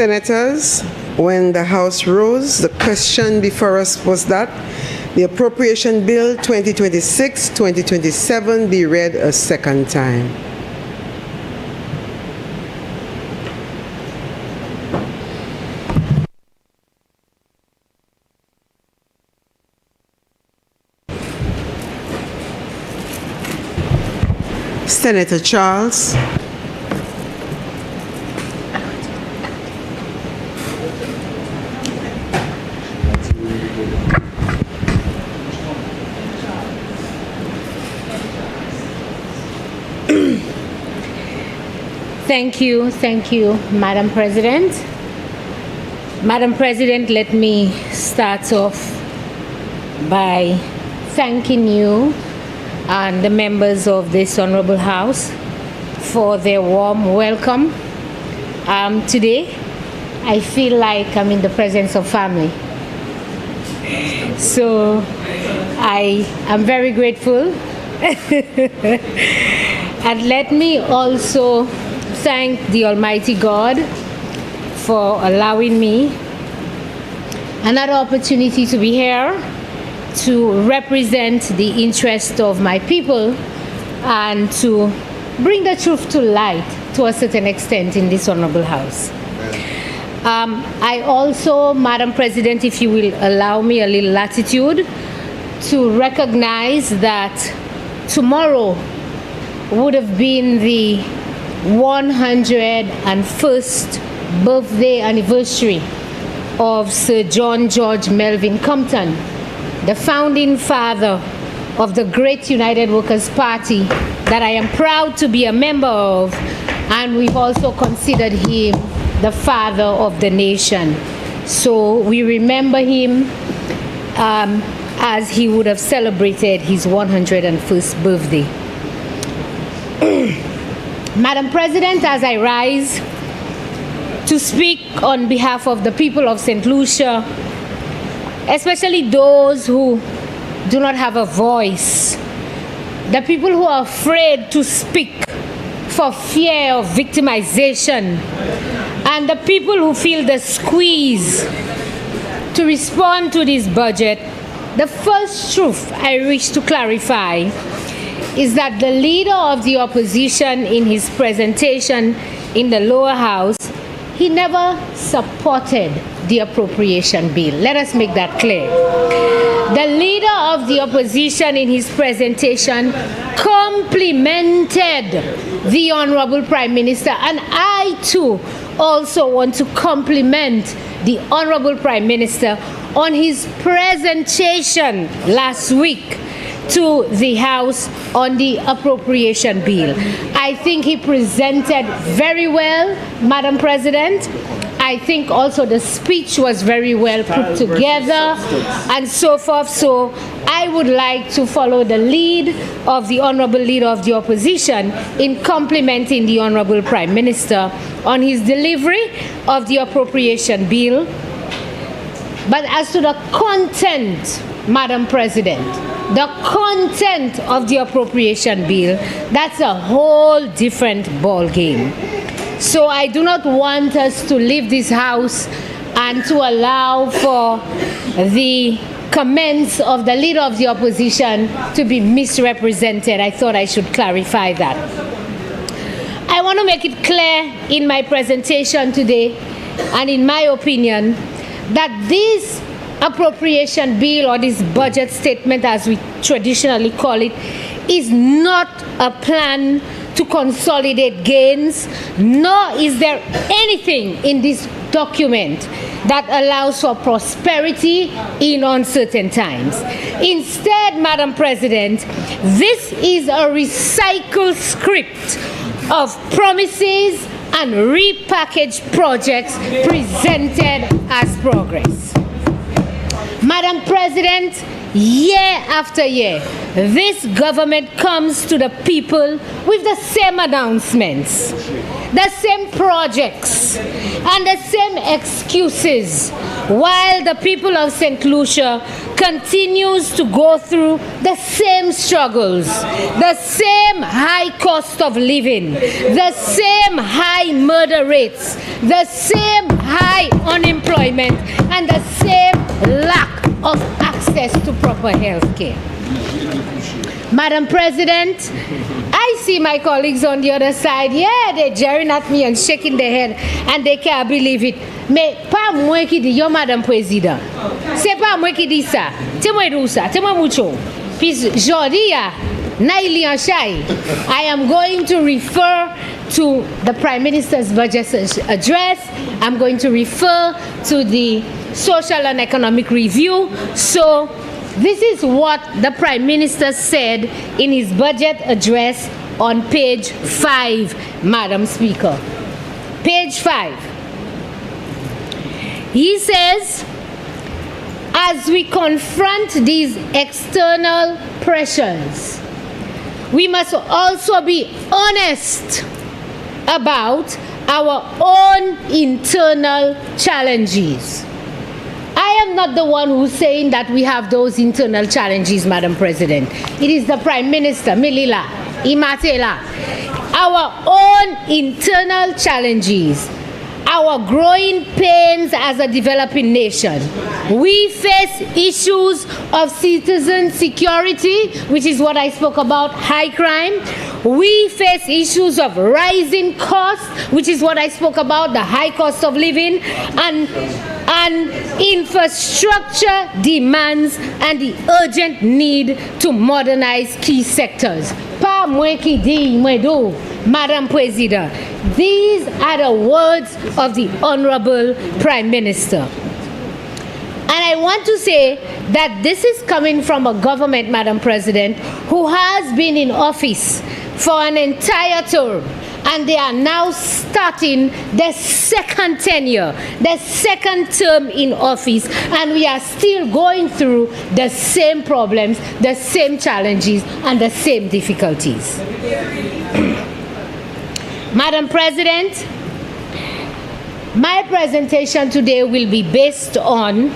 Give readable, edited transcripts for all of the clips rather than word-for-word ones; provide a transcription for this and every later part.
Senators, when the House rose, the question before us was that the Appropriation Bill 2026-2027 be read a second time. Senator Charles. Thank you, Madam President. Madam President, let me start off by thanking you and the members of this Honorable House for their warm welcome. Today, I feel like I'm in the presence of family. So I am very grateful. And let me also thank the Almighty God for allowing me another opportunity to be here to represent the interest of my people and to bring the truth to light to a certain extent in this Honorable House. I also, Madam President, if you will allow me a little latitude, to recognize that tomorrow would have been the 101st birthday anniversary of Sir John George Melvin Compton, the founding father of the great United Workers' Party that I am proud to be a member of, and we've also considered him the father of the nation. So we remember him as he would have celebrated his 101st birthday. Madam President, as I rise to speak on behalf of the people of St. Lucia, especially those who do not have a voice, the people who are afraid to speak for fear of victimization, and the people who feel the squeeze to respond to this budget, the first truth I wish to clarify is that the leader of the opposition in his presentation in the lower house, he never supported the appropriation bill. Let us make that clear. The leader of the opposition in his presentation complimented the Honorable Prime Minister, and I too also want to compliment the Honorable Prime Minister on his presentation last week to the House on the appropriation bill. I think he presented very well, Madam President. I think also the speech was very well put together and so forth. So I would like to follow the lead of the Honorable Leader of the Opposition in complimenting the Honorable Prime Minister on his delivery of the appropriation bill. But as to the content, Madam President, the content of the appropriation bill, that's a whole different ball game. So I do not want us to leave this house and to allow for the comments of the leader of the opposition to be misrepresented. I thought I should clarify that. I want to make it clear in my presentation today, and in my opinion, that this appropriation bill, or this budget statement as we traditionally call it, is not a plan to consolidate gains, nor is there anything in this document that allows for prosperity in uncertain times. Instead, Madam President, this is a recycled script of promises and repackaged projects presented as progress. Madam President, year after year, this government comes to the people with the same announcements, the same projects, and the same excuses, while the people of St. Lucia continues to go through the same struggles, the same high cost of living, the same high murder rates, the same high unemployment, and the same lack of access to proper health care. Madam President, I see my colleagues on the other side. Yeah, they're jeering at me and shaking their head, and they can't believe it. Mais pas moi qui dis, yo, Madam President. C'est pas moi qui dis ça. C'est moi qui dis ça. C'est moi mucho. Puis jodi ya, naili en chai. I am going to refer to the Prime Minister's budget address. I'm going to refer to the Social and Economic Review. So this is what the Prime Minister said in his budget address on page 5, Madam Speaker. Page 5. He says, as we confront these external pressures, we must also be honest about our own internal challenges. I am not the one who's saying that we have those internal challenges, Madam President. It is the Prime Minister, Milila, Imatela. Our own internal challenges, our growing pains as a developing nation. We face issues of citizen security, which is what I spoke about, high crime. We face issues of rising costs, which is what I spoke about, the high cost of living, and infrastructure demands and the urgent need to modernize key sectors. Pa mwen ki di mwen do, Madam President. These are the words of the Honorable Prime Minister. And I want to say that this is coming from a government, Madam President, who has been in office for an entire term, and they are now starting the second tenure, the second term in office, and we are still going through the same problems, the same challenges, and the same difficulties. Madam President, my presentation today will be based on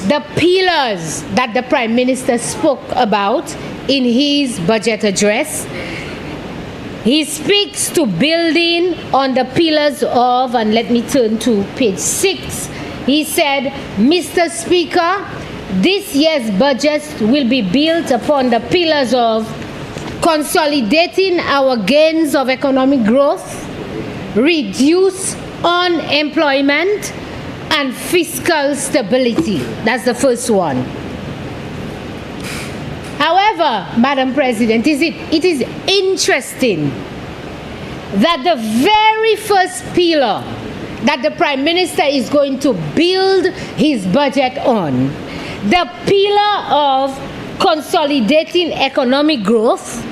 the pillars that the Prime Minister spoke about in his budget address. He speaks to building on the pillars of, and let me turn to page 6. He said, Mr. Speaker, this year's budget will be built upon the pillars of consolidating our gains of economic growth, reduce unemployment, and fiscal stability. That's the first one. However, Madam President, it is interesting that the very first pillar that the Prime Minister is going to build his budget on, the pillar of consolidating economic growth,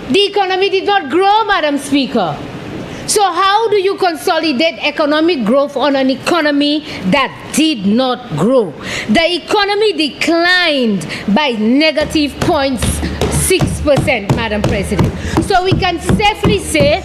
the economy did not grow, Madam Speaker. So how do you consolidate economic growth on an economy that did not grow? The economy declined by negative 0.6%, Madam President. So we can safely say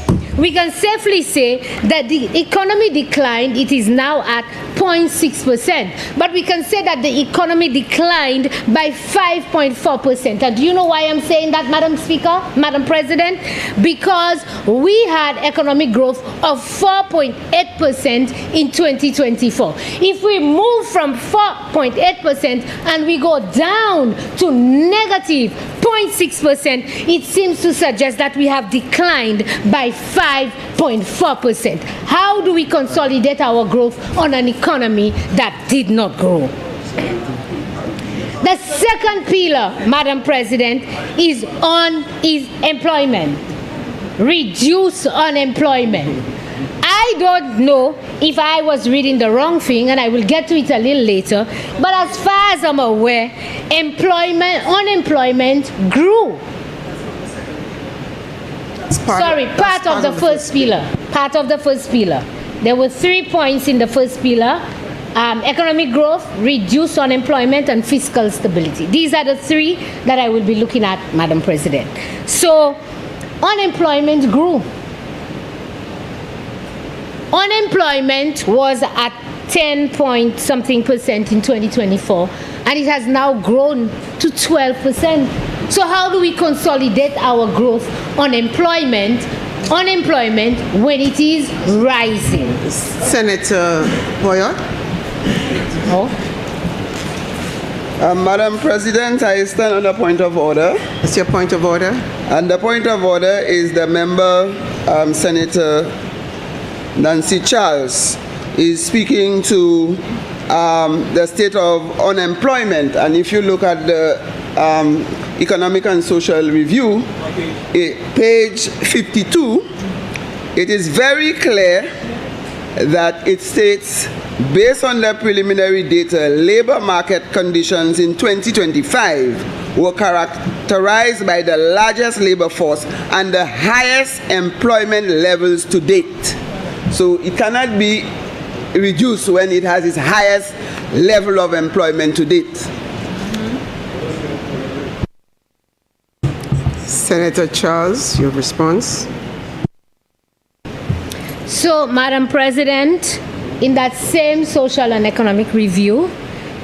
that the economy declined. It is now at 0.6%. But we can say that the economy declined by 5.4%. And do you know why I'm saying that, Madam Speaker, Madam President? Because we had economic growth of 4.8% in 2024. If we move from 4.8% and we go down to negative 0.6%, it seems to suggest that we have declined by 5.4%. How do we consolidate our growth on an economy that did not grow? The second pillar, Madam President, is employment. Reduce unemployment. I don't know if I was reading the wrong thing, and I will get to it a little later, but as far as I'm aware, unemployment grew. Part of the first pillar. There were 3 points in the first pillar, economic growth, reduced unemployment, and fiscal stability. These are the three that I will be looking at, Madam President. So, unemployment grew. Unemployment was at 10-point-something% in 2024, and it has now grown to 12%. So how do we consolidate our growth unemployment when it is rising? Senator Boyer. Oh. Madam President, I stand on a point of order. What's your point of order? And the point of order is the member, Senator Nancy Charles, is speaking to the state of unemployment. And if you look at the Economic and Social Review, page 52, it is very clear that it states, based on the preliminary data, labor market conditions in 2025 were characterized by the largest labor force and the highest employment levels to date. So it cannot be reduced when it has its highest level of employment to date. Senator Charles, your response. So, Madam President, in that same social and economic review,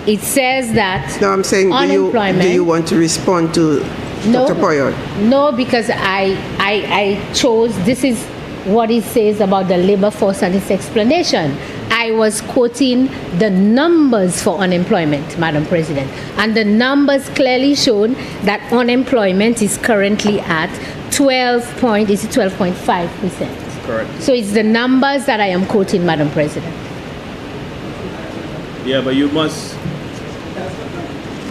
it says that No, I'm saying, do you want to respond to Dr. Boyer? No, because I chose, this is what it says about the labor force and its explanation. I was quoting the numbers for unemployment, Madam President. And the numbers clearly shown that unemployment is currently at 12.5%. Correct. So it's the numbers that I am quoting, Madam President. Yeah, but you must.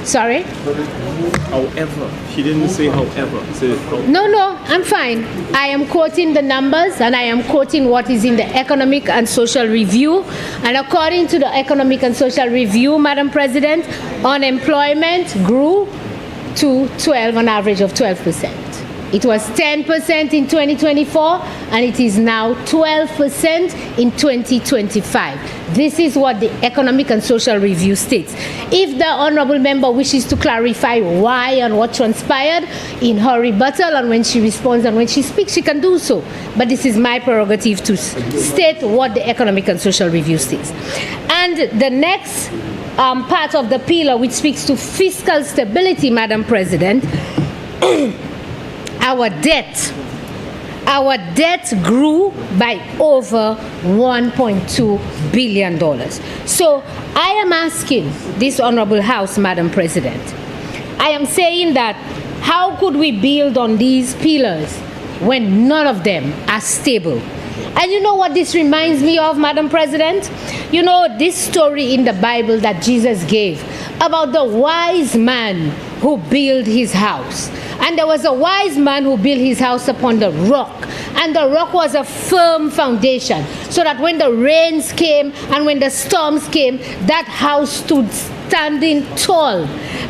Sorry? However, she didn't say however. Say No, I'm fine. I am quoting the numbers and I am quoting what is in the Economic and Social Review. And according to the Economic and Social Review, Madam President, unemployment grew to an average of 12%. It was 10% in 2024 and it is now 12% in 2025. This is what the Economic and Social Review states. If the honorable member wishes to clarify why and what transpired in her rebuttal, and when she responds and when she speaks, she can do so. But this is my prerogative to state what the Economic and Social Review states. And the next part of the pillar, which speaks to fiscal stability, Madam President, our debt grew by over $1.2 billion. So I am asking this honorable House, Madam President, I am saying that how could we build on these pillars when none of them are stable? And you know what this reminds me of, Madam President? You know this story in the Bible that Jesus gave about the wise man who built his house. And there was a wise man who built his house upon the rock. And the rock was a firm foundation, so that when the rains came and when the storms came, that house stood standing tall.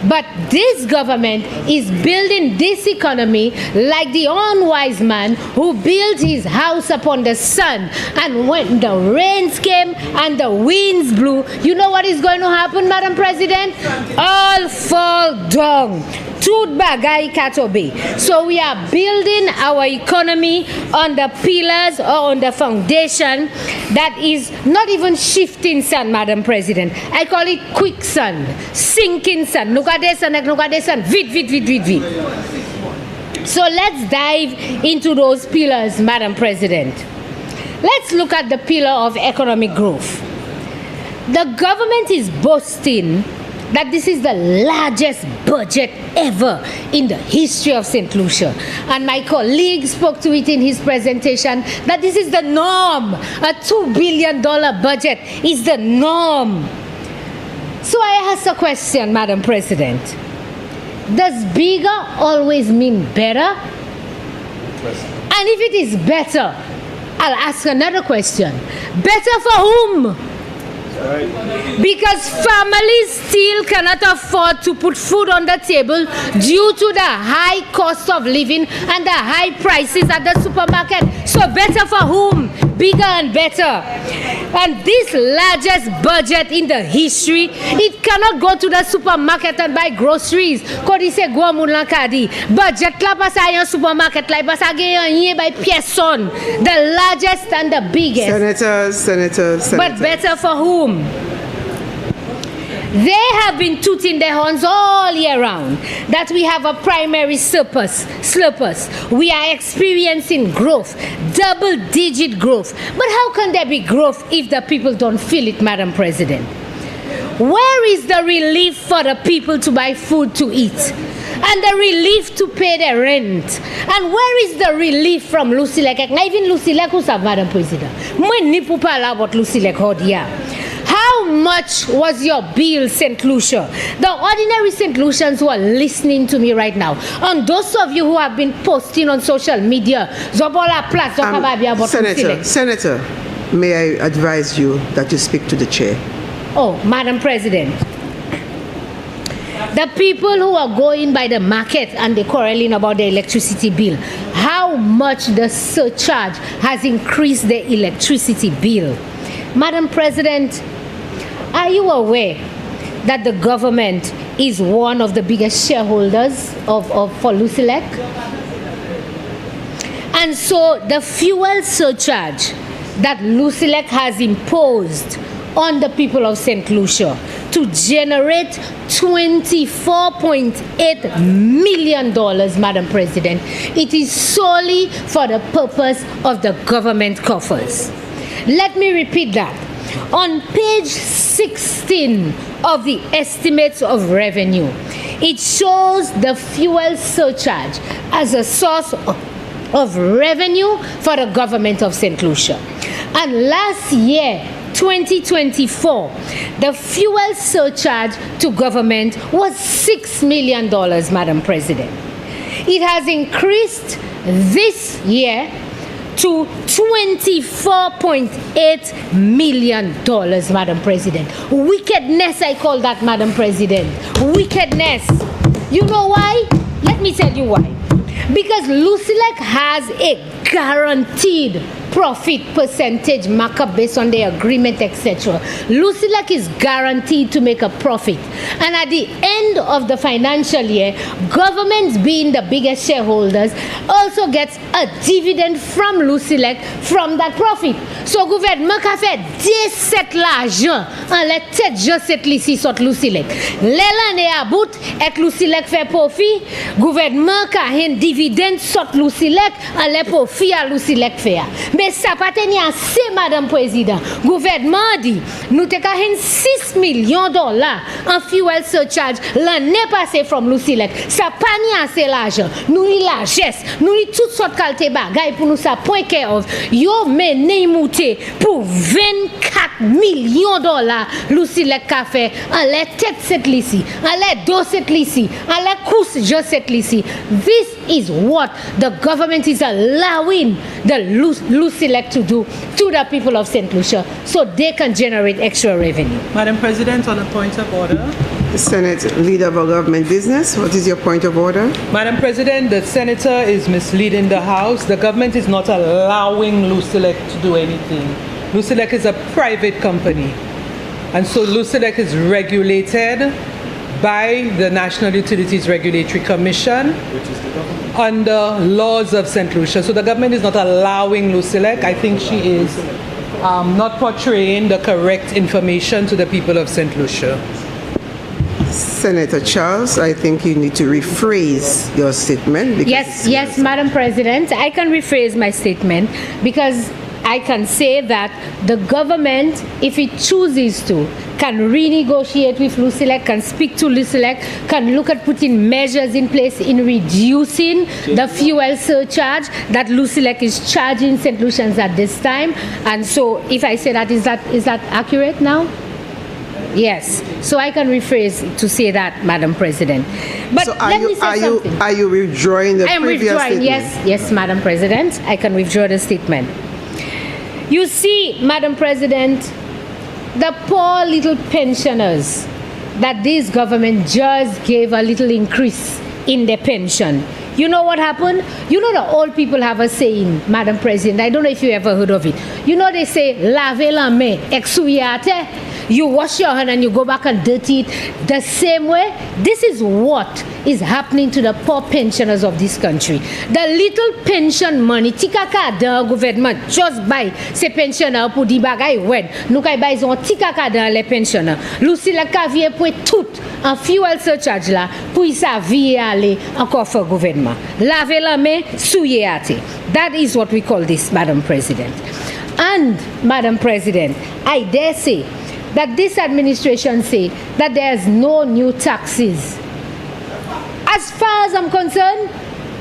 But this government is building this economy like the unwise man who built his house upon the sun. And when the rains came and the winds blew, you know what is going to happen, Madam President? All fall down. Truth bagay katobe. So we are building our economy on the pillars or on the foundation that is not even shifting sand, Madam President. I call it quicksand, sinking sand. Nukadesan, vid. So let's dive into those pillars, Madam President. Let's look at the pillar of economic growth. The government is boasting that this is the largest budget ever in the history of St. Lucia. And my colleague spoke to it in his presentation that this is the norm. A $2 billion budget is the norm. So I ask a question, Madam President. Does bigger always mean better? And if it is better, I'll ask another question. Better for whom? Because families still cannot afford to put food on the table due to the high cost of living and the high prices at the supermarket. So better for whom? Bigger and better. And this largest budget in the history, it cannot go to the supermarket and buy groceries. Kodi se go moun lan kadi. Budget la pas a yon supermarket la pas a gen yon by person. The largest and the biggest. Senators. But better for whom? They have been tooting their horns all year round that we have a primary surplus. We are experiencing growth, double-digit growth. But how can there be growth if the people don't feel it, Madam President? Where is the relief for the people to buy food to eat? And the relief to pay their rent? And where is the relief from Lucia? Even Lucia who serve, Madam President. Mwen ni pou pala about Lucia Hodia. How much was your bill, St. Lucia? The ordinary St. Lucians who are listening to me right now, and those of you who have been posting on social media, Senator, may I advise you that you speak to the chair? Oh, Madam President. The people who are going by the market and they're quarreling about the electricity bill, how much the surcharge has increased the electricity bill. Madam President, are you aware that the government is one of the biggest shareholders for Lucilec? And so the fuel surcharge that Lucilec has imposed on the people of St. Lucia to generate $24.8 million, Madam President, it is solely for the purpose of the government coffers. Let me repeat that. On page 16 of the estimates of revenue, it shows the fuel surcharge as a source of revenue for the government of St. Lucia. And last year, 2024, the fuel surcharge to government was $6 million, Madam President. It has increased this year to $24.8 million, Madam President. Wickedness, I call that, Madam President. Wickedness. You know why? Let me tell you why. Because Lucilec has a guaranteed profit percentage markup based on the agreement, etc. Lucilec is guaranteed to make a profit. And at the end of the financial year, governments being the biggest shareholders also gets a dividend from Lucilec from that profit. So gouvernement a fait 17 l'argent en les têtes je cette lici sort Lucilec. L'année à bout et Lucilec fait profit, gouvernement a un dividende sort Lucilec en les profit à Lucilec fait. Mais ça pas tenir assez, Madame Président. Gouvernement dit, nous te avons $6 millions en fuel surcharge l'année passée from Lucilec. Ça pas ni assez l'argent. Nous y largesse, nous y toutes sortes de qualité bagaille pour nous ça point care of. Yo mené mouté pour $24 millions Lucilec a fait en les tête cette lici, en les dos cette lici, en les course je cette lici. This is what the government is allowing the Lucilec to do to the people of St. Lucia so they can generate extra revenue. Madam President, on a point of order. Senate Leader of Government Business, what is your point of order? Madam President, the senator is misleading the House. The government is not allowing Lucilec to do anything. Lucilec is a private company. And so Lucilec is regulated by the National Utilities Regulatory Commission, which is the government, under laws of St. Lucia. So the government is not allowing Lucilec. I think she is not portraying the correct information to the people of St. Lucia. Senator Charles, I think you need to rephrase your statement. Yes, Madam President, I can rephrase my statement because I can say that the government, if it chooses to, can renegotiate with Lucilec, can speak to Lucilec, can look at putting measures in place in reducing the fuel surcharge that Lucilec is charging St. Lucians at this time. And so if I say that, is that accurate now? Yes. So I can rephrase to say that, Madam President. But so let me say something. Are you withdrawing the previous statement? Yes, Madam President. I can withdraw the statement. You see, Madam President, the poor little pensioners that this government just gave a little increase in their pension. You know what happened? You know the old people have a saying, Madam President, I don't know if you ever heard of it. You know they say, lave la main, exuyate. You wash your hand and you go back and dirty it. The same way, this is what is happening to the poor pensioners of this country. The little pension money, tika ka dan government just buy se pensioner pour di bagay when nou kay buy zon tika ka dan les pensioners. Lucia ka vie pour tout en fuel surcharge là pour sa vie aller encore for gouvernement. Lave la main, souye ate. That is what we call this, Madam President. And Madam President, I dare say that this administration say that there's no new taxes. As far as I'm concerned,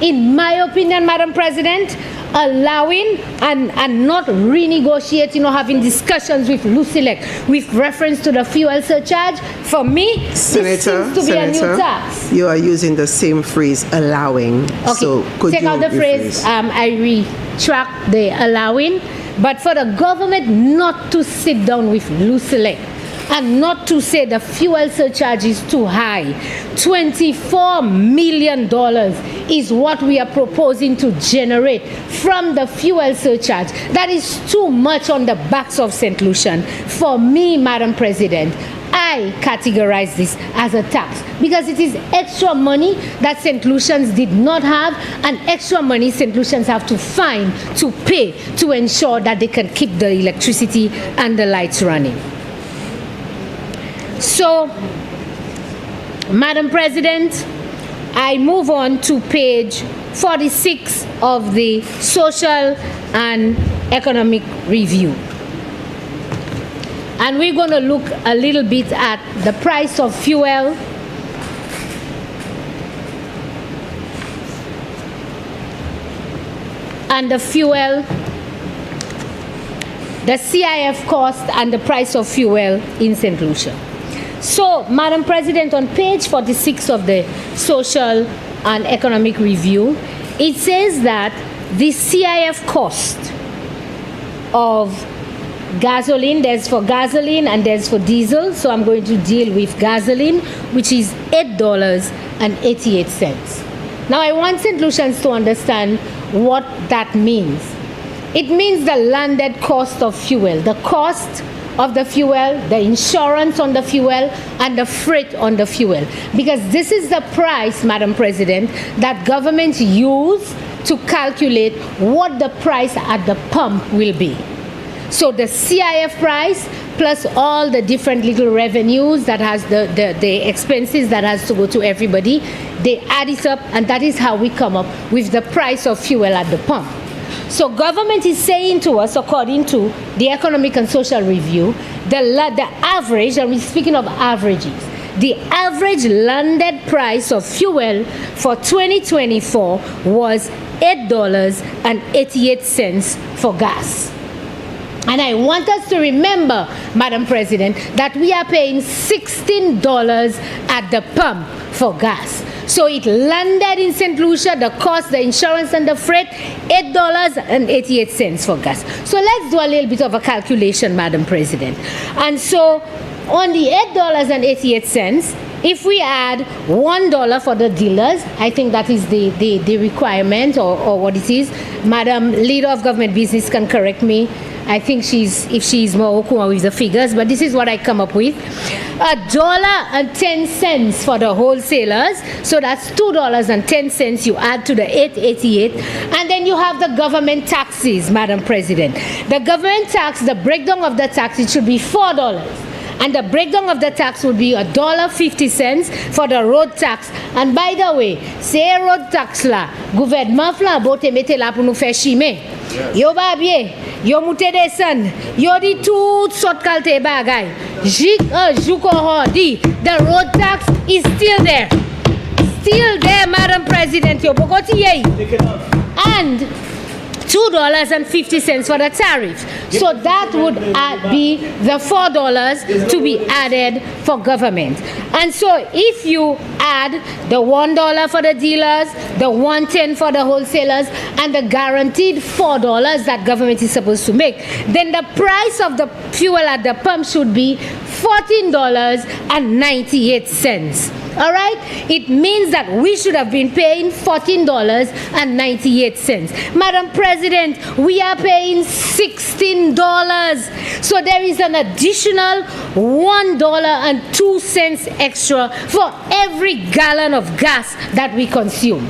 in my opinion, Madam President, allowing and not renegotiating or having discussions with Lucilec with reference to the fuel surcharge, for me, this seems to be a new tax. You are using the same phrase, allowing. Okay, so could take you out the phrase, I retract the allowing, but for the government not to sit down with Lucilec and not to say the fuel surcharge is too high. $24 million is what we are proposing to generate from the fuel surcharge. That is too much on the backs of St. Lucian. For me, Madam President, I categorize this as a tax because it is extra money that St. Lucians did not have, and extra money St. Lucians have to find to pay to ensure that they can keep the electricity and the lights running. So, Madam President, I move on to page 46 of the Social and Economic Review. And we're going to look a little bit at the price of fuel, and the fuel, the CIF cost and the price of fuel in St. Lucia. So, Madam President, on page 46 of the Social and Economic Review, it says that the CIF cost of gasoline, there's for gasoline and there's for diesel, so I'm going to deal with gasoline, which is $8.88. Now, I want St. Lucians to understand what that means. It means the landed cost of fuel, the cost of the fuel, the insurance on the fuel, and the freight on the fuel. Because this is the price, Madam President, that governments use to calculate what the price at the pump will be. So the CIF price plus all the different little revenues that has the expenses that has to go to everybody, they add it up, and that is how we come up with the price of fuel at the pump. So government is saying to us, according to the Economic and Social Review, the average, and we're speaking of averages, the average landed price of fuel for 2024 was $8.88 for gas. And I want us to remember, Madam President, that we are paying $16 at the pump for gas. So it landed in St. Lucia, the cost, the insurance and the freight, $8.88 for gas. So let's do a little bit of a calculation, Madam President. And so on the $8.88, if we add $1 for the dealers, I think that is the requirement or what it is. Madam Leader of Government Business can correct me. I think if she's more okuma with the figures, but this is what I come up with. $1.10 for the wholesalers, so that's $2.10 you add to the $8.88, and then you have the government taxes, Madam President. The government tax, the breakdown of the tax, it should be $4. And the breakdown of the tax would be $1.50 for the road tax. And by the way, say road tax la, gouvernement flan bote mette la pour nous faire chimer. Yo ba bien, yo moute descend, yo di tout sort kalte bagay. Jik jou kon di, the road tax is still there. Still there, Madam President. Yo bokoti yei. And $2.50 for the tariff. So that would be the $4 to be added for government. And so if you add the $1 for the dealers, the $1.10 for the wholesalers, and the guaranteed $4 that government is supposed to make, then the price of the fuel at the pump should be $14.98. All right? It means that we should have been paying $14.98. Madam President, we are paying $16. So there is an additional $1.02 extra for every gallon of gas that we consume.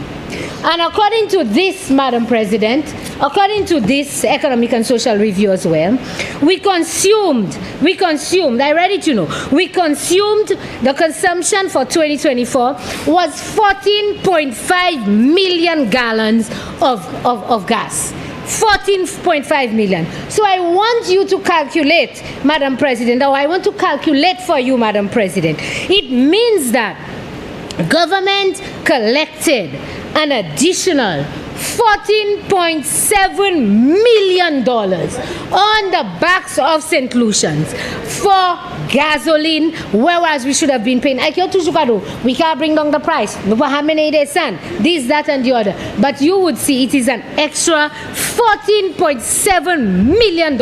And according to this, Madam President, according to this Economic and Social Review as well, we consumed, I read it, we consumed, the consumption for 2024 was 14.5 million gallons of gas. 14.5 million. So I want you to calculate, Madam President, or I want to calculate for you, Madam President. It means that government collected an additional $14.7 million on the backs of St. Lucians for gasoline, whereas we should have been paying. We can't bring down the price. How many days, this, that, and the other. But you would see it is an extra $14.7 million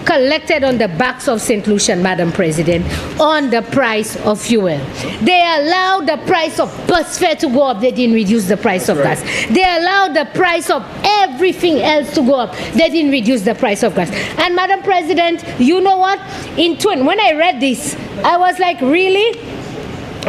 collected on the backs of St. Lucian, Madam President, on the price of fuel. They allowed the price of bus fare to go up. They didn't reduce the price of gas. They allowed the price of everything else to go up. They didn't reduce the price of gas. And Madam President, you know what? When I read this, I was like, really?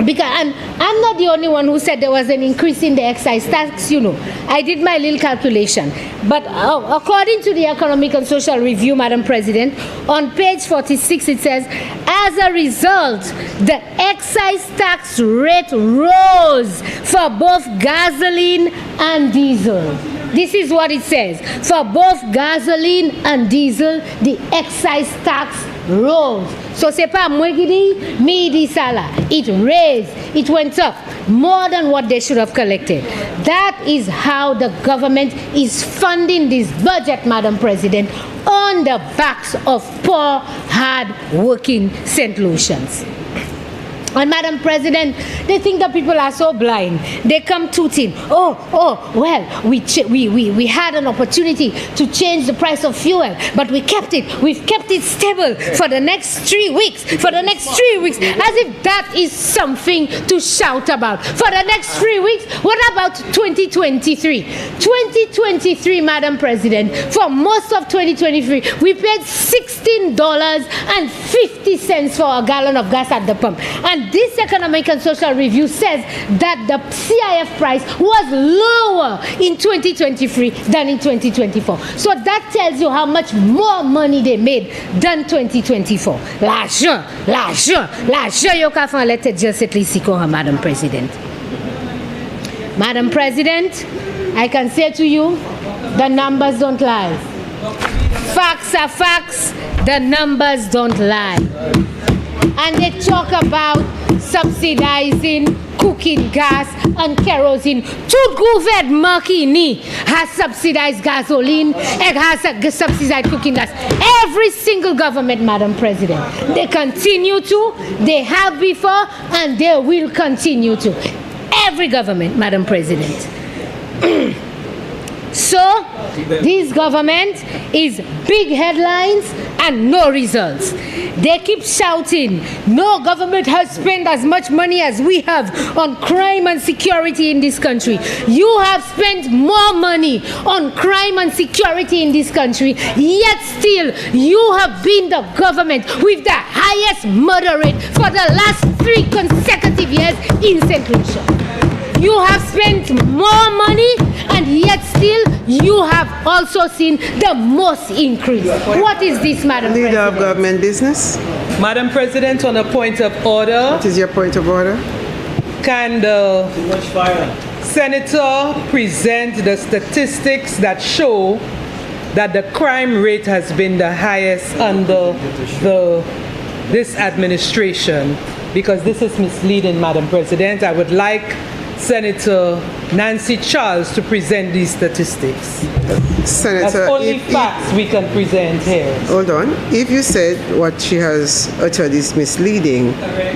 Because I'm not the only one who said there was an increase in the excise tax, I did my little calculation. But according to the Economic and Social Review, Madam President, on page 46 it says, as a result, the excise tax rate rose for both gasoline and diesel. This is what it says. For both gasoline and diesel, the excise tax rose. So c'est pas moi qui dis, me dit ça là. It raised, it went up more than what they should have collected. That is how the government is funding this budget, Madam President, on the backs of poor, hard-working St. Lucians. And Madam President, they think that people are so blind. They come tooting. We had an opportunity to change the price of fuel, but we kept it. We've kept it stable for the next 3 weeks. For the next 3 weeks, as if that is something to shout about. For the next 3 weeks, what about 2023? 2023, Madam President, for most of 2023, we paid $16.50 for a gallon of gas at the pump. And this Economic and Social Review says that the CIF price was lower in 2023 than in 2024. So that tells you how much more money they made than 2024. L'argent, yo ka fan lete dje set li si kon, Madam President. Madam President, I can say to you, the numbers don't lie. Facts are facts, the numbers don't lie. And they talk about subsidizing cooking gas and kerosene. Tout gouvernement qui ni has subsidized gasoline and has subsidized cooking gas. Every single government, Madam President. They continue to, they have before, and they will continue to. Every government, Madam President. So, this government is big headlines and no results. They keep shouting, no government has spent as much money as we have on crime and security in this country. You have spent more money on crime and security in this country, yet still you have been the government with the highest murder rate for the last 3 consecutive years in St. Lucia. You have spent more money, and yet still you have also seen the most increase. What is this, Madam President? Leader of government business. Madam President, on a point of order. What is your point of order? Can the Senator present the statistics that show that the crime rate has been the highest under this administration? Because this is misleading, Madam President. I would like Senator Nancy Charles to present these statistics. That's Senator, only facts we can present here. hold on. If you said what she has uttered is misleading,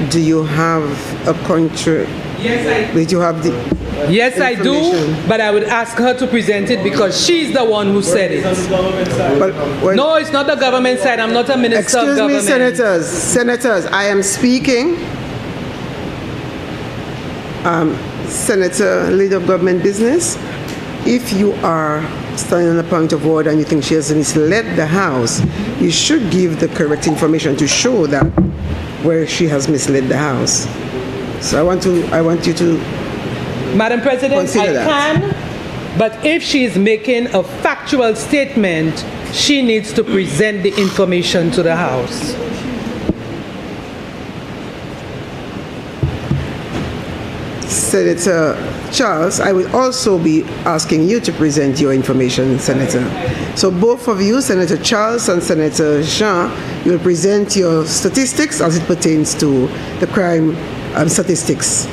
do you have a contra? Yes, I Did you have the? Yes, I do, information? but I would ask her to present it because she's the one who said it. No, it's not the government side. I'm not a minister of Excuse me, government. senators. Senators, I am speaking. Senator, leader of government business. If you are standing on a point of order and you think she has misled the House, you should give the correct information to show that where she has misled the House. So I want you to. Madam President, Consider I that. can, but if she is making a factual statement, she needs to present the information to the House. Senator Charles, I will also be asking you to present your information, Senator. So both of you, Senator Charles and Senator Jean, you will present your statistics as it pertains to the crime statistics.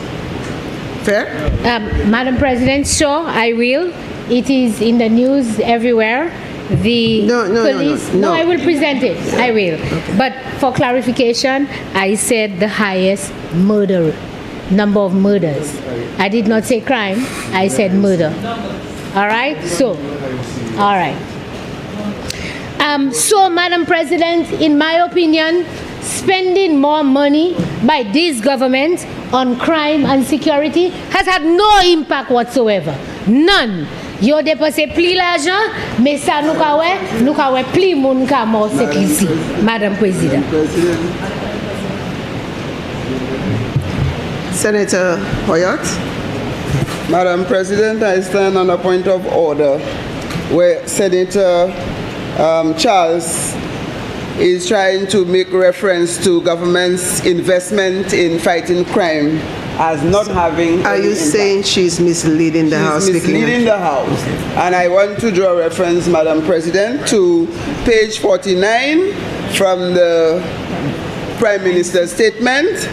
Fair? Madam President, sure, I will. It is in the news everywhere. The police. No. I will present it. I will. But for clarification, I said the highest number of murders. I did not say crime. I said murder. All right. So, all right. So, Madam President, in my opinion, spending more money by this government on crime and security has had no impact whatsoever. None. Yo dépensé plus l'argent, mais ça nous ka wè plus moun ka mort cet ici, Madam President. Senator Hoyot. Madam President, I stand on a point of order where Senator Charles is trying to make reference to government's investment in fighting crime as not having. Are you any saying impact. she's misleading the House? She's misleading the House. And I want to draw reference, Madam President, to page 49 from the Prime Minister's statement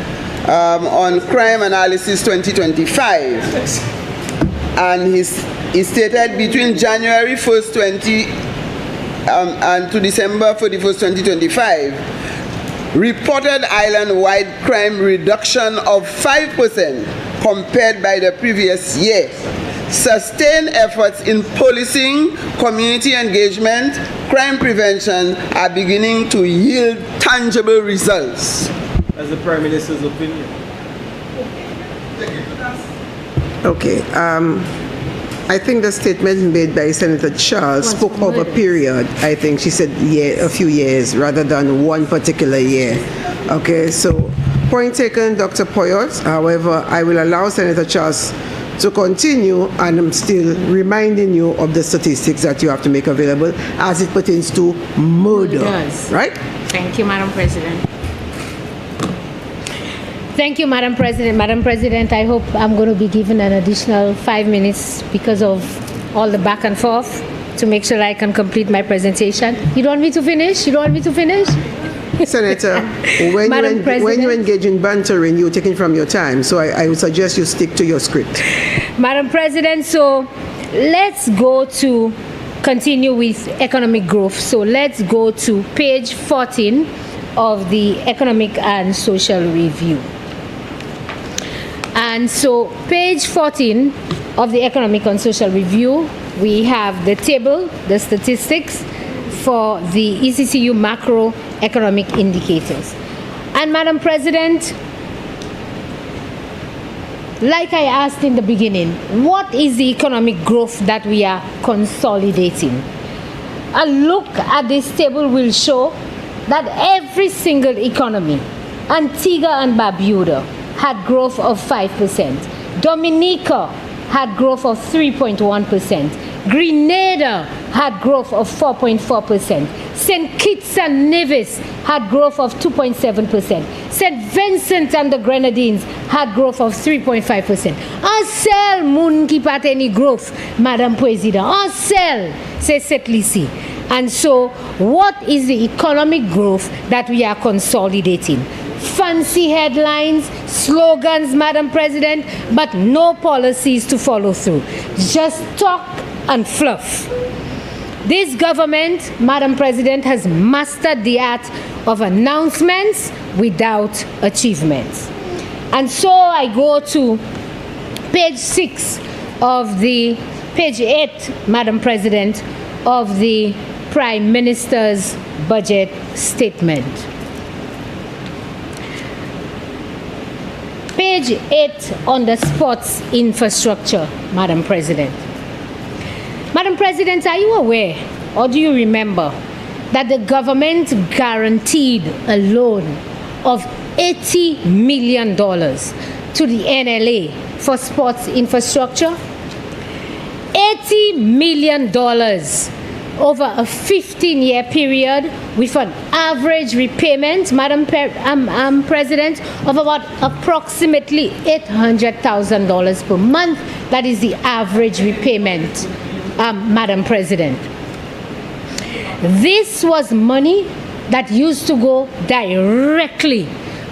on crime analysis 2025. And he stated between January 1st, and to December 31st, 2025, reported island-wide crime reduction of 5% compared by the previous year. Sustained efforts in policing, community engagement, crime prevention are beginning to yield tangible results. That's the Prime Minister's opinion. Okay. I think the statement made by Senator Charles spoke of a period. I think she said a few years rather than one particular year. Okay, so point taken, Dr. Poyot. However, I will allow Senator Charles to continue, and I'm still reminding you of the statistics that you have to make available as it pertains to murder. Right? Thank you, Madam President. Thank you, Madam President. Madam President, I hope I'm going to be given an additional 5 minutes because of all the back and forth to make sure I can complete my presentation. You don't want me to finish? You don't want me to finish? Senator, when you engage in bantering, you're taking from your time. So I would suggest you stick to your script. Madam President, so let's continue with economic growth. So let's go to page 14 of the Economic and Social Review. And so page 14 of the Economic and Social Review, we have the table, the statistics for the ECCU macroeconomic indicators. And Madam President, like I asked in the beginning, what is the economic growth that we are consolidating? A look at this table will show that every single economy, Antigua and Barbuda, had growth of 5%. Dominica had growth of 3.1%. Grenada had growth of 4.4%. St. Kitts and Nevis had growth of 2.7%. St. Vincent and the Grenadines had growth of 3.5%. En seul moun ki pat any growth, Madam President. En seul, c'est cette lisi. And so, what is the economic growth that we are consolidating? Fancy headlines, slogans, Madam President, but no policies to follow through. Just talk and fluff. This government, Madam President, has mastered the art of announcements without achievements. And so I go to page 6 of the, page 8, Madam President, of the Prime Minister's budget statement. Page 8 on the sports infrastructure, Madam President. Madam President, are you aware, or do you remember, that the government guaranteed a loan of $80 million to the NLA for sports infrastructure? $80 million over a 15-year period with an average repayment, Madam President, of about approximately $800,000 per month. That is the average repayment, Madam President. This was money that used to go directly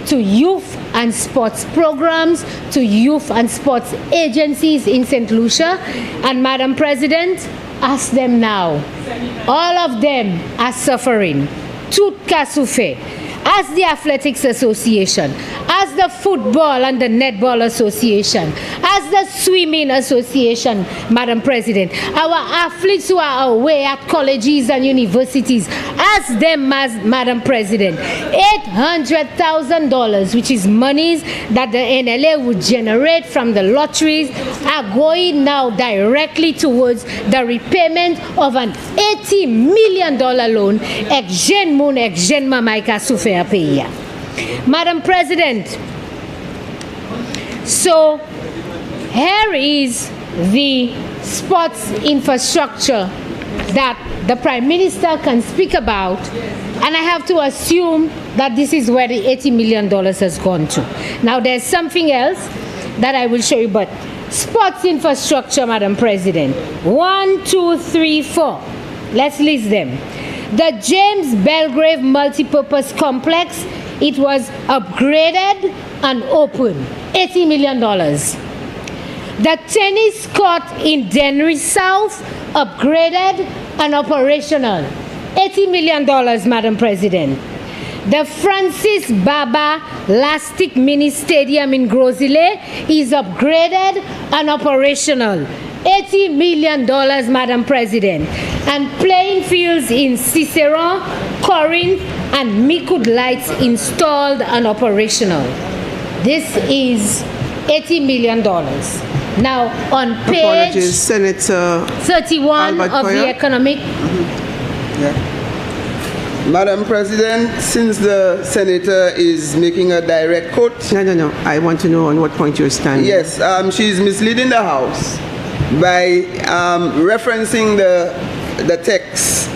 to youth and sports programs, to youth and sports agencies in St. Lucia. And Madam President, ask them now. All of them are suffering. Tout cas souffert. As the Athletics Association, as the Football and the Netball Association, as the Swimming Association, Madam President, our athletes who are away at colleges and universities, ask them, Madam President, $800,000, which is monies that the NLA would generate from the lotteries, are going now directly towards the repayment of an $80 million loan. Ekjen moun, ekjen mamaika souffert payer. Madam President, so here is the sports infrastructure that the Prime Minister can speak about, and I have to assume that this is where the $80 million has gone to. Now there's something else that I will show you, but sports infrastructure, Madam President, 1, 2, 3, 4. Let's list them. The James Belgrave Multipurpose Complex, it was upgraded and opened, $80 million. The tennis court in Dennery South, upgraded and operational, $80 million, Madam President. The Francis Baba Lastic Mini Stadium in Grosile is upgraded and operational, $80 million, Madam President. And playing fields in Cicero, Corinth, and Mikud Lights installed and operational. This is $80 million. Now, on page Senator 31 Albert of Koya. the economic... Yeah. Madam President, since the Senator is making a direct quote... No. I want to know on what point you're standing. Yes, she's misleading the House by referencing the text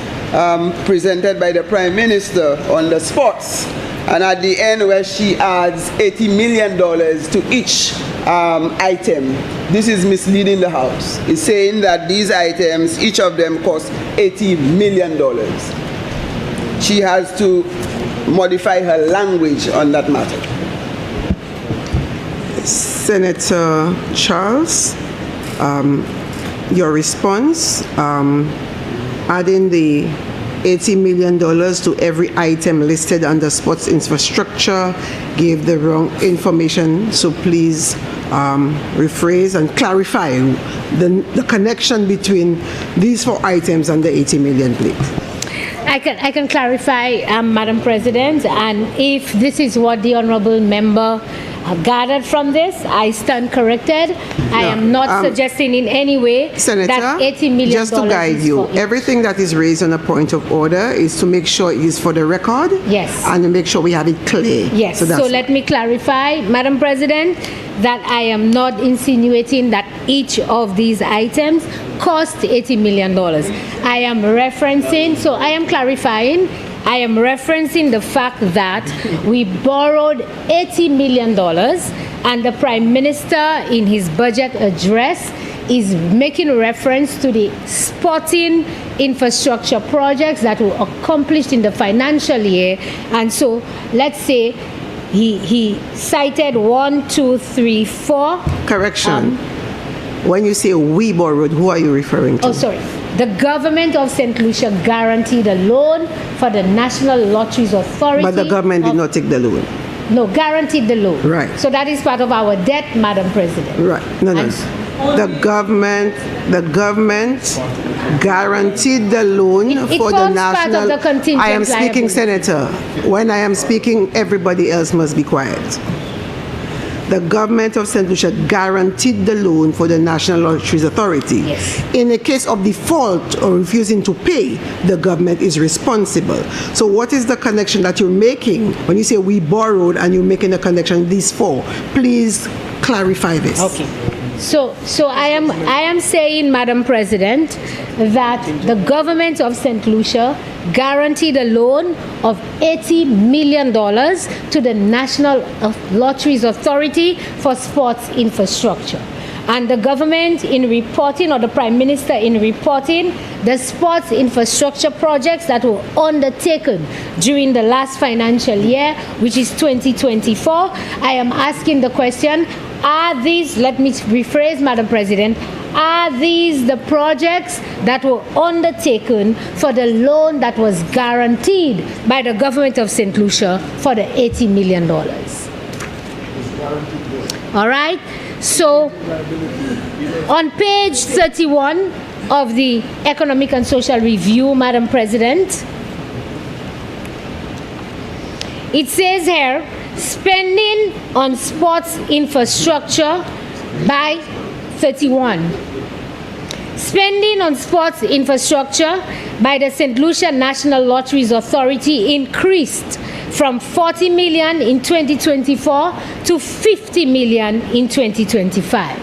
presented by the Prime Minister on the sports, and at the end where she adds $80 million to each item. This is misleading the House. It's saying that these items, each of them cost $80 million. She has to modify her language on that matter. Senator Charles, your response, adding the $80 million to every item listed under sports infrastructure gave the wrong information, so please rephrase and clarify the connection between these 4 items and the $80 million, please. I can clarify, Madam President, and if this is what the honourable member gathered from this, I stand corrected. I am not suggesting in any way Senator, that $80 million just to guide you, everything that is raised on a point of order is to make sure it is for the record. Yes. And to make sure we have it clear. Yes. So let me clarify, Madam President, that I am not insinuating that each of these items cost $80 million. I am referencing, so I am clarifying, I am referencing the fact that we borrowed $80 million, and the Prime Minister in his budget address is making reference to the sporting infrastructure projects that were accomplished in the financial year. And so let's say he cited 1, 2, 3, 4. Correction. When you say we borrowed, who are you referring to? Oh, sorry. The government of St. Lucia guaranteed a loan for the National Lotteries Authority. But the government did not take the loan. No, guaranteed the loan. Right. So that is part of our debt, Madam President. Right. No. And The government guaranteed the loan It for the forms part national. of the contingent I am speaking, liability. Senator. When I am speaking, everybody else must be quiet. The government of St. Lucia guaranteed the loan for the National Lotteries Authority. Yes. In a case of default or refusing to pay, the government is responsible. So what is the connection that you're making when you say we borrowed and you're making a connection these four? Please clarify this. Okay. So I am saying, Madam President, that the government of St. Lucia guaranteed a loan of $80 million to the National Lotteries Authority for sports infrastructure. And the government in reporting, or the Prime Minister in reporting, the sports infrastructure projects that were undertaken during the last financial year, which is 2024, I am asking the question, are these, let me rephrase, Madam President, are these the projects that were undertaken for the loan that was guaranteed by the government of St. Lucia for the $80 million? All right? So, on page 31 of the Economic and Social Review, Madam President, it says here, spending on sports infrastructure by 31. Spending on sports infrastructure by the St. Lucia National Lotteries Authority increased from 40 million in 2024 to 50 million in 2025.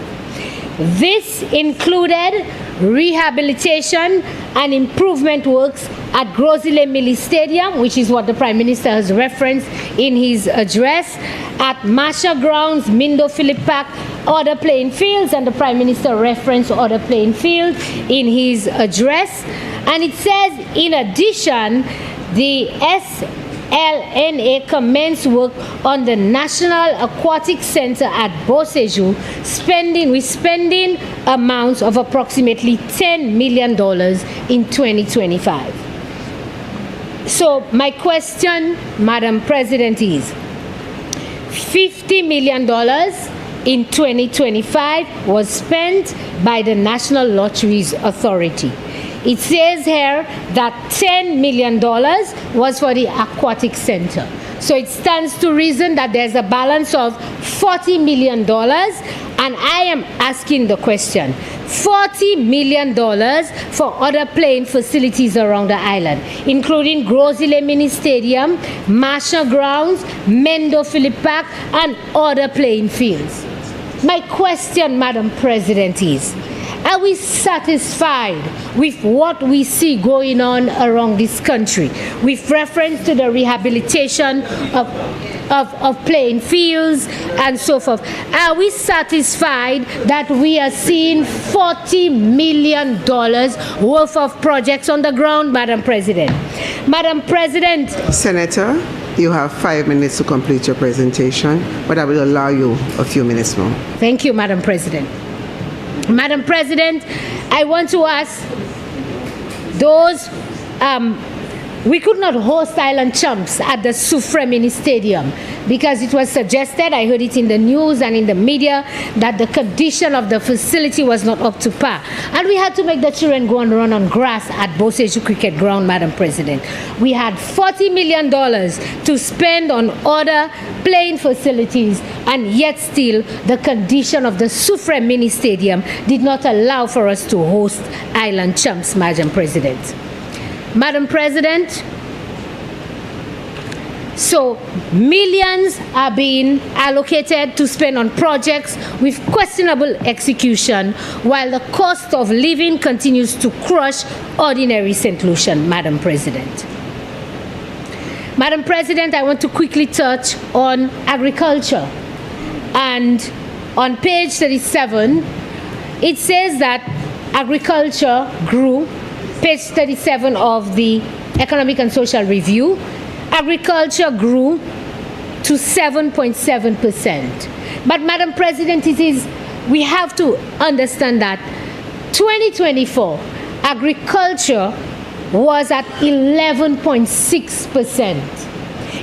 This included rehabilitation and improvement works at Grosile Millie Stadium, which is what the Prime Minister has referenced in his address, at Masha Grounds, Mindo Phillip Park, other playing fields, and the Prime Minister referenced other playing fields in his address. And it says, in addition, the SLNA commenced work on the National Aquatic Center at Beauséjour, with spending amounts of approximately $10 million in 2025. So my question, Madam President, is $50 million in 2025 was spent by the National Lotteries Authority. It says here that $10 million was for the aquatic center. So it stands to reason that there's a balance of $40 million, and I am asking the question, $40 million for other playing facilities around the island, including Grosile Mini Stadium, Masha Grounds, Mendo Phillip Park, and other playing fields. My question, Madam President, is, are we satisfied with what we see going on around this country with reference to the rehabilitation of playing fields and so forth? Are we satisfied that we are seeing $40 million worth of projects on the ground, Madam President? Madam President. Senator, you have 5 minutes to complete your presentation, but I will allow you a few minutes more. Thank you, Madam President. Madam President, I want to ask those, we could not host Island Chumps at the Soufrière Mini Stadium because it was suggested, I heard it in the news and in the media, that the condition of the facility was not up to par. And we had to make the children go and run on grass at Beauséjour Cricket Ground, Madam President. We had $40 million to spend on other playing facilities, and yet still the condition of the Soufrière Mini Stadium did not allow for us to host Island Chumps, Madam President. Madam President, so millions are being allocated to spend on projects with questionable execution, while the cost of living continues to crush ordinary St. Lucian, Madam President. Madam President, I want to quickly touch on agriculture. And on page 37, it says that agriculture grew, page 37 of the Economic and Social Review, agriculture grew to 7.7%. But Madam President, we have to understand that 2024, agriculture was at 11.6%.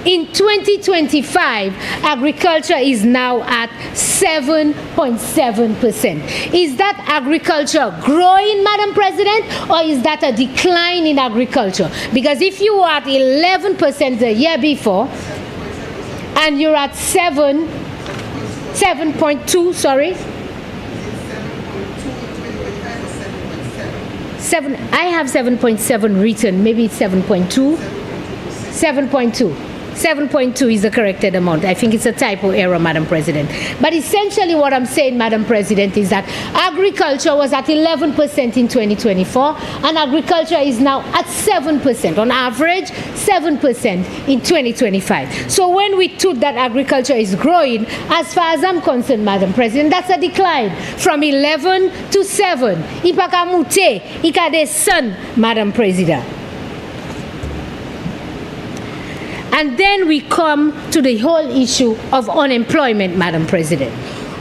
In 2025, agriculture is now at 7.7%. Is that agriculture growing, Madam President, or is that a decline in agriculture? Because if you were at 11% the year before, and you're at 7.2, sorry? 7, I have 7.7 written, maybe it's 7.2. 7.2. 7.2 is the corrected amount. I think it's a typo error, Madam President. But essentially what I'm saying, Madam President, is that agriculture was at 11% in 2024, and agriculture is now at 7%, on average 7% in 2025. So when we took that agriculture is growing, as far as I'm concerned, Madam President, that's a decline from 11 to 7. Ipaka mute, ikade son, Madam President. And then we come to the whole issue of unemployment, Madam President.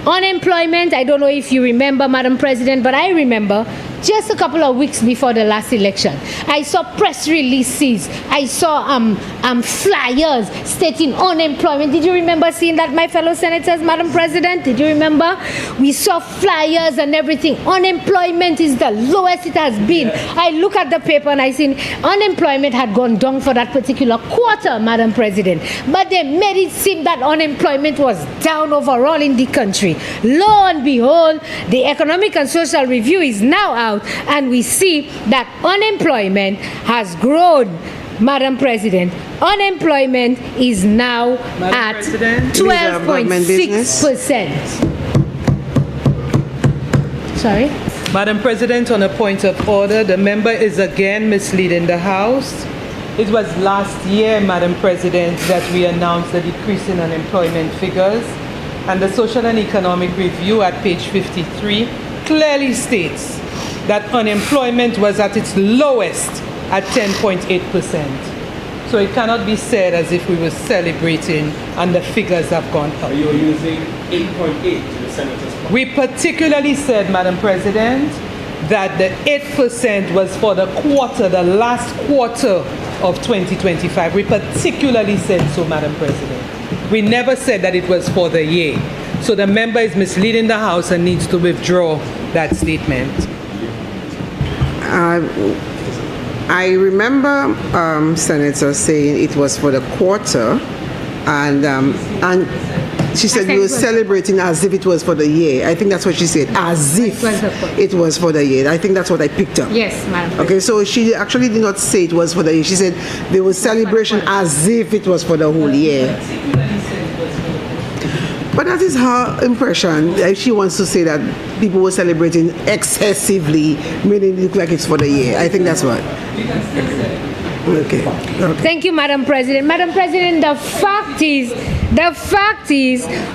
Unemployment, I don't know if you remember, Madam President, but I remember just a couple of weeks before the last election, I saw press releases, I saw flyers stating unemployment. Did you remember seeing that, my fellow senators, Madam President? Did you remember? We saw flyers and everything. Unemployment is the lowest it has been. I look at the paper and I see unemployment had gone down for that particular quarter, Madam President. But they made it seem that unemployment was down overall in the country. Lo and behold, the Economic and Social Review is now out, and we see that unemployment has grown, Madam President. Unemployment is now at 12.6%. Sorry? Madam President, on a point of order, the member is again misleading the House. It was last year, Madam President, that we announced the decrease in unemployment figures, and the Social and Economic Review at page 53 clearly states that unemployment was at its lowest at 10.8%. So it cannot be said as if we were celebrating and the figures have gone up. You're using 8.8 to the Senator's point. We particularly said, Madam President, that the 8% was for the quarter, the last quarter of 2025. We particularly said so, Madam President. We never said that it was for the year. So the member is misleading the House and needs to withdraw that statement. I remember Senator saying it was for the quarter, and she said we were celebrating as if it was for the year. I think that's what she said, as if it was for the year. I think that's what I picked up. Yes, Madam. Okay, so she actually did not say it was for the year. She said there was celebration as if it was for the whole year. But that is her impression. She wants to say that people were celebrating excessively, meaning it look like it's for the year. I think that's what. Okay. Thank you, Madam President. Madam President, the fact is,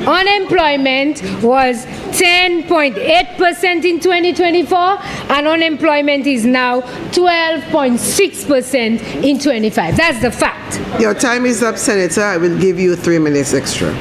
unemployment was 10.8% in 2024, and unemployment is now 12.6% in 25. That's the fact. Your time is up, Senator. I will give you 3 minutes extra.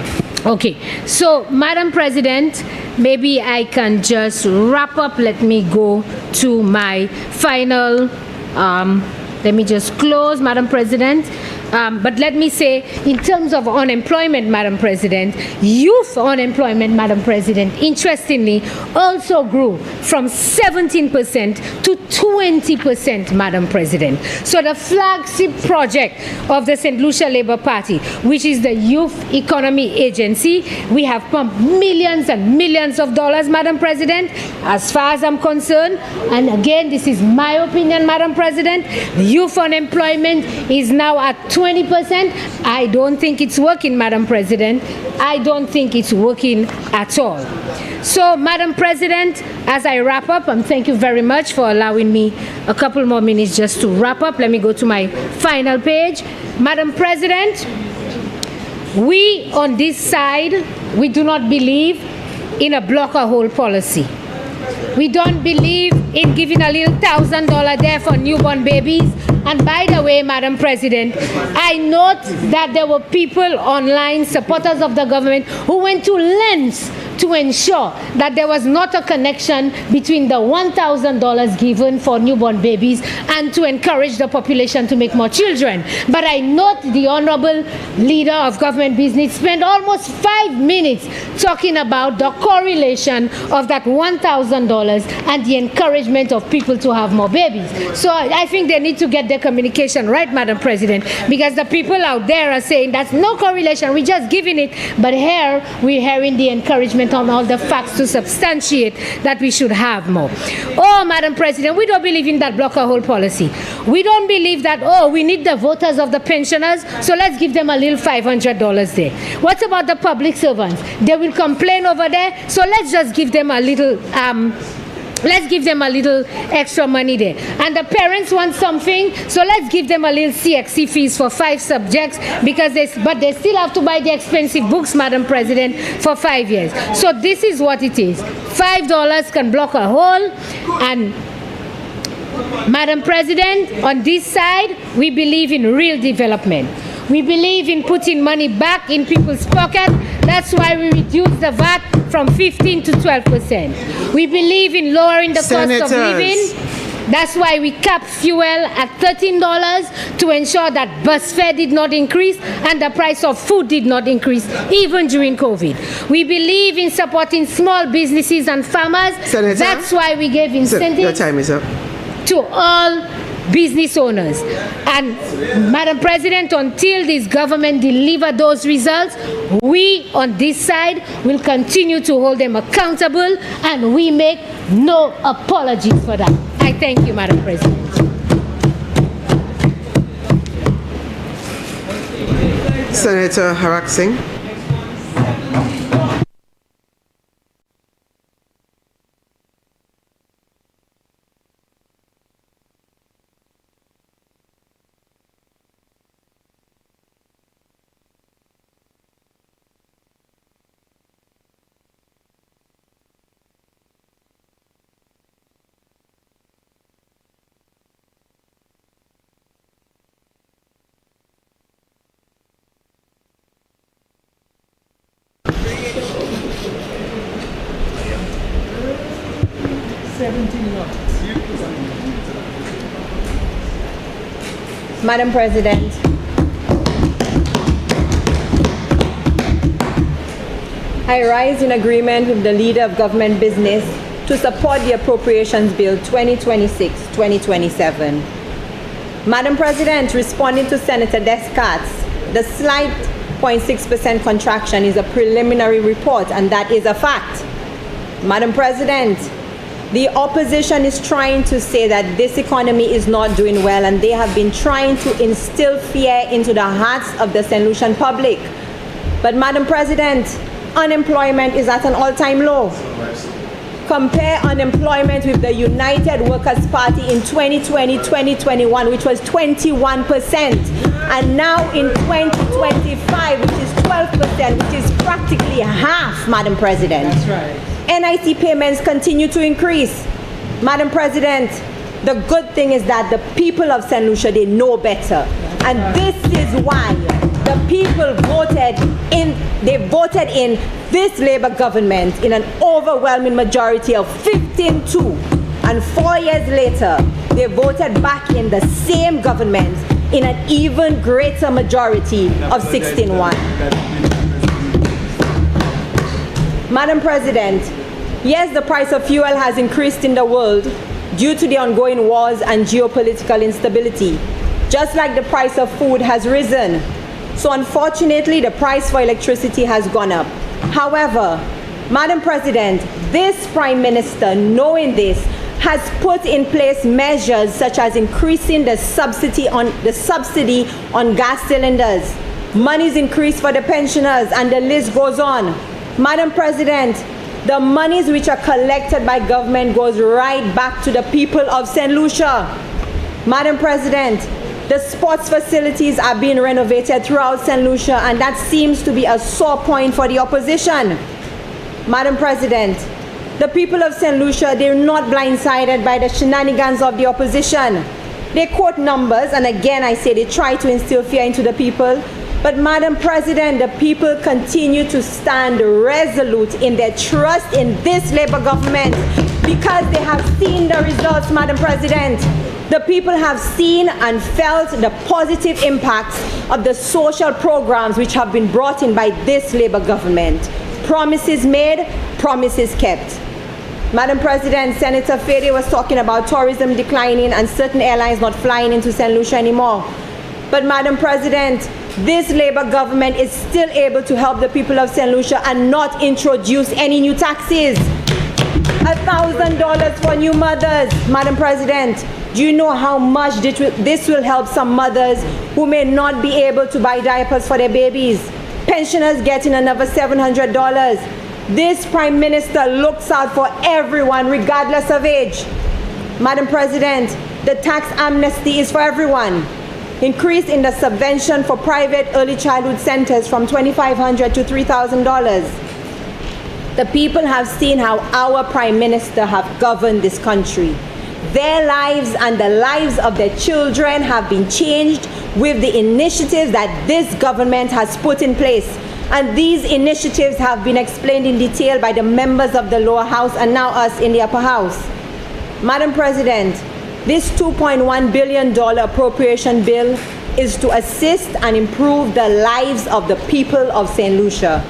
Okay, so Madam President, maybe I can just wrap up. Let me go to my final, let me just close, Madam President. But let me say, in terms of unemployment, Madam President, youth unemployment, Madam President, interestingly, also grew from 17% to 20%, Madam President. So the flagship project of the St. Lucia Labour Party, which is the Youth Economy Agency, we have pumped millions and millions of dollars, Madam President, as far as I'm concerned. And again, this is my opinion, Madam President, the youth unemployment is now at 20%. I don't think it's working, Madam President. I don't think it's working at all. So, Madam President, as I wrap up, and thank you very much for allowing me a couple more minutes just to wrap up. Let me go to my final page. Madam President, we on this side, we do not believe in a block or hold policy. We don't believe in giving a little $1,000 there for newborn babies. And by the way, Madam President, I note that there were people online, supporters of the government, who went to lengths to ensure that there was not a connection between the $1,000 given for newborn babies and to encourage the population to make more children. But I note the Honorable Leader of Government Business spent almost 5 minutes talking about the correlation of that $1,000 and the encouragement of people to have more babies. So I think they need to get their communication right, Madam President, because the people out there are saying that's no correlation, we're just giving it, but here we're hearing the encouragement on all the facts to substantiate that we should have more. Oh, Madam President, we don't believe in that block a hole policy. We don't believe that, oh, we need the voters of the pensioners, so let's give them a little $500 there. What about the public servants? They will complain over there, so let's just give them a little extra money there. And the parents want something, so let's give them a little CXC fees for 5 subjects, because but they still have to buy the expensive books, Madam President, for 5 years. So this is what it is. $5 can block a hole. And Madam President, on this side, we believe in real development. We believe in putting money back in people's pocket. That's why we reduce the VAT from 15 to 12%. We believe in lowering the cost of living. That's why we capped fuel at $13 to ensure that bus fare did not increase and the price of food did not increase, even during COVID. We believe in supporting small businesses and farmers. Senator, that's why we gave incentives. Your time is up. To all business owners. And Madam President, until this government deliver those results, we on this side will continue to hold them accountable, and we make no apologies for that. I thank you, Madam President. Senator Harak Singh. Madam President, I rise in agreement with the Leader of Government Business to support the Appropriations Bill 2026-2027. Madam President, responding to Senator Descartes, the slight 0.6% contraction is a preliminary report, and that is a fact. Madam President, the opposition is trying to say that this economy is not doing well, and they have been trying to instill fear into the hearts of the St. Lucian public. But Madam President, unemployment is at an all-time low. Compare unemployment with the United Workers' Party in 2020-2021, which was 21%, and now in 2025, which is 12%, which is practically half, Madam President. That's right. NIC payments continue to increase. Madam President, the good thing is that the people of St. Lucia, they know better. And this is why the people voted in this Labour government in an overwhelming majority of 15-2. And 4 years later, they voted back in the same government in an even greater majority of 16-1. Madam President, yes, the price of fuel has increased in the world due to the ongoing wars and geopolitical instability, just like the price of food has risen. So unfortunately, the price for electricity has gone up. However, Madam President, this Prime Minister, knowing this, has put in place measures such as increasing the subsidy on gas cylinders. Money's increased for the pensioners, and the list goes on. Madam President, the monies which are collected by government goes right back to the people of St. Lucia. Madam President, the sports facilities are being renovated throughout St. Lucia, and that seems to be a sore point for the opposition. Madam President, The people of St. Lucia, they're not blindsided by the shenanigans of the opposition. They quote numbers, and again I say they try to instill fear into the people. But Madam President, the people continue to stand resolute in their trust in this Labour government because they have seen the results, Madam President. The people have seen and felt the positive impacts of the social programs which have been brought in by this Labour government. Promises made, promises kept. Madam President, Senator Fede was talking about tourism declining and certain airlines not flying into St. Lucia anymore. But Madam President, this Labour government is still able to help the people of St. Lucia and not introduce any new taxes. $1,000 for new mothers. Madam President, do you know how much this will help some mothers who may not be able to buy diapers for their babies? Pensioners getting another $700. This Prime Minister looks out for everyone regardless of age. Madam President, the tax amnesty is for everyone. Increase in the subvention for private early childhood centers from $2,500 to $3,000. The people have seen how our Prime Minister have governed this country. Their lives and the lives of their children have been changed with the initiatives that this government has put in place. And these initiatives have been explained in detail by the members of the lower house and now us in the upper house. Madam President, this $2.1 billion appropriation bill is to assist and improve the lives of the people of St. Lucia.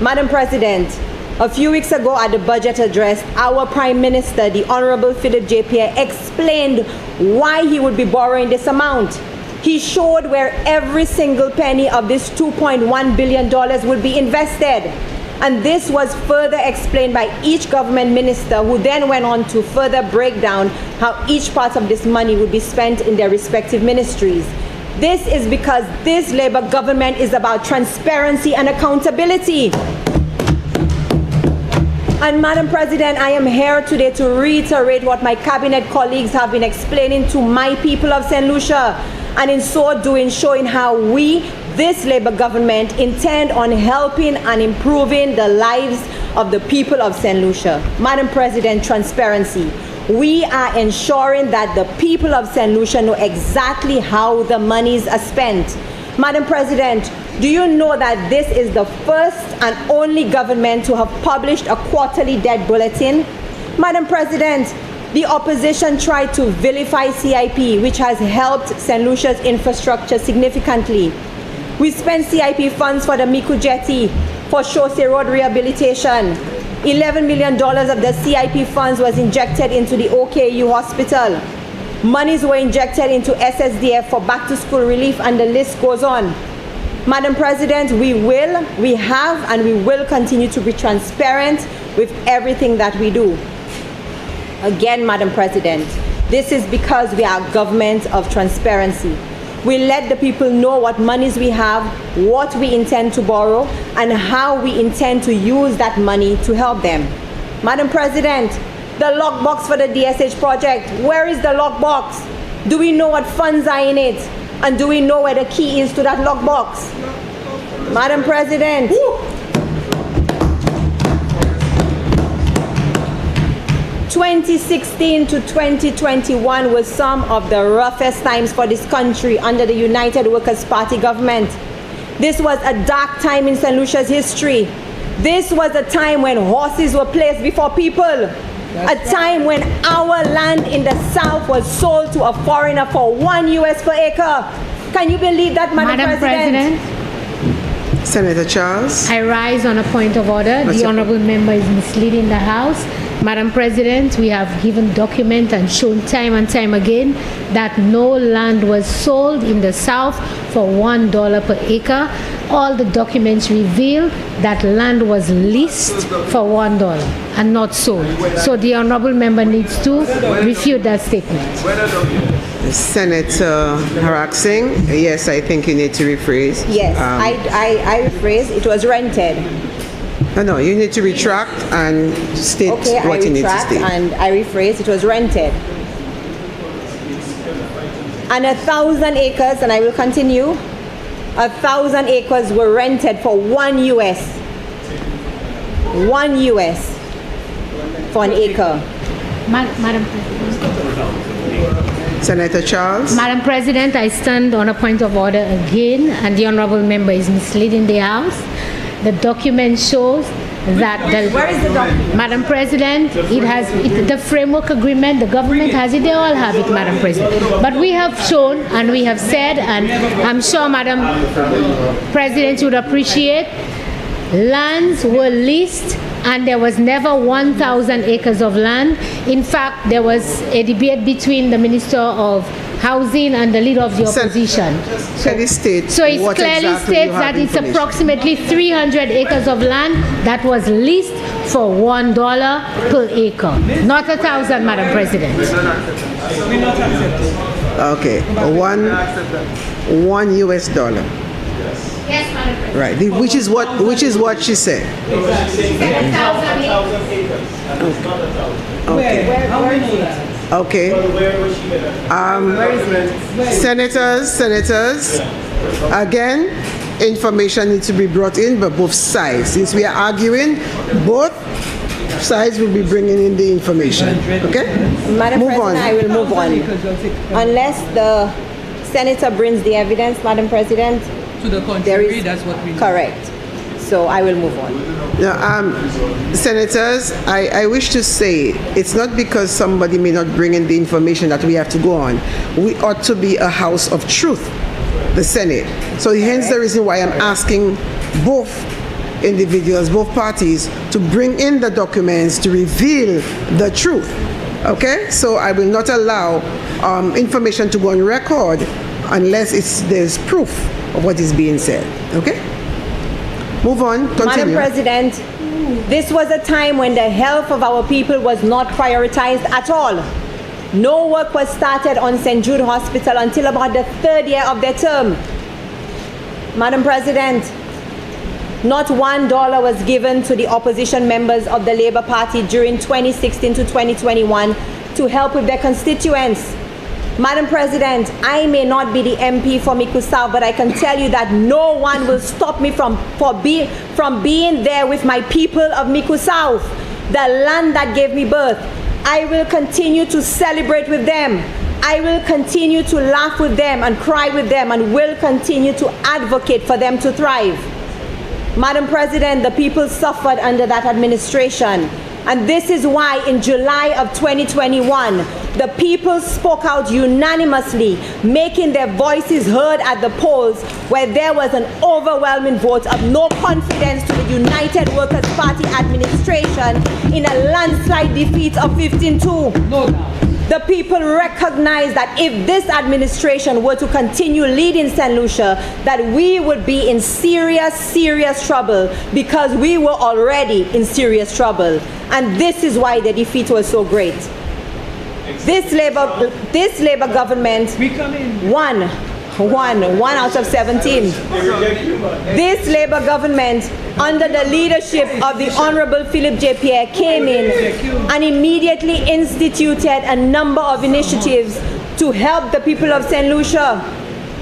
Madam President, a few weeks ago at the budget address, our Prime Minister, the Honorable Philip J. Pierre, explained why he would be borrowing this amount. He showed where every single penny of this $2.1 billion would be invested. And this was further explained by each government minister, who then went on to further break down how each part of this money would be spent in their respective ministries. This is because this Labour government is about transparency and accountability. And Madam President, I am here today to reiterate what my cabinet colleagues have been explaining to my people of St. Lucia, and in so doing showing how we, this Labour government, intend on helping and improving the lives of the people of St. Lucia. Madam President, transparency. We are ensuring that the people of St. Lucia know exactly how the monies are spent. Madam President, do you know that this is the first and only government to have published a quarterly debt bulletin? Madam President, the opposition tried to vilify CIP, which has helped St. Lucia's infrastructure significantly. We spent CIP funds for the Miku Jetty, for Chaussee Road rehabilitation. $11 million of the CIP funds was injected into the OKU hospital. Monies were injected into SSDF for back-to-school relief, and the list goes on. Madam President, we have, and we will continue to be transparent with everything that we do. Again, Madam President, this is because we are a government of transparency. We let the people know what monies we have, what we intend to borrow, and how we intend to use that money to help them. Madam President, the lockbox for the DSH project, where is the lockbox? Do we know what funds are in it? And do we know where the key is to that lockbox? Madam President, 2016 to 2021 was some of the roughest times for this country under the United Workers' Party government. This was a dark time in St. Lucia's history. This was a time when horses were placed before people. A time when our land in the south was sold to a foreigner for $1 per acre. Can you believe that, Madam President? Senator Charles. I rise on a point of order. The honourable member is misleading the House. Madam President, we have given document and shown time and time again that no land was sold in the South for $1 per acre. All the documents reveal that land was leased for $1 and not sold. So the honourable member needs to refute that statement. Senator Harak-Singh, yes, I think you need to rephrase. Yes, I rephrase. It was rented. No, you need to retract and state what you need to state. And I rephrase, it was rented. And 1,000 acres, and I will continue, 1,000 acres were rented for $1. $1. for an acre. Madam President. Senator Charles? Madam President, I stand on a point of order again, and the honorable member is misleading the House. The document shows that Where is the document? Madam President, the framework agreement, the government has it, they all have it, Madam President. But we have shown and we have said, and I'm sure Madam President would appreciate, lands were leased and there was never 1,000 acres of land. In fact, there was a debate between the Minister of Housing and the leader of the opposition. So it clearly states that it's approximately 300 acres of land that was leased for $1 per acre. Not 1,000, Madam President. Okay, $1 US. Yes, Madam President. Right, which is what she said. Okay. Senators, again, information needs to be brought in by both sides. Since we are arguing, both sides will be bringing in the information. Okay? Madam Move President, on. I will move on. Unless the senator brings the evidence, Madam President. To the contrary, that's what we need. Correct. So I will move on. Now, senators, I wish to say it's not because somebody may not bring in the information that we have to go on. We ought to be a house of truth, the Senate. So hence the reason why I'm asking both individuals, both parties, to bring in the documents to reveal the truth. Okay? So I will not allow information to go on record unless there's proof of what is being said. Okay? Move on. Continue. Madam President, this was a time when the health of our people was not prioritized at all. No work was started on St. Jude Hospital until about the third year of their term. Madam President, not $1 was given to the opposition members of the Labour Party during 2016 to 2021 to help with their constituents. Madam President, I may not be the MP for Miku South, but I can tell you that no one will stop me from being there with my people of Miku South, the land that gave me birth. I will continue to celebrate with them. I will continue to laugh with them and cry with them, and will continue to advocate for them to thrive. Madam President, the people suffered under that administration. And this is why in July of 2021, the people spoke out unanimously, making their voices heard at the polls, where there was an overwhelming vote of no confidence to the United Workers' Party administration in a landslide defeat of 15-2. No doubt. The people recognize that if this administration were to continue leading St. Lucia, that we would be in serious, serious trouble, because we were already in serious trouble. And this is why the defeat was so great. This Labour government won out of 17. This Labour government, under the leadership of the Honourable Philip J. Pierre, came in and immediately instituted a number of initiatives to help the people of St. Lucia.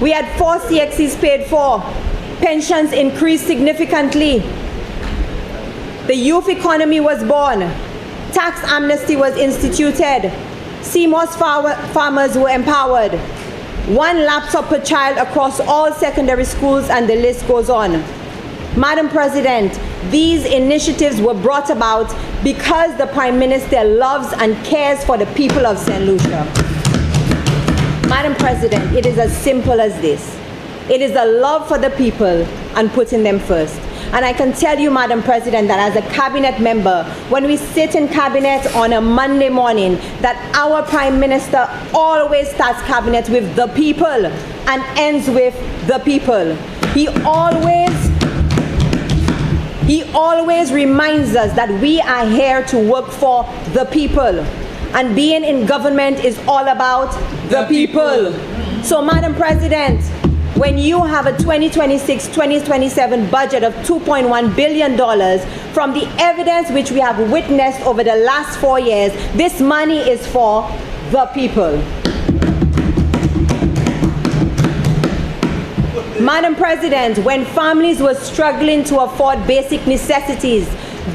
We had 4 CXCs paid for. Pensions increased significantly. The youth economy was born. Tax amnesty was instituted. CMOS farmers were empowered. 1 laptop per child across all secondary schools, and the list goes on. Madam President, these initiatives were brought about because the Prime Minister loves and cares for the people of St. Lucia. Madam President, it is as simple as this. It is the love for the people and putting them first. And I can tell you, Madam President, that as a cabinet member, when we sit in cabinet on a Monday morning, that our Prime Minister always starts cabinet with the people and ends with the people. He always reminds us that we are here to work for the people. And being in government is all about the people. So, Madam President, when you have a 2026-2027 budget of $2.1 billion, from the evidence which we have witnessed over the last 4 years, this money is for the people. Madam President, when families were struggling to afford basic necessities,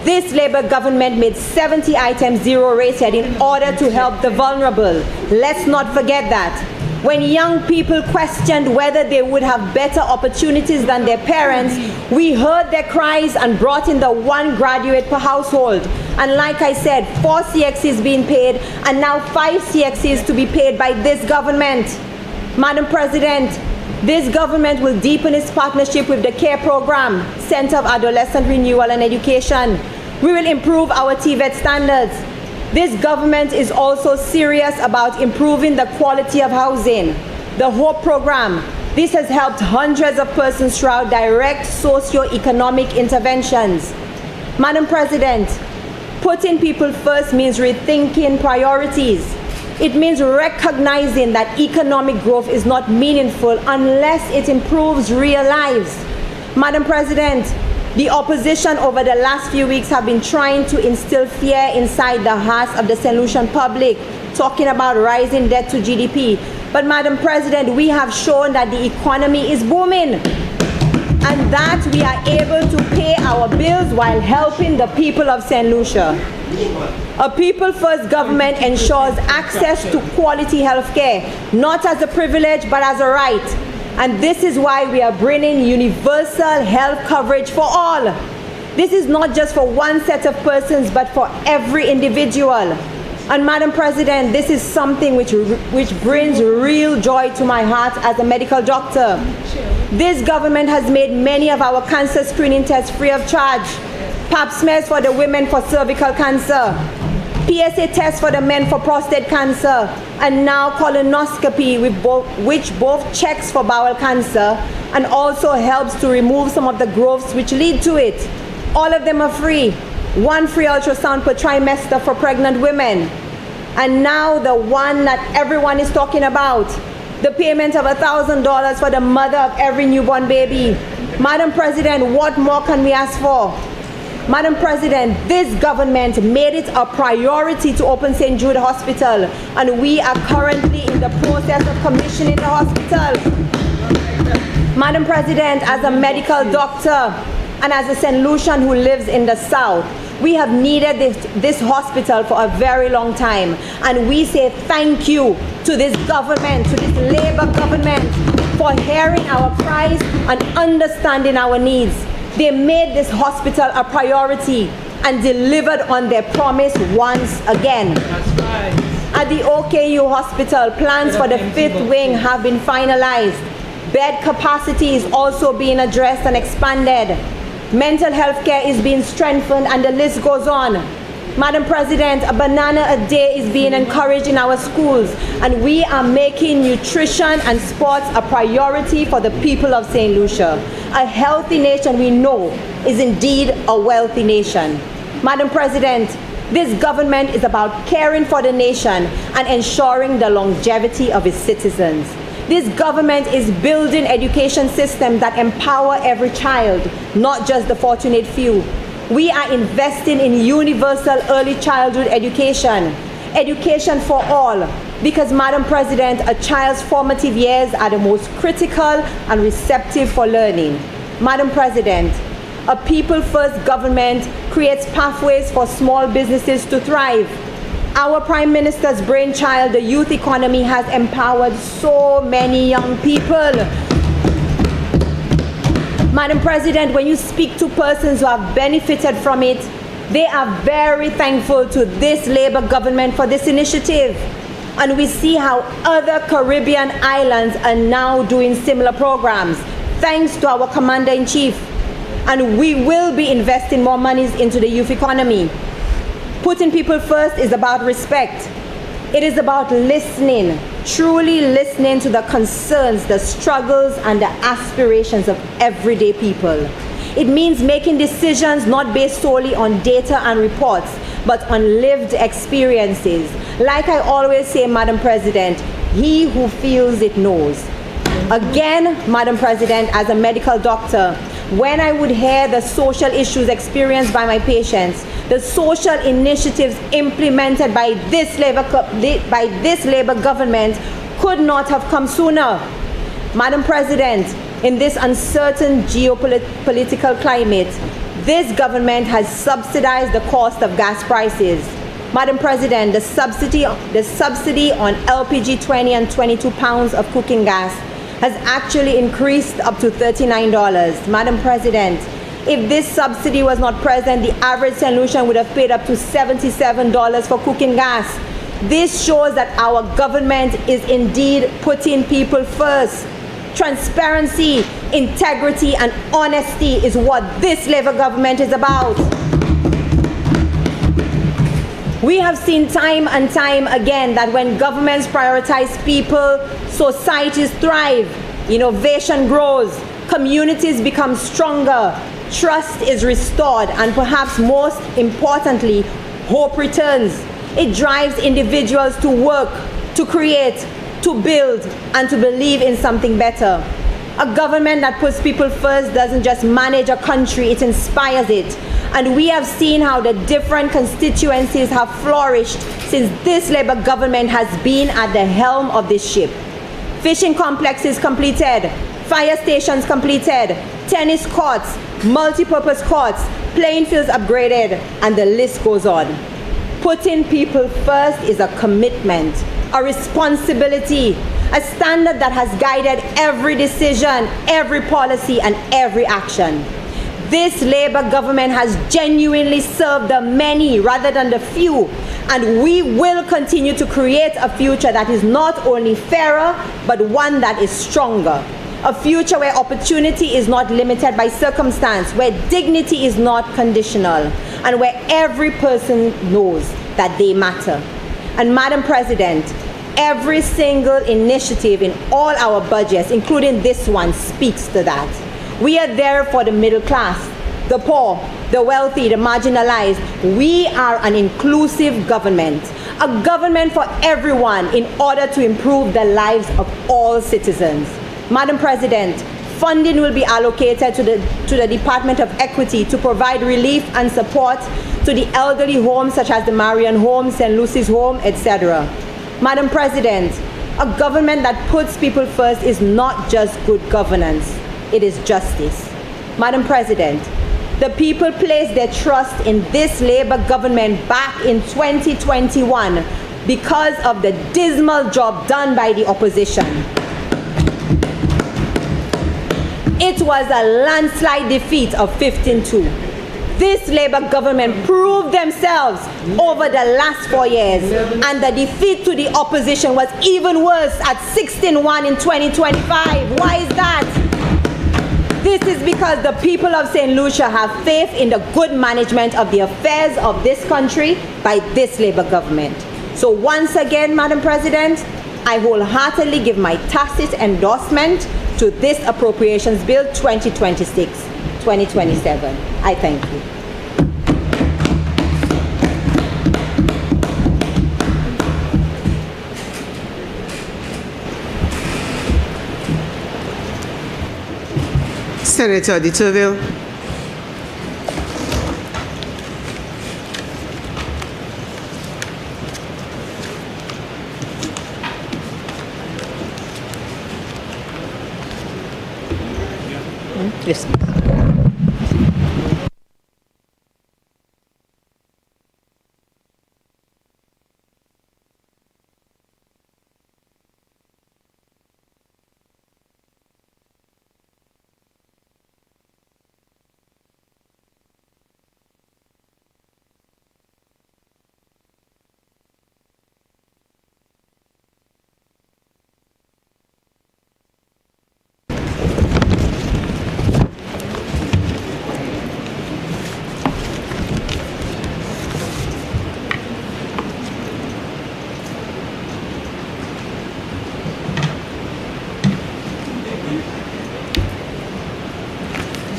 This Labour government made 70 items zero rated in order to help the vulnerable. Let's not forget that. When young people questioned whether they would have better opportunities than their parents, we heard their cries and brought in the 1 graduate per household. And like I said, 4 CXCs being paid and now 5 CXCs to be paid by this government. Madam President, this government will deepen its partnership with the CARE program, Center of Adolescent Renewal and Education. We will improve our TVET standards. This government is also serious about improving the quality of housing. The HOPE program, this has helped hundreds of persons throughout direct socio-economic interventions. Madam President, putting people first means rethinking priorities. It means recognizing that economic growth is not meaningful unless it improves real lives. Madam President, the opposition over the last few weeks have been trying to instill fear inside the hearts of the St. Lucian public, talking about rising debt to GDP. But Madam President, we have shown that the economy is booming and that we are able to pay our bills while helping the people of St. Lucia. A people-first government ensures access to quality health care, not as a privilege but as a right. And this is why we are bringing universal health coverage for all. This is not just for one set of persons, but for every individual. And Madam President, this is something which brings real joy to my heart as a medical doctor. This government has made many of our cancer screening tests free of charge. Pap smears for the women for cervical cancer, PSA tests for the men for prostate cancer, and now colonoscopy, which both checks for bowel cancer and also helps to remove some of the growths which lead to it. All of them are free. 1 free ultrasound per trimester for pregnant women. And now the one that everyone is talking about, the payment of $1,000 for the mother of every newborn baby. Madam President, what more can we ask for? Madam President, this government made it a priority to open St. Jude Hospital, and we are currently in the process of commissioning the hospital. Madam President, as a medical doctor and as a St. Lucian who lives in the South, we have needed this hospital for a very long time, and we say thank you to this government, to this Labour government, for hearing our cries and understanding our needs. They made this hospital a priority and delivered on their promise once again. That's right. At the OKU hospital, plans for the 5th wing have been finalized. Bed capacity is also being addressed and expanded. Mental health care is being strengthened, and the list goes on. Madam President, a banana a day is being encouraged in our schools, and we are making nutrition and sports a priority for the people of St. Lucia. A healthy nation, we know, is indeed a wealthy nation. Madam President, this government is about caring for the nation and ensuring the longevity of its citizens. This government is building education systems that empower every child, not just the fortunate few. We are investing in universal early childhood education, education for all, because, Madam President, a child's formative years are the most critical and receptive for learning. Madam President, a people-first government creates pathways for small businesses to thrive. Our Prime Minister's brainchild, the youth economy, has empowered so many young people. Madam President, when you speak to persons who have benefited from it, they are very thankful to this Labour government for this initiative. And we see how other Caribbean islands are now doing similar programs, thanks to our Commander-in-Chief. And we will be investing more monies into the youth economy. Putting people first is about respect. It is about listening, truly listening to the concerns, the struggles, and the aspirations of everyday people. It means making decisions not based solely on data and reports, but on lived experiences. Like I always say, Madam President, he who feels it knows. Again, Madam President, as a medical doctor, when I would hear the social issues experienced by my patients, the social initiatives implemented by this Labour government could not have come sooner. Madam President, in this uncertain geopolitical climate, This government has subsidized the cost of gas prices. Madam President, the subsidy on LPG 20 and 22 pounds of cooking gas has actually increased up to $39. Madam President, if this subsidy was not present, the average St. Lucian would have paid up to $77 for cooking gas. This shows that our government is indeed putting people first. Transparency, integrity, and honesty is what this Labour government is about. We have seen time and time again that when governments prioritize people, societies thrive, innovation grows, communities become stronger, trust is restored, and perhaps most importantly, hope returns. It drives individuals to work, to create, to build, and to believe in something better. A government that puts people first doesn't just manage a country, it inspires it. And we have seen how the different constituencies have flourished since this Labour government has been at the helm of this ship. Fishing complexes completed, fire stations completed, tennis courts, multi-purpose courts, playing fields upgraded, and the list goes on. Putting people first is a commitment, a responsibility, a standard that has guided every decision, every policy, and every action. This Labour government has genuinely served the many rather than the few, and we will continue to create a future that is not only fairer, but one that is stronger. A future where opportunity is not limited by circumstance, where dignity is not conditional, and where every person knows that they matter. And Madam President, every single initiative in all our budgets, including this one, speaks to that. We are there for the middle class, the poor, the wealthy, the marginalized. We are an inclusive government, a government for everyone in order to improve the lives of all citizens. Madam President, funding will be allocated to the Department of Equity to provide relief and support to the elderly homes such as the Marion Home, St. Lucy's Home, etc. Madam President, a government that puts people first is not just good governance, it is justice. Madam President, the people placed their trust in this Labour government back in 2021 because of the dismal job done by the opposition. It was a landslide defeat of 15-2. This Labour government proved themselves over the last 4 years, and the defeat to the opposition was even worse at 16-1 in 2025. Why is that? This is because the people of St. Lucia have faith in the good management of the affairs of this country by this Labour government. So once again, Madam President, I wholeheartedly give my tacit endorsement to this Appropriations Bill 2026-2027. I thank you. Senator de Turville. Yes.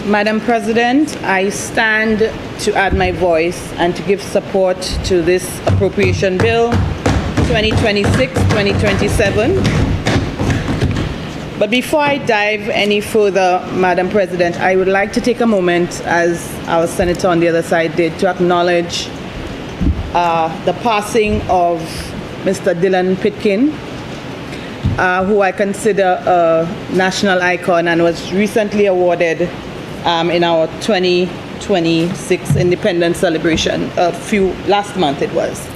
Madam President, I stand to add my voice and to give support to this Appropriation Bill 2026-2027. But before I dive any further, Madam President, I would like to take a moment, as our senator on the other side did, to acknowledge the passing of Mr. Dylan Pitkin, who I consider a national icon and was recently awarded in our 2020 26th Independence celebration, last month it was.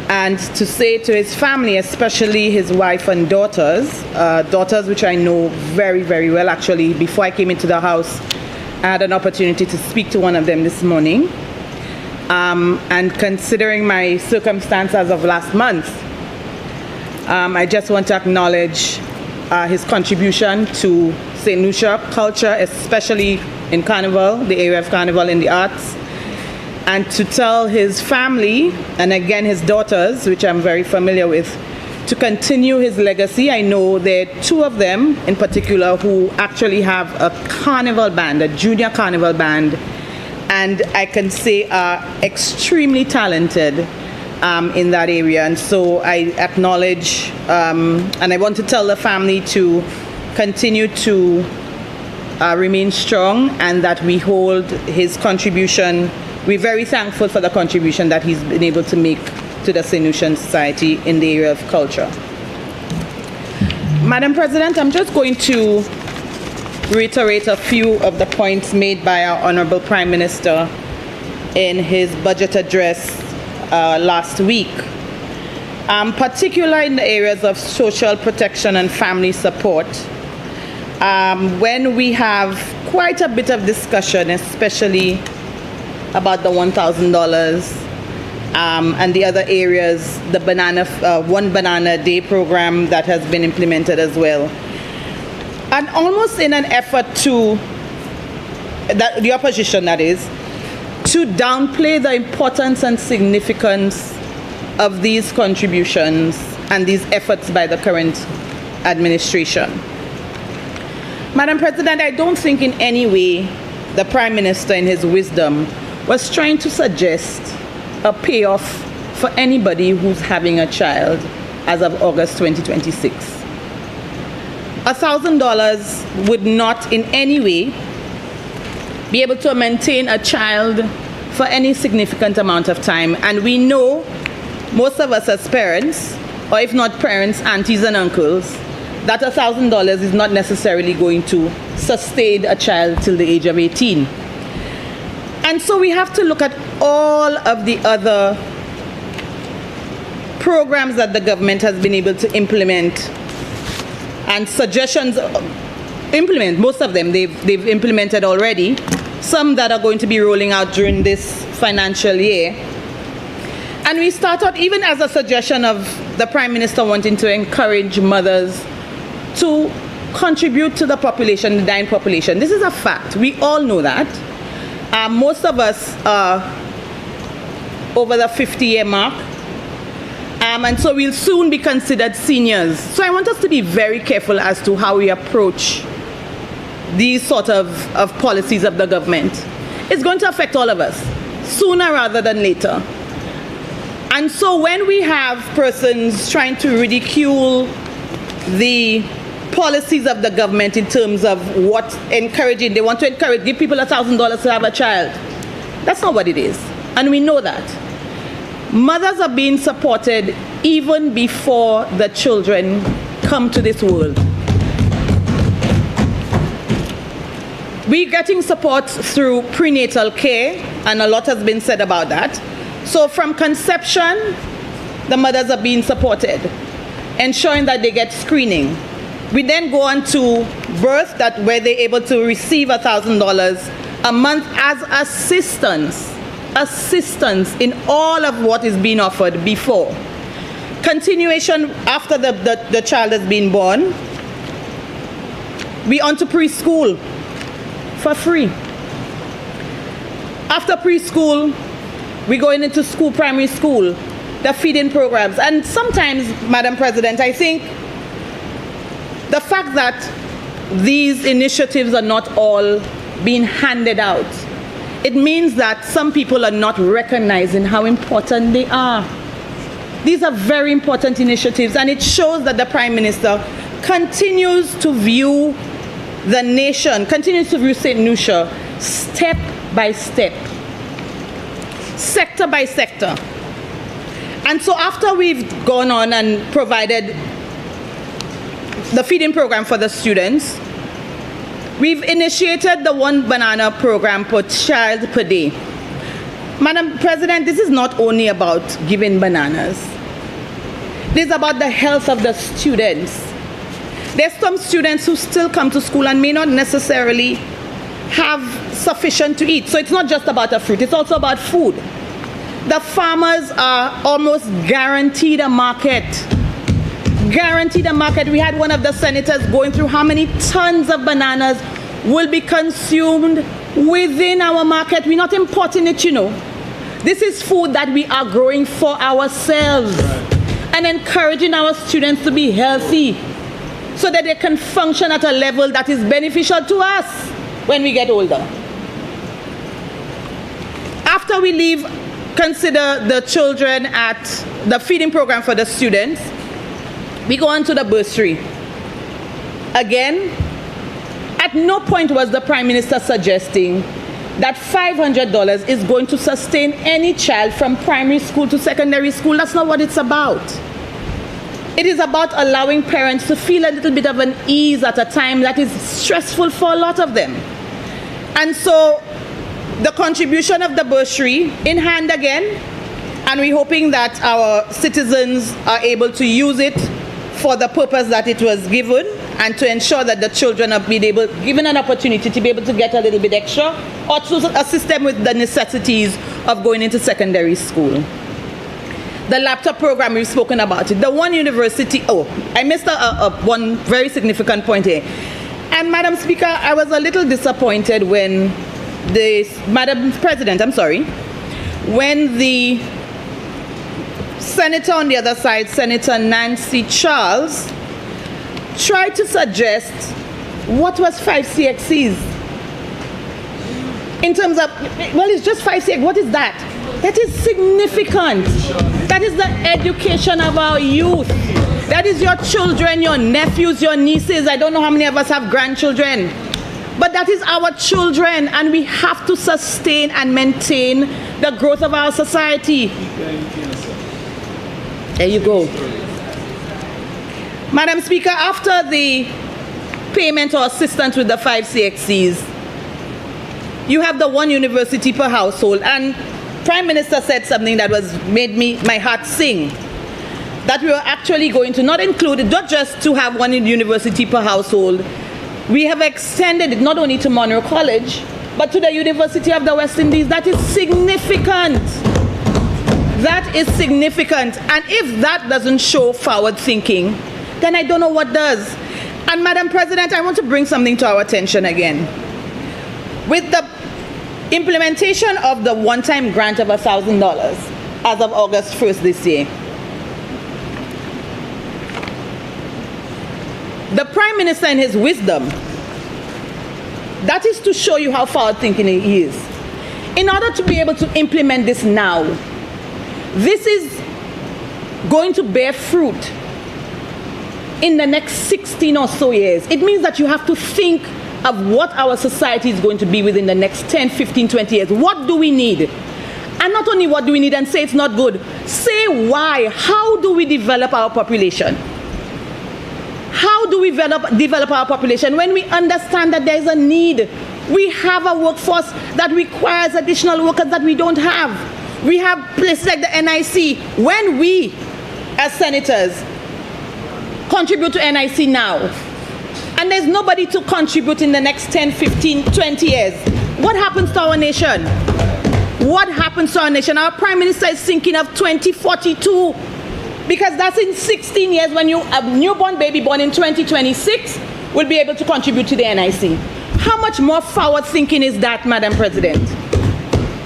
And to say to his family, especially his wife and daughters which I know very, very well. Actually, before I came into the house, I had an opportunity to speak to one of them this morning. And considering my circumstance as of last month, I just want to acknowledge his contribution to St. Lucia culture, especially in Carnival, the area of Carnival in the arts, and to tell his family, and again his daughters, which I'm very familiar with, to continue his legacy. I know there are two of them in particular who actually have a carnival band, a junior carnival band, and I can say are extremely talented in that area. And so I acknowledge, and I want to tell the family to continue to remain strong, and that we hold his contribution. We're very thankful for the contribution that he's been able to make to the St. Lucian Society in the area of culture. Madam President, I'm just going to reiterate a few of the points made by our Honorable Prime Minister in his budget address last week, particularly in the areas of social protection and family support. When we have quite a bit of discussion, especially about the $1,000 and the other areas, the One Banana Day program that has been implemented as well. And almost in an effort to, the opposition that is, to downplay the importance and significance of these contributions and these efforts by the current administration. Madam President, I don't think in any way the Prime Minister in his wisdom was trying to suggest a payoff for anybody who's having a child as of August 2026. $1,000 would not in any way be able to maintain a child for any significant amount of time. And we know, most of us as parents, or if not parents, aunties and uncles, that $1,000 is not necessarily going to sustain a child till the age of 18. And so we have to look at all of the other programs that the government has been able to implement, and suggestions implement. Most of them they've implemented already, some that are going to be rolling out during this financial year. And we start out even as a suggestion of the Prime Minister wanting to encourage mothers to contribute to the population, the dying population. This is a fact. We all know that. Most of us are over the 50-year mark, and so we'll soon be considered seniors. So I want us to be very careful as to how we approach these sort of policies of the government. It's going to affect all of us, sooner rather than later. And so when we have persons trying to ridicule the policies of the government in terms of what encouraging, they want to encourage, give people $1,000 to have a child. That's not what it is. And we know that. Mothers are being supported even before the children come to this world. We're getting support through prenatal care, and a lot has been said about that. So from conception, the mothers are being supported, ensuring that they get screening. We then go on to birth, that where they're able to receive $1,000 a month as assistance in all of what is being offered before. Continuation after the child has been born. We on to preschool for free. After preschool, we going into school, primary school, the feeding programs. And sometimes, Madam President, I think the fact that these initiatives are not all being handed out, it means that some people are not recognizing how important they are. These are very important initiatives, and it shows that the Prime Minister continues to view the nation, continues to view St. Lucia step by step, sector by sector. And so after we've gone on and provided the feeding program for the students, We've initiated the 1 banana program per child per day. Madam President, this is not only about giving bananas. This is about the health of the students. There's some students who still come to school and may not necessarily have sufficient to eat. So it's not just about the fruit, it's also about food. The farmers are almost guaranteed a market. Guaranteed a market. We had one of the senators going through how many tons of bananas will be consumed within our market. We're not importing it, you know. This is food that we are growing for ourselves and encouraging our students to be healthy so that they can function at a level that is beneficial to us when we get older. After we leave, consider the children at the feeding program for the students, we go on to the bursary. Again, at no point was the Prime Minister suggesting that $500 is going to sustain any child from primary school to secondary school. That's not what it's about. It is about allowing parents to feel a little bit of an ease at a time that is stressful for a lot of them. And so the contribution of the bursary in hand again, and we're hoping that our citizens are able to use it for the purpose that it was given, and to ensure that the children are given an opportunity to be able to get a little bit extra, or to assist them with the necessities of going into secondary school. The laptop program, we've spoken about it. The one university, I missed one very significant point here. And Madam Speaker, I was a little disappointed when Madam President, when the Senator on the other side, Senator Nancy Charles, tried to suggest what was 5 CXCs. In terms of, well, it's just 5 CX, what is that? That is significant. That is the education of our youth. That is your children, your nephews, your nieces. I don't know how many of us have grandchildren. But that is our children, and we have to sustain and maintain the growth of our society. There you go. Madam Speaker, after the payment or assistance with the 5 CXCs, you have the 1 university per household. And Prime Minister said something that made my heart sing, that we were actually going to not include it, not just to have 1 university per household. We have extended it not only to Monroe College, but to the University of the West Indies. That is significant. That is significant. And if that doesn't show forward thinking, then I don't know what does. And Madam President, I want to bring something to our attention again. With the implementation of the one-time grant of $1,000 as of August 1st this year, the Prime Minister, in his wisdom, that is to show you how forward-thinking he is. In order to be able to implement this now, this is going to bear fruit in the next 16 or so years. It means that you have to think of what our society is going to be within the next 10, 15, 20 years. What do we need? And not only what do we need and say it's not good, say why. How do we develop our population? How do we develop our population when we understand that there is a need? We have a workforce that requires additional workers that we don't have. We have places like the NIC. When we, as senators, contribute to NIC now, and there's nobody to contribute in the next 10, 15, 20 years, what happens to our nation? What happens to our nation? Our Prime Minister is thinking of 2042, because that's in 16 years when a newborn baby born in 2026 will be able to contribute to the NIC. How much more forward thinking is that, Madam President?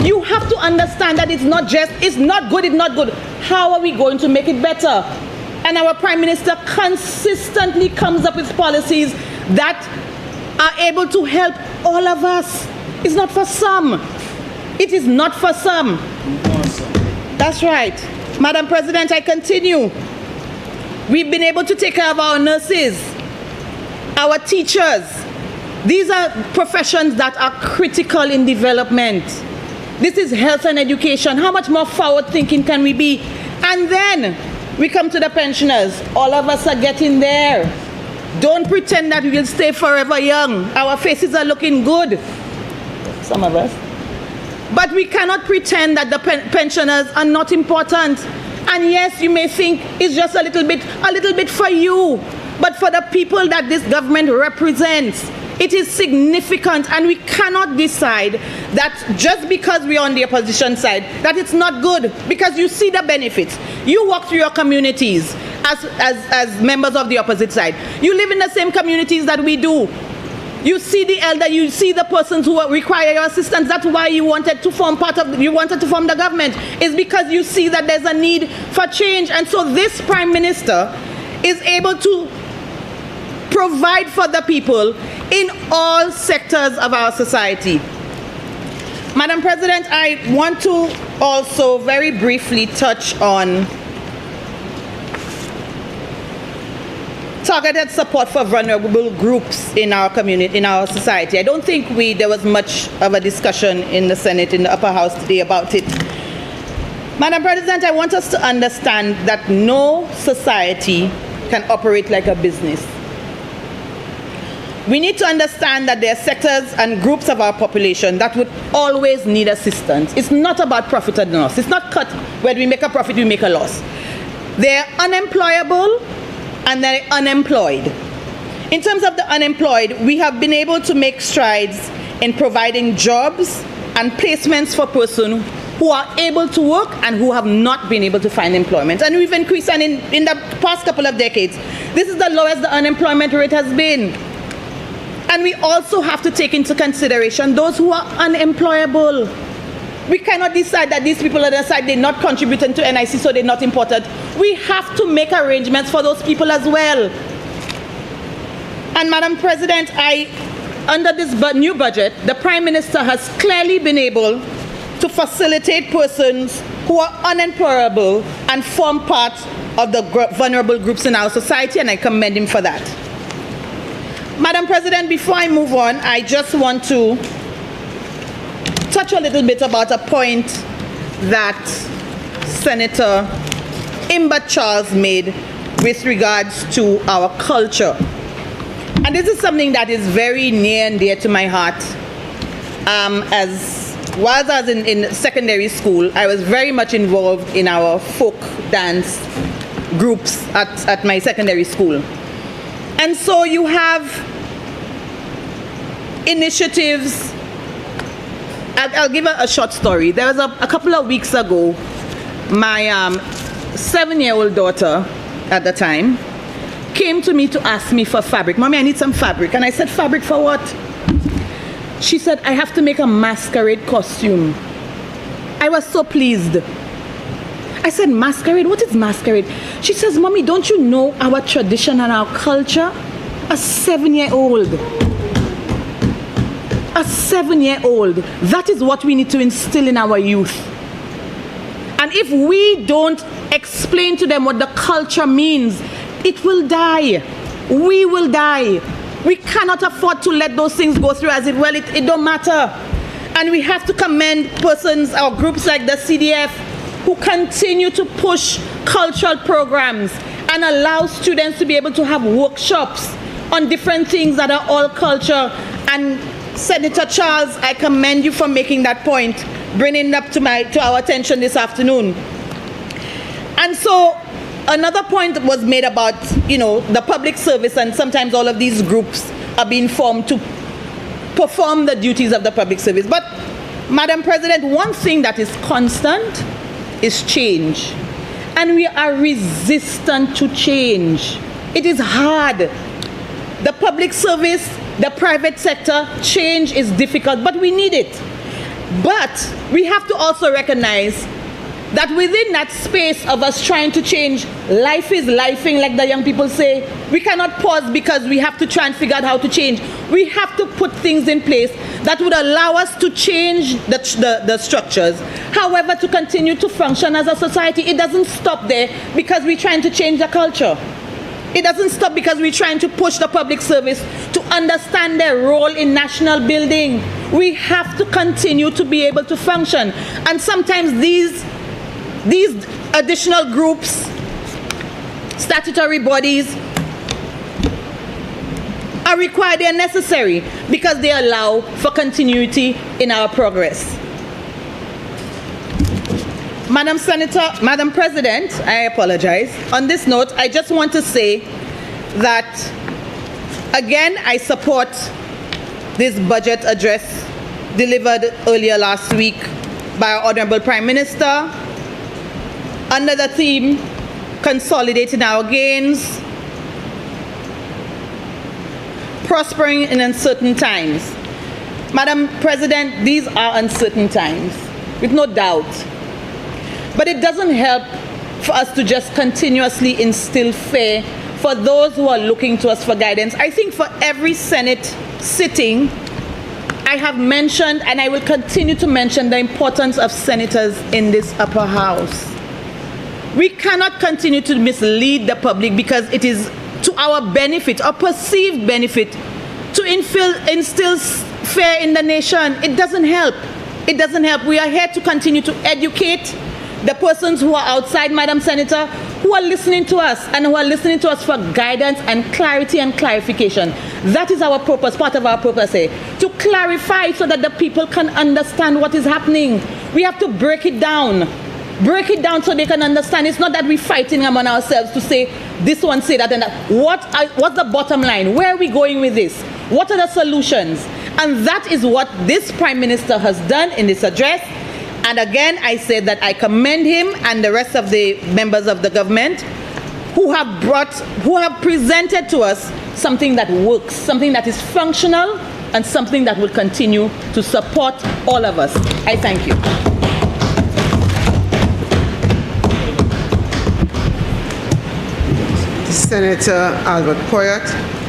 You have to understand that it's not good, it's not good. How are we going to make it better? And our Prime Minister consistently comes up with policies that are able to help all of us. It's not for some. It is not for some. That's right. Madam President, I continue. We've been able to take care of our nurses, our teachers. These are professions that are critical in development. This is health and education. How much more forward thinking can we be? And then we come to the pensioners. All of us are getting there. Don't pretend that we'll stay forever young. Our faces are looking good, some of us. But we cannot pretend that the pensioners are not important. And yes, you may think it's just a little bit for you. But for the people that this government represents, it is significant, and we cannot decide that just because we are on the opposition side, that it's not good, because you see the benefits. You walk through your communities as members of the opposite side. You live in the same communities that we do. You see the elder, you see the persons who require your assistance. That's why you wanted to form the government, is because you see that there's a need for change. And so this Prime Minister is able to provide for the people in all sectors of our society. Madam President, I want to also very briefly touch on targeted support for vulnerable groups in our community, in our society. I don't think there was much of a discussion in the Senate, in the upper house today about it. Madam President, I want us to understand that no society can operate like a business. We need to understand that there are sectors and groups of our population that would always need assistance. It's not about profit and loss. It's not cut where we make a profit, we make a loss. They're unemployable and they're unemployed. In terms of the unemployed, we have been able to make strides in providing jobs and placements for persons who are able to work and who have not been able to find employment. And we've increased, and in the past couple of decades, this is the lowest the unemployment rate has been. And we also have to take into consideration those who are unemployable. We cannot decide that these people on the side, they're not contributing to NIC, so they're not important. We have to make arrangements for those people as well. And Madam President, under this new budget, the Prime Minister has clearly been able to facilitate persons who are unemployable and form part of the vulnerable groups in our society, and I commend him for that. Madam President, before I move on, I just want to touch a little bit about a point that Senator Imbert Charles made with regards to our culture. And this is something that is very near and dear to my heart. While I was in secondary school, I was very much involved in our folk dance groups at my secondary school. And so you have initiatives. I'll give a short story. There was a couple of weeks ago, my 7-year-old daughter at the time came to me to ask me for fabric. Mommy, I need some fabric. And I said, fabric for what? She said, I have to make a masquerade costume. I was so pleased. I said, masquerade? What is masquerade? She says, Mommy, don't you know our tradition and our culture? A 7-year-old. A 7-year-old. That is what we need to instill in our youth. And if we don't explain to them what the culture means, it will die. We will die. We cannot afford to let those things go through as if, well, it don't matter. And we have to commend persons or groups like the CDF who continue to push cultural programs and allow students to be able to have workshops on different things that are all culture. And Senator Charles, I commend you for making that point, bringing it up to our attention this afternoon. And so another point was made about, the public service, and sometimes all of these groups are being formed to perform the duties of the public service. But, Madam President, one thing that is constant is change. And we are resistant to change. It is hard. The public service, the private sector, change is difficult, but we need it. But we have to also recognize that within that space of us trying to change, life is lifing, like the young people say. We cannot pause because we have to try and figure out how to change. We have to put things in place that would allow us to change the structures. However, to continue to function as a society, it doesn't stop there because we're trying to change the culture. It doesn't stop because we're trying to push the public service to understand their role in national building. We have to continue to be able to function. And sometimes these additional groups, statutory bodies, are required, they are necessary, because they allow for continuity in our progress. Madam President, I apologize. On this note, I just want to say that, again, I support this budget address delivered earlier last week by our Honorable Prime Minister under the theme, Consolidating Our Gains, Prospering in Uncertain Times. Madam President, these are uncertain times, with no doubt. But it doesn't help for us to just continuously instill fear for those who are looking to us for guidance. I think for every Senate sitting, I have mentioned, and I will continue to mention, the importance of senators in this upper house. We cannot continue to mislead the public because it is to our benefit or perceived benefit to instill fear in the nation. It doesn't help. It doesn't help. We are here to continue to educate the persons who are outside, Madam Senator, who are listening to us and who are listening to us for guidance and clarity and clarification. That is our purpose, part of our purpose here, to clarify so that the people can understand what is happening. We have to break it down so they can understand. It's not that we're fighting among ourselves to say this one say that and that. What's the bottom line? Where are we going with this? What are the solutions? And that is what this Prime Minister has done in this address. And again, I say that I commend him and the rest of the members of the government who have presented to us something that works, something that is functional, and something that will continue to support all of us. I thank you. Senator Albert Poyat.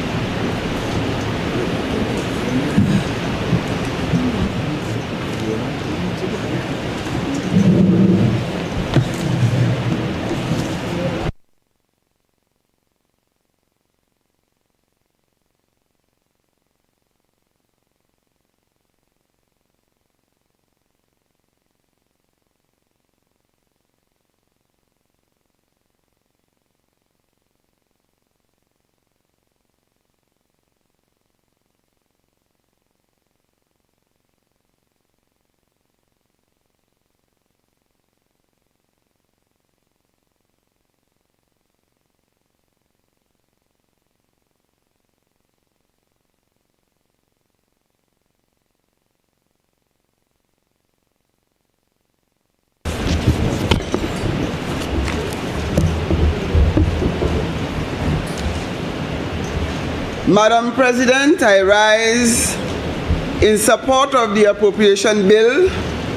Madam President, I rise in support of the Appropriation Bill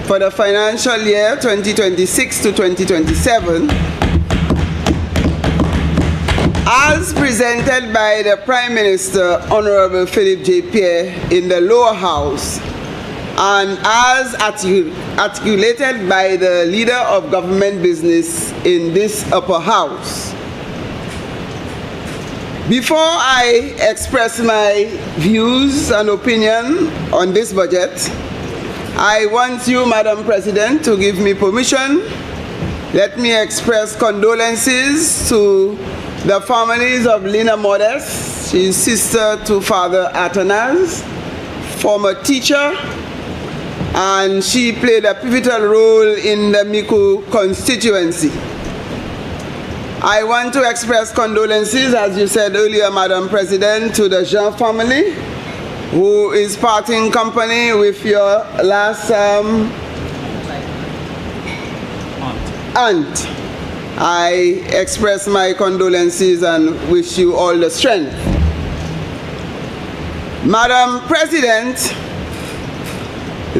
for the financial year 2026 to 2027 as presented by the Prime Minister, Honorable Philip J. Pierre, in the lower house and as articulated by the Leader of Government Business in this upper house. Before I express my views and opinion on this budget, I want you, Madam President, to give me permission. Let me express condolences to the families of Lina Modest. She is sister to Father Atanas, former teacher, and she played a pivotal role in the Miku constituency. I want to express condolences, as you said earlier, Madam President, to the Jean family, who is parting company with your last aunt. I express my condolences and wish you all the strength. Madam President,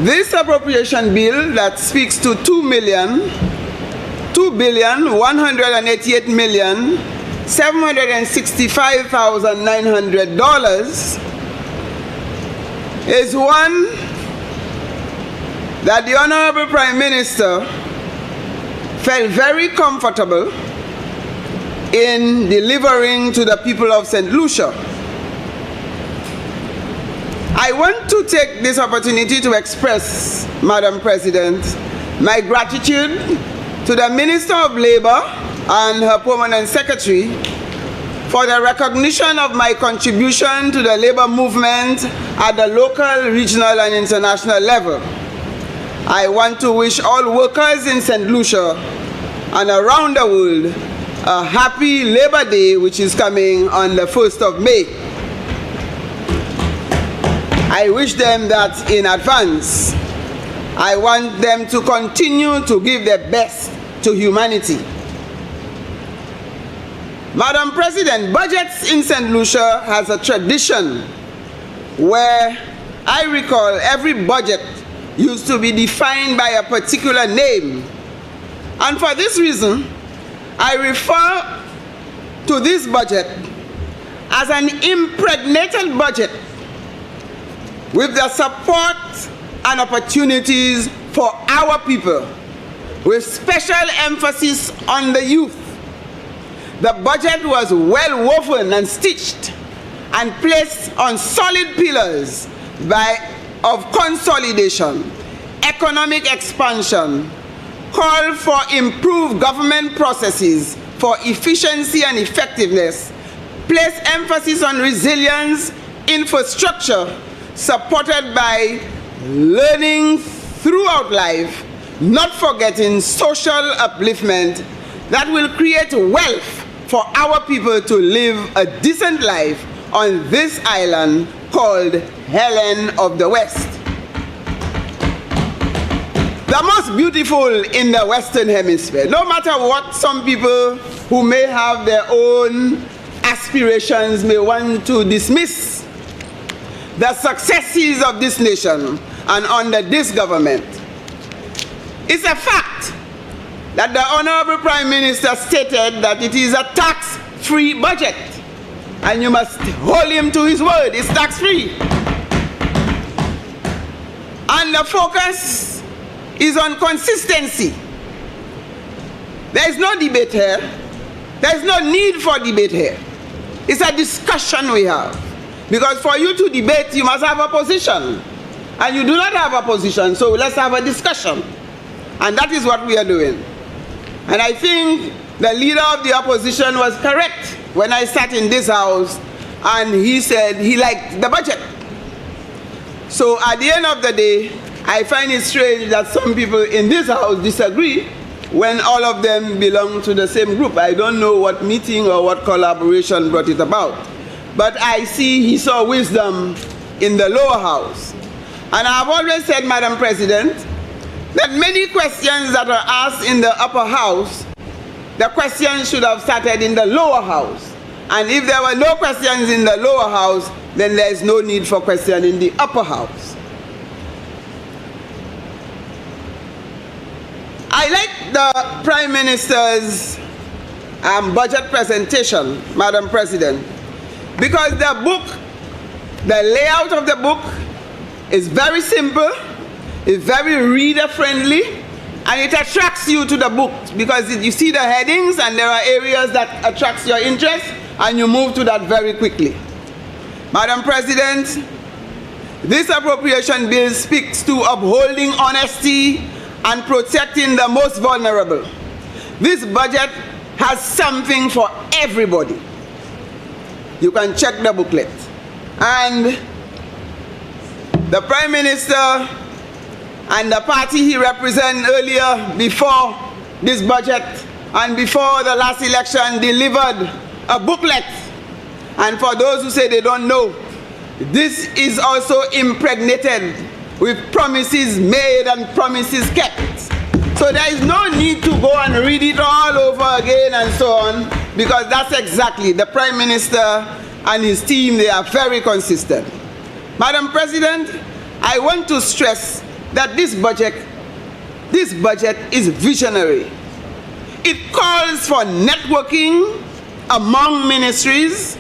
this appropriation bill that speaks to $2,188,765,900 is one that the Honorable Prime Minister felt very comfortable in delivering to the people of St. Lucia. I want to take this opportunity to express, Madam President, my gratitude to the Minister of Labor and her Permanent Secretary for the recognition of my contribution to the labor movement at the local, regional, and international level. I want to wish all workers in St. Lucia and around the world a happy Labor Day, which is coming on the 1st of May. I wish them that in advance. I want them to continue to give their best to humanity. Madam President, budgets in St. Lucia has a tradition where I recall every budget used to be defined by a particular name. And for this reason, I refer to this budget as an impregnated budget with the support and opportunities for our people, with special emphasis on the youth. The budget was well woven and stitched and placed on solid pillars of consolidation, economic expansion, call for improved government processes for efficiency and effectiveness, place emphasis on resilience, infrastructure, supported by learning throughout life, not forgetting social upliftment that will create wealth for our people to live a decent life on this island called Helen of the West. The most beautiful in the Western Hemisphere. No matter what some people who may have their own aspirations may want to dismiss, the successes of this nation and under this government. It's a fact that the Honorable Prime Minister stated that it is a tax-free budget, and you must hold him to his word. It's tax-free. And the focus is on consistency. There is no debate here. There is no need for debate here. It's a discussion we have. Because for you to debate, you must have a position. And you do not have a position, so let's have a discussion. And that is what we are doing. And I think the leader of the opposition was correct when I sat in this house and he said he liked the budget. So at the end of the day, I find it strange that some people in this house disagree when all of them belong to the same group. I don't know what meeting or what collaboration brought it about. But I see he saw wisdom in the lower house. And I've always said, Madam President, that many questions that are asked in the upper house, the questions should have started in the lower house. And if there were no questions in the lower house, then there is no need for question in the upper house. I like the Prime Minister's budget presentation, Madam President, because the book, the layout of the book is very simple, it's very reader-friendly, and it attracts you to the book because you see the headings and there are areas that attracts your interest and you move to that very quickly. Madam President, this appropriation bill speaks to upholding honesty and protecting the most vulnerable. This budget has something for everybody. You can check the booklet. And the Prime Minister and the party he represented earlier before this budget and before the last election delivered a booklet. And for those who say they don't know, this is also impregnated with promises made and promises kept. So there is no need to go and read it all over again and so on, because that's exactly the Prime Minister and his team, they are very consistent. Madam President, I want to stress that this budget is visionary. It calls for networking among ministries.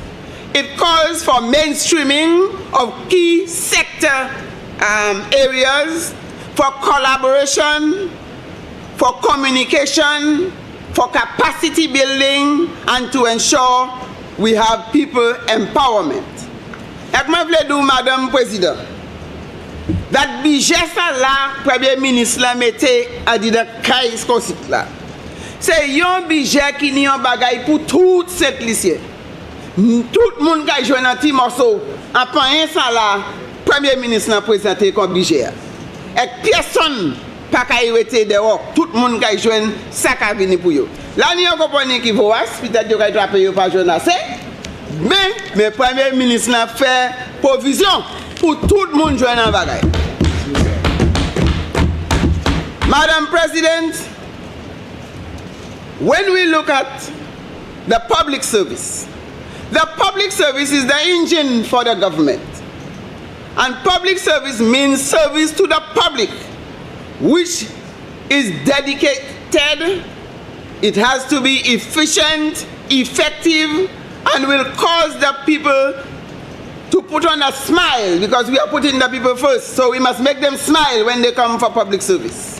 It calls for mainstreaming of key sector areas, for collaboration, for communication, for capacity building, and to ensure we have people empowerment. Madam President, that budget la Premier Ministre mette a dit de kais konsit la. C'est yon budget qui n'y en bagay pour toute cette lycée. tout le monde qui joue un petit morceau, en payant ça là, Premier ministre n'a présenté comme budget. Et personne pas qu'à y rester dehors, tout le monde qui joue ça qui vient pour eux. Là, nous comprenons qu'il faut peut-être que vous avez pas joué assez, mais le Premier ministre a fait provision pour tout le monde jouer dans le bagage. Madam President, when we look at the public service is the engine for the government. And public service means service to the public, which is dedicated, it has to be efficient, effective, and will cause the people to put on a smile, because we are putting the people first, so we must make them smile when they come for public service.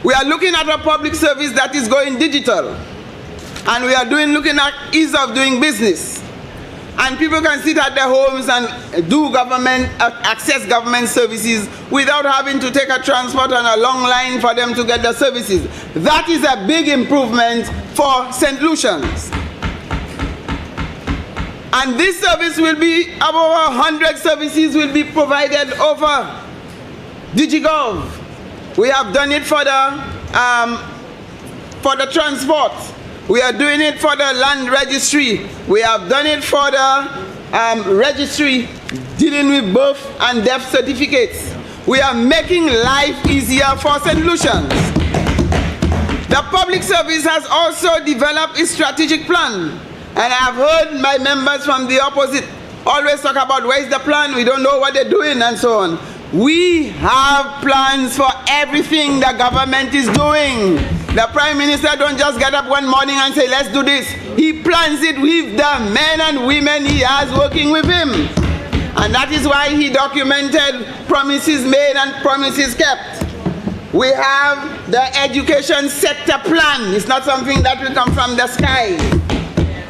We are looking at a public service that is going digital, and we are looking at ease of doing business. And people can sit at their homes and do access government services without having to take a transport and a long line for them to get the services. That is a big improvement for St. Lucians. And this service will be, about 100 services will be provided over DigiGov. We have done it for the transport. We are doing it for the land registry. We have done it for the registry dealing with birth and death certificates. We are making life easier for St. Lucians. The public service has also developed a strategic plan. And I have heard my members from the opposite always talk about where is the plan, we don't know what they're doing and so on. We have plans for everything the government is doing. The Prime Minister don't just get up one morning and say, let's do this. He plans it with the men and women he has working with him. And that is why he documented promises made and promises kept. We have the education sector plan. It's not something that will come from the sky.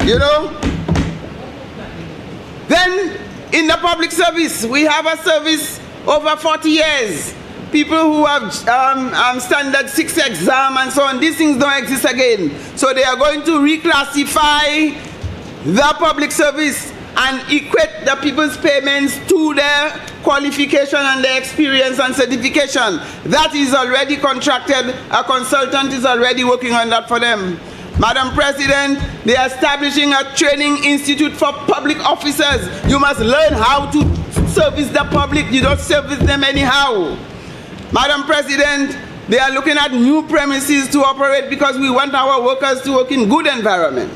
You know? Then, in the public service, we have a service over 40 years. People who have standard 6 exam and so on, these things don't exist again. So they are going to reclassify the public service and equate the people's payments to their qualification and their experience and certification. That is already contracted. A consultant is already working on that for them. Madam President, they are establishing a training institute for public officers. You must learn how to service the public. You don't service them anyhow. Madam President, they are looking at new premises to operate because we want our workers to work in good environment.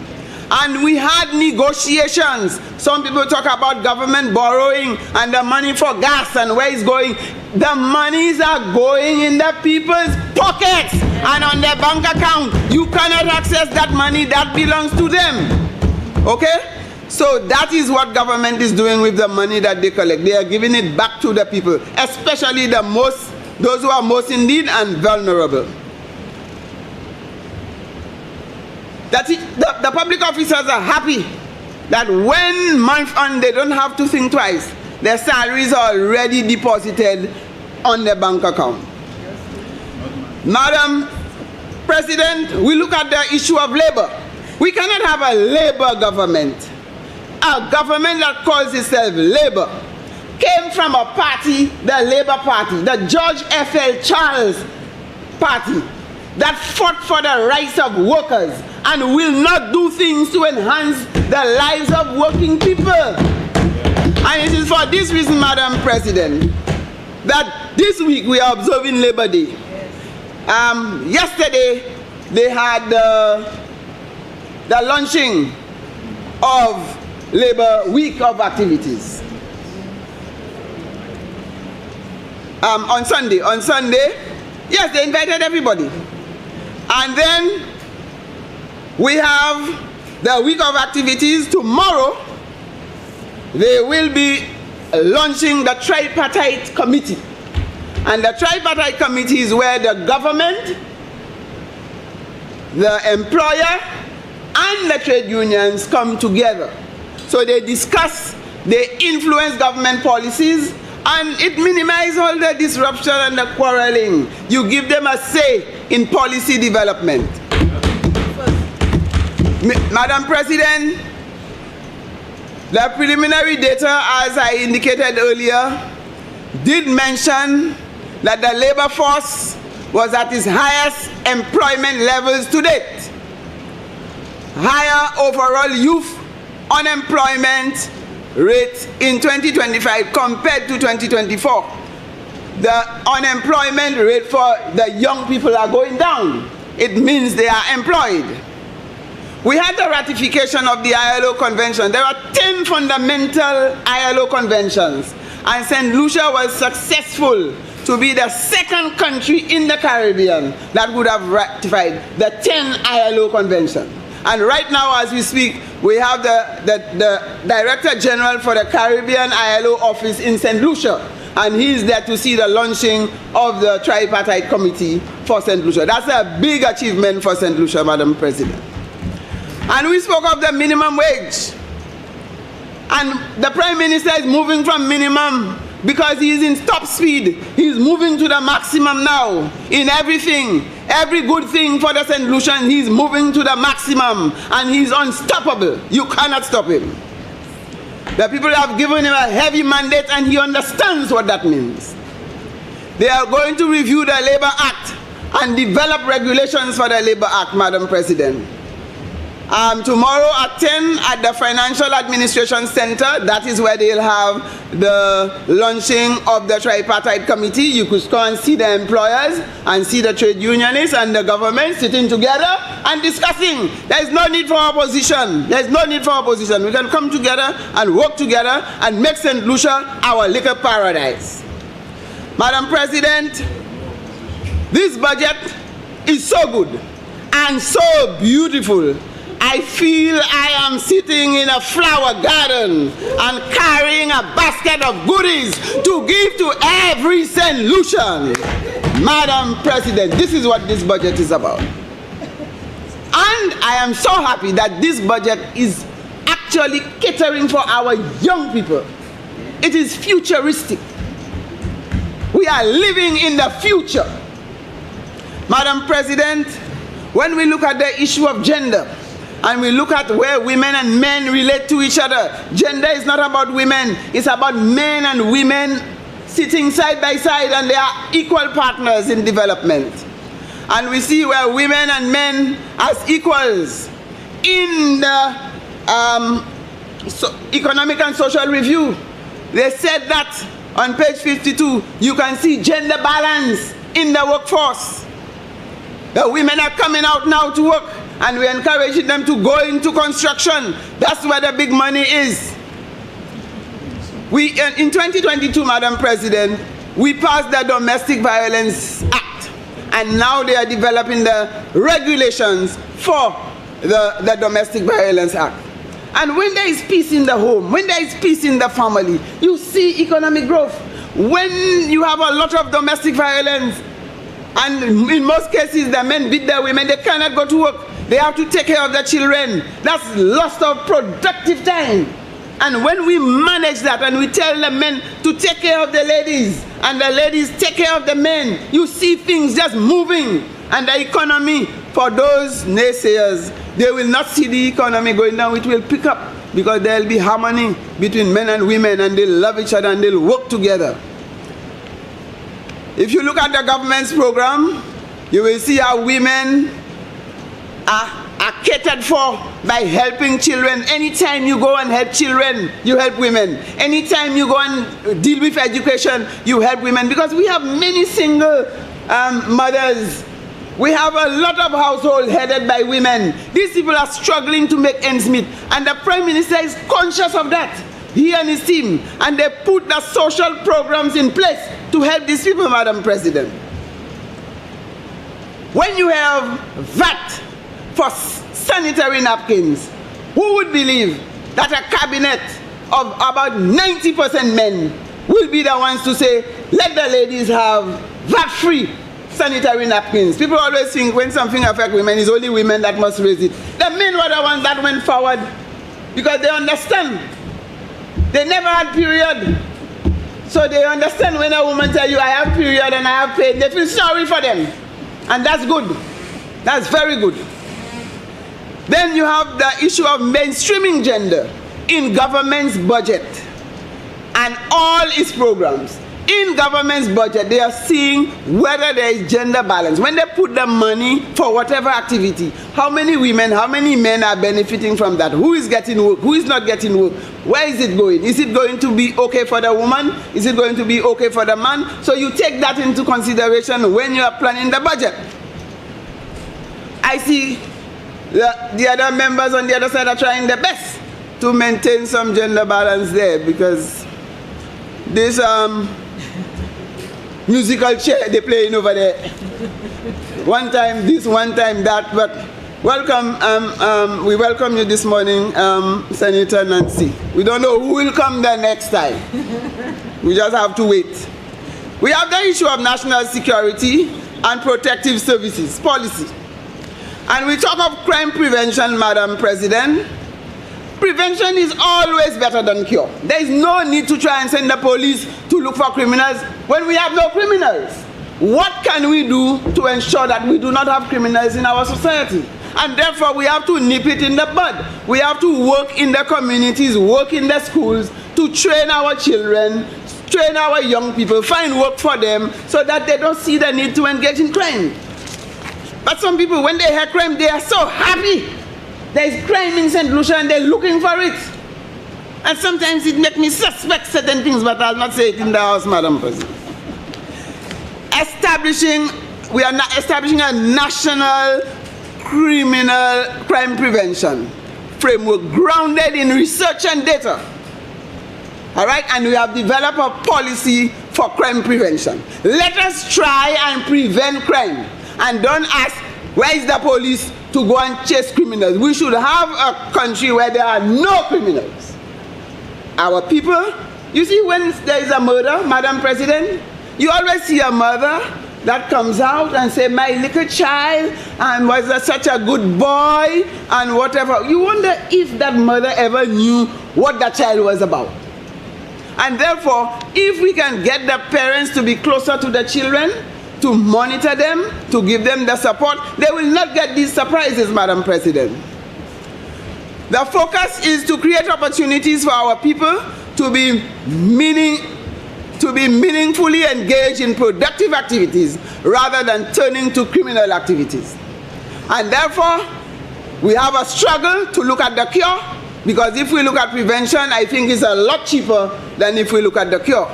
And we had negotiations. Some people talk about government borrowing and the money for gas and where it's going. The monies are going in the people's pockets and on their bank account. You cannot access that money, that belongs to them. Okay? So that is what government is doing with the money that they collect. They are giving it back to the people, especially those who are most in need and vulnerable. The public officers are happy that when month on, they don't have to think twice. Their salaries are already deposited on their bank account. Madam President, we look at the issue of labor. We cannot have a labor government. A government that calls itself labor came from a party, the Labour Party, the George F.L. Charles Party, that fought for the rights of workers and will not do things to enhance the lives of working people. And it is for this reason, Madam President, that this week we are observing Labour Day. Yesterday, they had the launching of Labour Week of activities. On Sunday, yes, they invited everybody. And then we have the week of activities. Tomorrow, they will be launching the tripartite committee. And the tripartite committee is where the government, the employer, and the trade unions come together. So they discuss, they influence government policies, and it minimizes all the disruption and the quarreling. You give them a say in policy development. Madam President, The preliminary data, as I indicated earlier, did mention that the labor force was at its highest employment levels to date. Higher overall youth unemployment rate in 2025 compared to 2024. The unemployment rate for the young people are going down. It means they are employed. We had the ratification of the ILO convention. There are 10 fundamental ILO conventions, and St. Lucia was successful to be the second country in the Caribbean that would have ratified the 10 ILO conventions. And right now, as we speak, we have the Director General for the Caribbean ILO office in St. Lucia, and he's there to see the launching of the tripartite committee for St. Lucia. That's a big achievement for St. Lucia, Madam President. And we spoke of the minimum wage. And the Prime Minister is moving from minimum because he is in top speed. He's moving to the maximum now in everything. Every good thing for the St. Lucian, he's moving to the maximum, and he's unstoppable. You cannot stop him. The people have given him a heavy mandate, and he understands what that means. They are going to review the Labor Act and develop regulations for the Labor Act, Madam President. Tomorrow at 10 at the Financial Administration Center, that is where they'll have the launching of the tripartite committee. You could go and see the employers and see the trade unionists and the government sitting together and discussing. There is no need for opposition. There is no need for opposition. We can come together and work together and make St. Lucia our liquor paradise. Madam President, this budget is so good and so beautiful. I feel I am sitting in a flower garden and carrying a basket of goodies to give to every St. Lucian. Madam President, this is what this budget is about. And I am so happy that this budget is actually catering for our young people. It is futuristic. We are living in the future. Madam President, when we look at the issue of gender, and we look at where women and men relate to each other, gender is not about women, it's about men and women sitting side by side, and they are equal partners in development. And we see where women and men as equals. In the Economic and Social Review, they said that on page 52, you can see gender balance in the workforce. The women are coming out now to work, and we're encouraging them to go into construction. That's where the big money is. In 2022, Madam President, we passed the Domestic Violence Act, and now they are developing the regulations for the Domestic Violence Act. And when there is peace in the home, when there is peace in the family, you see economic growth. When you have a lot of domestic violence, and in most cases the men beat their women, they cannot go to work. They have to take care of their children. That's loss of productive time. And when we manage that and we tell the men to take care of the ladies and the ladies take care of the men, you see things just moving. And the economy, for those naysayers, they will not see the economy going down. It will pick up because there will be harmony between men and women, and they'll love each other and they'll work together. If you look at the government's program, you will see how women are catered for by helping children. Anytime you go and help children, you help women. Anytime you go and deal with education, you help women. Because we have many single mothers. We have a lot of households headed by women. These people are struggling to make ends meet. And the Prime Minister is conscious of that, he and his team. And they put the social programs in place to help these people, Madam President. When you have VAT for sanitary napkins, who would believe that a cabinet of about 90% men will be the ones to say, let the ladies have VAT-free sanitary napkins? People always think when something affects women, it's only women that must raise it. The men were the ones that went forward because they understand. They never had period. So they understand when a woman tells you, I have period and I have pain, they feel sorry for them. And that's good. That's very good. Then you have the issue of mainstreaming gender. in government's budget and all its programs. In government's budget, they are seeing whether there is gender balance. When they put the money for whatever activity, how many women, how many men are benefiting from that? Who is getting work? Who is not getting work? Where is it going? Is it going to be okay for the woman? Is it going to be okay for the man? So you take that into consideration when you are planning the budget. I see the other members on the other side are trying their best to maintain some gender balance there, because this musical chair they're playing over there. One time this, one time that. But welcome, we welcome you this morning, Senator Nancy. We don't know who will come there next time. We just have to wait. We have the issue of national security and protective services policy. And we talk of crime prevention, Madam President. Prevention is always better than cure. There is no need to try and send the police to look for criminals when we have no criminals. What can we do to ensure that we do not have criminals in our society? And therefore, we have to nip it in the bud. We have to work in the communities, work in the schools, to train our children, train our young people, find work for them, so that they don't see the need to engage in crime. But some people, when they hear crime, they are so happy. There is crime in St. Lucia and they're looking for it. And sometimes it makes me suspect certain things, but I'll not say it in the House, Madam President. We are establishing a national criminal crime prevention framework grounded in research and data. All right, and we have developed a policy for crime prevention. Let us try and prevent crime, and don't ask, where is the police to go and chase criminals? We should have a country where there are no criminals. Our people, you see, when there is a murder, Madam President, you always see a mother that comes out and say, my little child, and was such a good boy, and whatever. You wonder if that mother ever knew what that child was about. And therefore, if we can get the parents to be closer to the children, to monitor them, to give them the support, they will not get these surprises, Madam President. The focus is to create opportunities for our people to be meaningfully engaged in productive activities rather than turning to criminal activities. And therefore, we have a struggle to look at the cure, because if we look at prevention, I think it's a lot cheaper than if we look at the cure.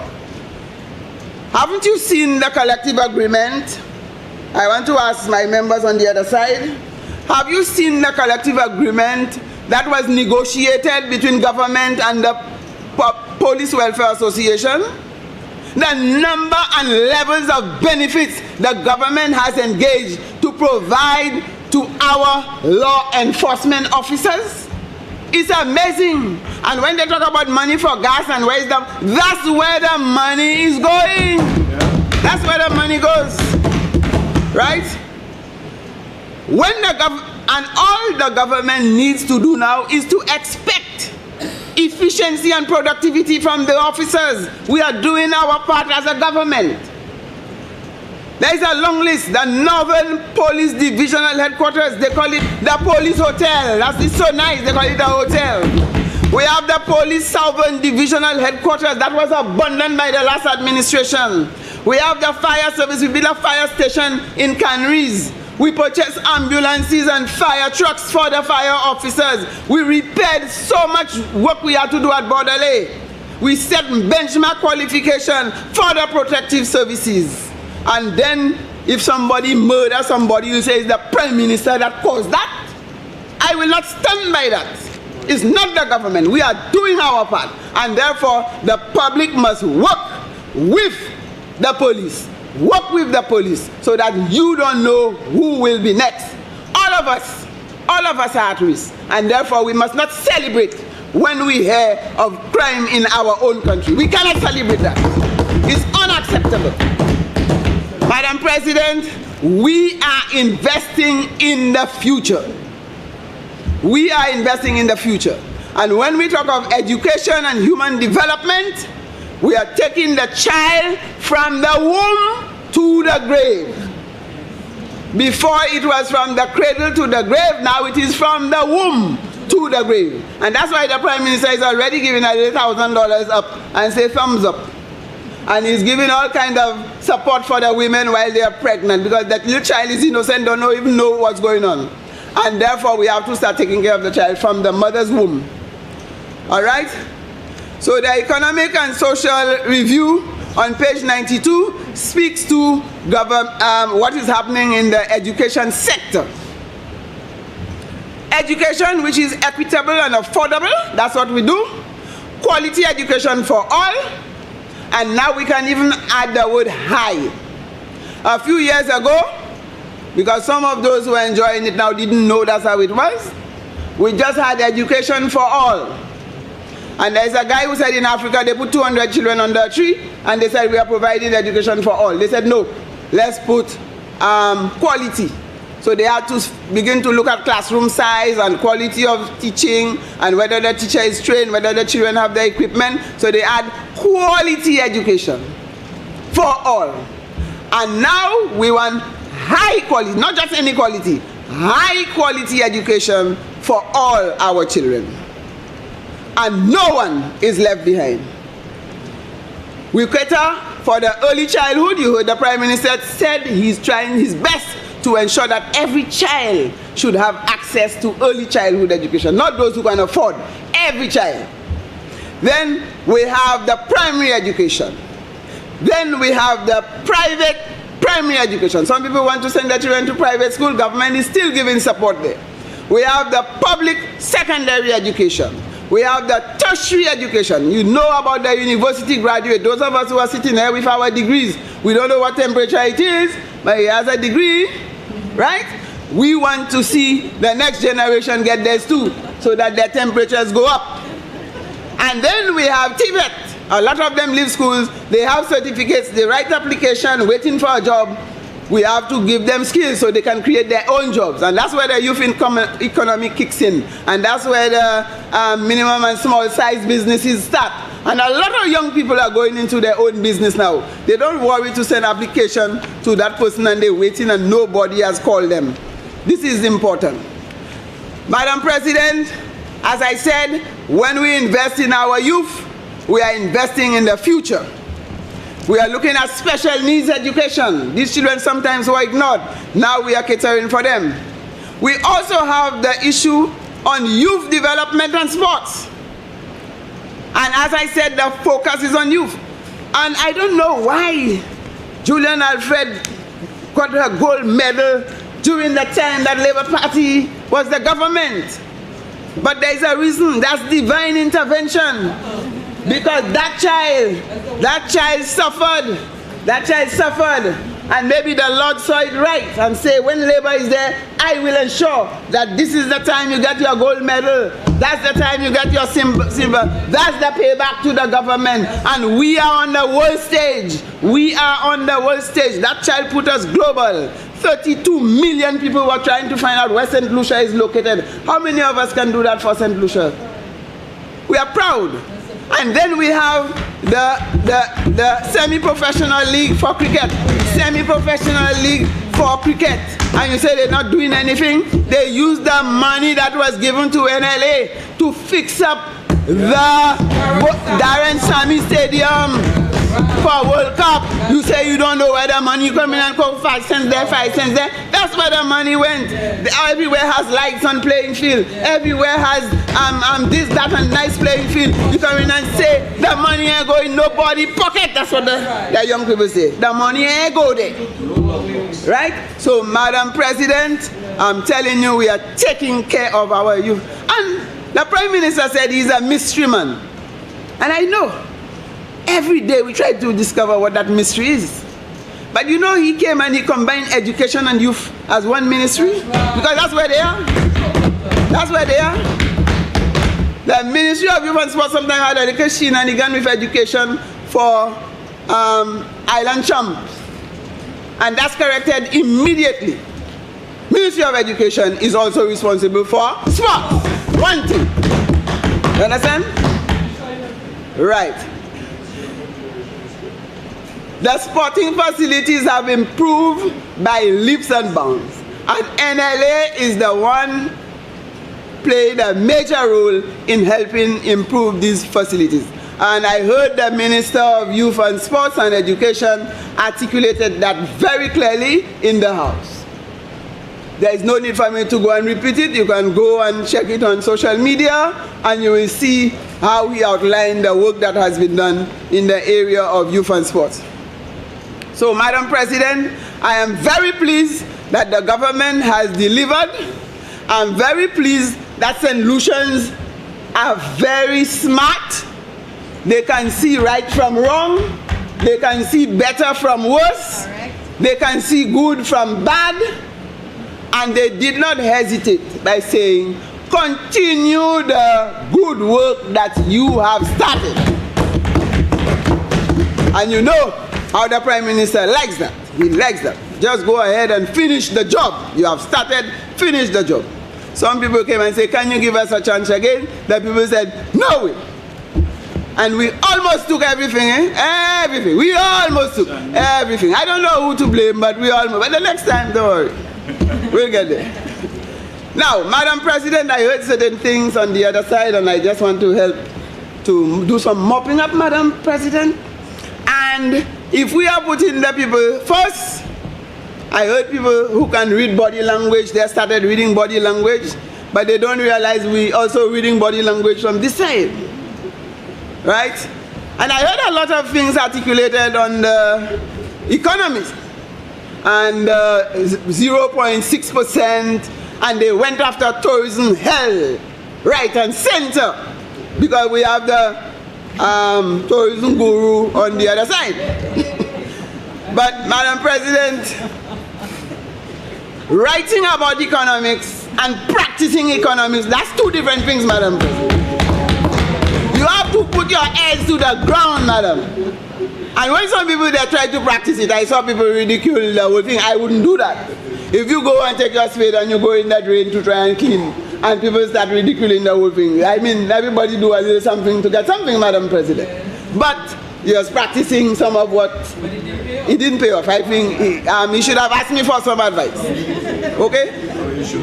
Haven't you seen the collective agreement? I want to ask my members on the other side. Have you seen the collective agreement that was negotiated between government and the Police Welfare Association? The number and levels of benefits the government has engaged to provide to our law enforcement officers? It's amazing. And when they talk about money for gas and wisdom, that's where the money is going. That's where the money goes. Right? And all the government needs to do now is to expect efficiency and productivity from the officers. We are doing our part as a government. There is a long list. The Northern Police Divisional Headquarters, they call it the Police Hotel. That's so nice, they call it a hotel. We have the Police Southern Divisional Headquarters that was abandoned by the last administration. We have the fire service. We built a fire station in Canries. We purchased ambulances and fire trucks for the fire officers. We repaired so much work we had to do at Bordelais. We set benchmark qualification for the protective services. And then if somebody murders somebody, you say it's the Prime Minister that caused that. I will not stand by that. It's not the government. We are doing our part. And therefore, the public must work with the police. Work with the police so that you don't know who will be next. All of us are at risk. And therefore, we must not celebrate when we hear of crime in our own country. We cannot celebrate that. It's unacceptable. Madam President, we are investing in the future. We are investing in the future. And when we talk of education and human development, we are taking the child from the womb to the grave. Before it was from the cradle to the grave, now it is from the womb to the grave. And that's why the Prime Minister is already giving $1,000 up and say thumbs up. And he's giving all kind of support for the women while they are pregnant, because that little child is innocent, don't even know what's going on. And therefore we have to start taking care of the child from the mother's womb. All right? So the Economic and Social Review on page 92 speaks to what is happening in the education sector. Education which is equitable and affordable, that's what we do. Quality education for all. And now we can even add the word high. A few years ago, because some of those who are enjoying it now didn't know that's how it was, we just had education for all. And there's a guy who said in Africa they put 200 children under a tree and they said we are providing education for all. They said no, let's put quality. So they had to begin to look at classroom size and quality of teaching and whether the teacher is trained, whether the children have the equipment. So they add quality education for all. And now we want high quality, not just any quality, high quality education for all our children. And no one is left behind. We cater for the early childhood. You heard the Prime Minister said he's trying his best to ensure that every child should have access to early childhood education, not those who can afford, every child. Then we have the primary education. Then we have the private primary education. Some people want to send their children to private school. Government is still giving support there. We have the public secondary education. We have the tertiary education. You know about the university graduate. Those of us who are sitting here with our degrees, we don't know what temperature it is, but he has a degree, right? We want to see the next generation get theirs too, so that their temperatures go up. And then we have Tibet. A lot of them leave schools, they have certificates, they write application, waiting for a job. We have to give them skills so they can create their own jobs. And that's where the youth economy kicks in. And that's where the minimum and small size businesses start. And a lot of young people are going into their own business now. They don't worry to send application to that person and they're waiting and nobody has called them. This is important. Madam President, as I said, when we invest in our youth, we are investing in the future. We are looking at special needs education. These children sometimes were ignored. Now we are catering for them. We also have the issue on youth development and sports. And as I said, the focus is on youth. And I don't know why Julian Alfred got a gold medal during the time that Labour Party was the government. But there's a reason. That's divine intervention. Because that child suffered, and maybe the Lord saw it right and say, when Labour is there, I will ensure that this is the time you get your gold medal, that's the time you get your silver, that's the payback to the government. And we are on the world stage. We are on the world stage. That child put us global. 32 million people were trying to find out where St. Lucia is located. How many of us can do that for St. Lucia? We are proud. And then we have the semi-professional league for cricket. Semi-professional league for cricket. And you say they're not doing anything? They use the money that was given to NLA to fix up the Darren Sammy Stadium for World Cup. You say you don't know where the money coming and come 5 cents there, 5 cents there. That's where the money went. Everywhere has lights on playing field. Everywhere has this, that, and nice playing field. You come in and say the money ain't go in nobody pocket. That's what the young people say. The money ain't go there. Right? So, Madam President, I'm telling you, we are taking care of our youth. And the Prime Minister said he's a mystery man. And I know. Every day we try to discover what that mystery is. But you know, he came and he combined education and youth as one ministry. Because that's where they are. That's where they are. The Ministry of Youth and Sports sometimes had a little shenanigan with education for island champs. And that's corrected immediately. Ministry of Education is also responsible for sports. One thing. You understand? Right. The sporting facilities have improved by leaps and bounds. And NLA is the one played a major role in helping improve these facilities. And I heard the Minister of Youth and Sports and Education articulated that very clearly in the House. There is no need for me to go and repeat it. You can go and check it on social media, and you will see how he outlined the work that has been done in the area of youth and sports. So, Madam President, I am very pleased that the government has delivered. I'm very pleased that St. Lucians are very smart. They can see right from wrong. They can see better from worse. Correct. They can see good from bad. And they did not hesitate by saying, continue the good work that you have started. And you know how the Prime Minister likes that. He likes that. Just go ahead and finish the job. You have started, finish the job. Some people came and said, can you give us a chance again? The people said, no way. And we almost took everything, everything. We almost took everything. I don't know who to blame, but we almost. But the next time, don't worry. We'll get there. Now, Madam President, I heard certain things on the other side, and I just want to help to do some mopping up, Madam President. And if we are putting the people first, I heard people who can read body language, they started reading body language, but they don't realize we also reading body language from this side. Right? And I heard a lot of things articulated on the economies. And 0.6%, and they went after tourism hell, right and center, because we have the tourism guru on the other side. But, Madam President, writing about economics and practicing economics, that's two different things, Madam President. You have to put your heads to the ground, Madam. And when some people they try to practice it, I saw people ridicule the whole thing. I wouldn't do that. If you go and take your spade and you go in that drain to try and clean, and people start ridiculing the whole thing, I mean, everybody do a little something to get something, Madam President. But you're practicing some of what it didn't pay off. I think he should have asked me for some advice. Okay?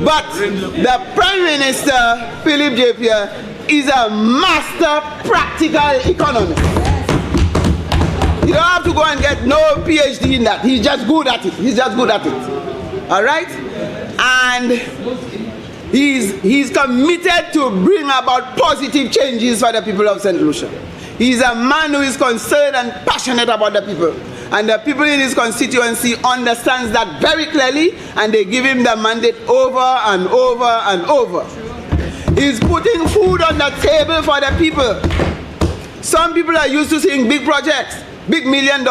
But the Prime Minister, Philip J. Pierre, is a master practical economist. You don't have to go and get no PhD in that. He's just good at it. He's just good at it. All right? And he's committed to bring about positive changes for the people of St. Lucia. He's a man who is concerned and passionate about the people. And the people in his constituency understands that very clearly, and they give him the mandate over and over and over. He's putting food on the table for the people. Some people are used to seeing big projects, big $1 million,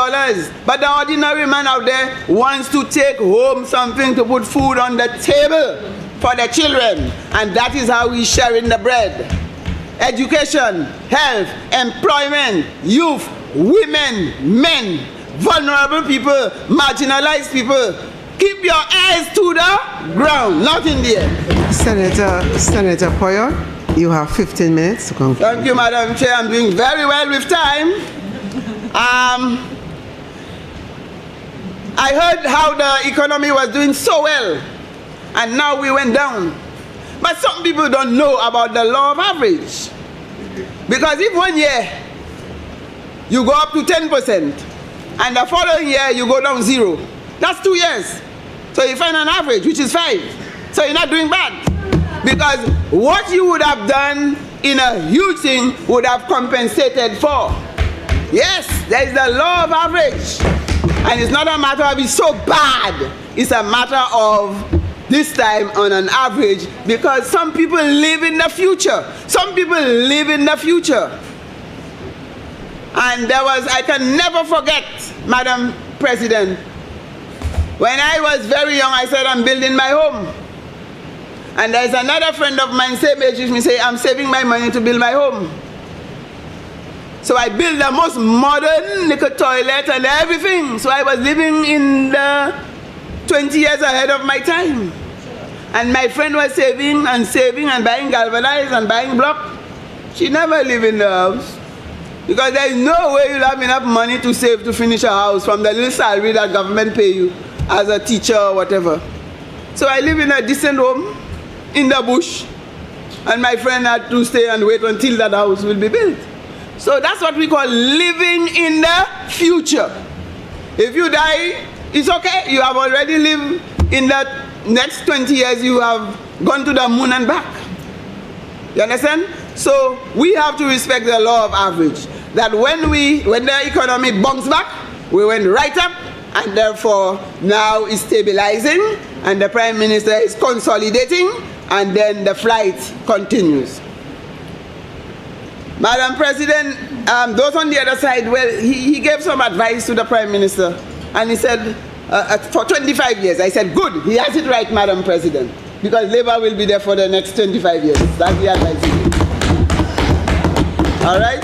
but the ordinary man out there wants to take home something to put food on the table for the children, and that is how he's sharing the bread. Education, health, employment, youth, women, men, vulnerable people, marginalized people. Keep your eyes to the ground, not in the air. Senator Poyer, you have 15 minutes to conclude. Thank you, Madam Chair. I'm doing very well with time. I heard how the economy was doing so well, and now we went down. But some people don't know about the law of average. Because if 1 year you go up to 10%, and the following year you go down 0, that's 2 years. So you find an average, which is 5. So you're not doing bad. Because what you would have done in a huge thing would have compensated for. Yes, there is the law of average. And it's not a matter of it's so bad. It's a matter of this time on an average, because some people live in the future. Some people live in the future. And there was, I can never forget, Madam President, when I was very young, I said, I'm building my home. And there's another friend of mine, same age with me, say, I'm saving my money to build my home. So I built the most modern little toilet and everything. So I was living in the 20 years ahead of my time. And my friend was saving and saving and buying galvanized and buying block. She never lived in the house. Because there is no way you'll have enough money to save to finish a house from the little salary that government pay you as a teacher or whatever. So I live in a decent home in the bush. and my friend had to stay and wait until that house will be built. So that's what we call living in the future. If you die, it's okay. You have already lived in that next 20 years, you have gone to the moon and back. You understand? So we have to respect the law of average. That when the economy bounced back, we went right up, and therefore now it's stabilizing, and the Prime Minister is consolidating, and then the flight continues. Madam President, those on the other side, well, he gave some advice to the Prime Minister, and he said, for 25 years, I said, good, he has it right, Madam President, because Labour will be there for the next 25 years. That's the advice he gave. All right?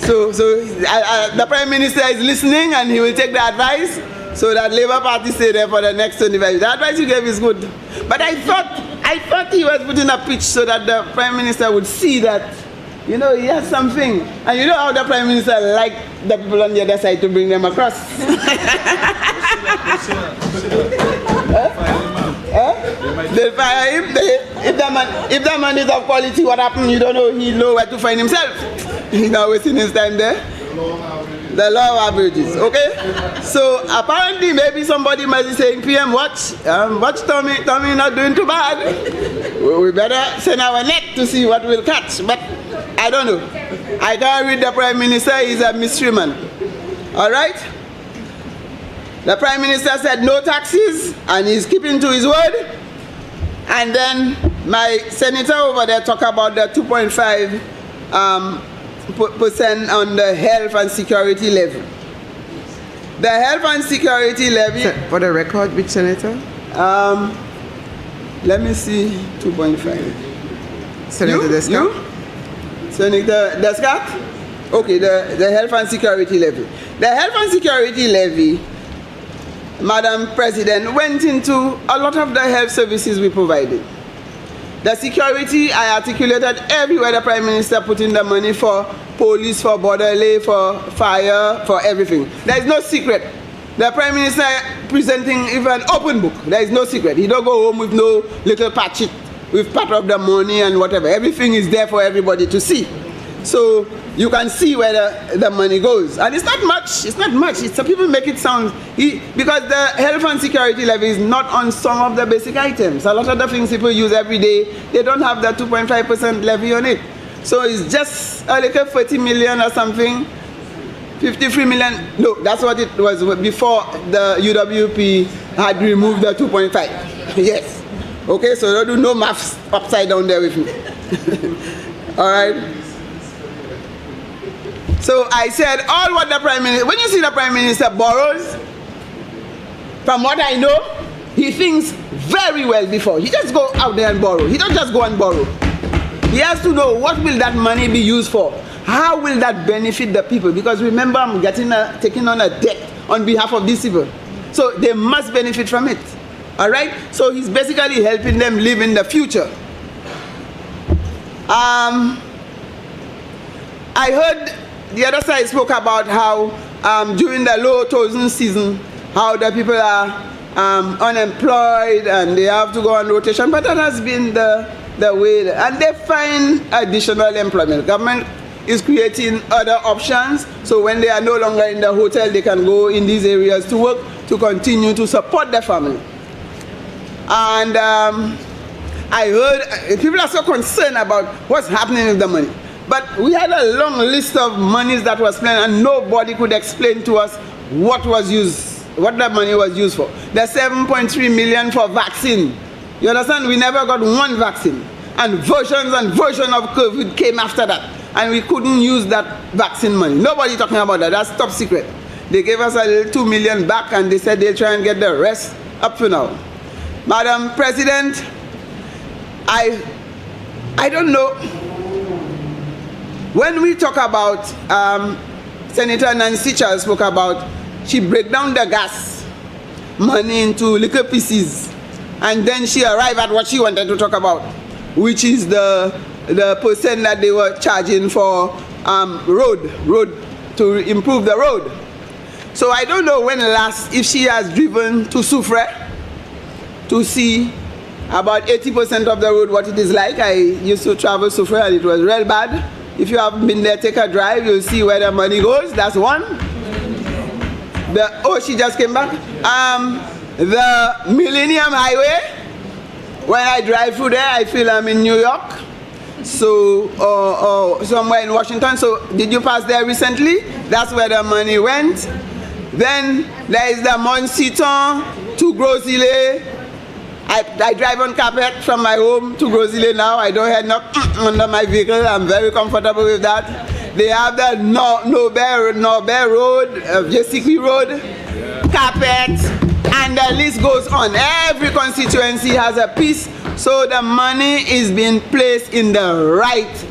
So the Prime Minister is listening, and he will take the advice so that Labour Party stay there for the next 25 years. The advice you gave is good. But I thought he was putting a pitch so that the Prime Minister would see that, you know, he has something. And you know how the Prime Minister liked the people on the other side to bring them across. They'll fire him. If the man is of quality, what happened? You don't know. He'll know where to find himself. He's not wasting his time there. The law of averages, okay? So apparently, maybe somebody might be saying, PM, watch Tommy not doing too bad. We better send our net to see what we'll catch. But I don't know. I can't read the Prime Minister. He's a mystery man. All right? The Prime Minister said no taxes, and he's keeping to his word. And then my senator over there talked about the 2.5% on the health and security levy. The health and security levy. For the record, which senator? Let me see, 2.5. Senator Descott? You? Senator Descott? Okay, the health and security levy. The health and security levy, Madam President, went into a lot of the health services we provided. The security, I articulated everywhere the Prime Minister put in the money for police, for borderly, for fire, for everything. There is no secret. The Prime Minister presenting even an open book. There is no secret. He don't go home with no little patch it with part of the money and whatever. Everything is there for everybody to see. So you can see where the money goes. And it's not much. It's not much. Some people make it sound, because the health and security levy is not on some of the basic items. A lot of the things people use every day, they don't have the 2.5% levy on it. So it's just a little 40 million or something, 53 million. No, that's what it was before the UWP had removed the 2.5. Yes. Okay, so don't do no maths upside down there with me. All right. So I said, all what the Prime Minister, when you see the Prime Minister borrows, from what I know, he thinks very well before. He just go out there and borrow. He don't just go and borrow. He has to know what will that money be used for. How will that benefit the people? Because remember, I'm taking on a debt on behalf of these people. So they must benefit from it. All right? So he's basically helping them live in the future. I heard the other side spoke about how during the low tourism season, how the people are unemployed and they have to go on rotation, but that has been the way, and they find additional employment. Government is creating other options, so when they are no longer in the hotel, they can go in these areas to work to continue to support their family. And I heard people are so concerned about what's happening with the money. But we had a long list of monies that was spent, and nobody could explain to us what that money was used for. The 7.3 million for vaccine. You understand? We never got one vaccine. And versions of COVID came after that. And we couldn't use that vaccine money. Nobody talking about that. That's top secret. They gave us a little 2 million back, and they said they'll try and get the rest up to now. Madam President, I don't know. When we talk about, Senator Nancy Charles spoke about, she break down the gas money into little pieces, and then she arrived at what she wanted to talk about, which is the percent that they were charging for road to improve the road. So I don't know when last, if she has driven to Soufre to see about 80% of the road what it is like. I used to travel so far and it was real bad. If you haven't been there, take a drive, you'll see where the money goes. That's one. She just came back. The Millennium Highway, when I drive through there, I feel I'm in New York. So, somewhere in Washington. So, did you pass there recently? That's where the money went. Then, there is the Montseton to Gros-Îlet. I drive on carpet from my home to Gros-Îlet now. I don't have enough under my vehicle. I'm very comfortable with that. They have the Norbert Road, Jessica Road, carpet, and the list goes on. Every constituency has a piece, so the money is being placed in the right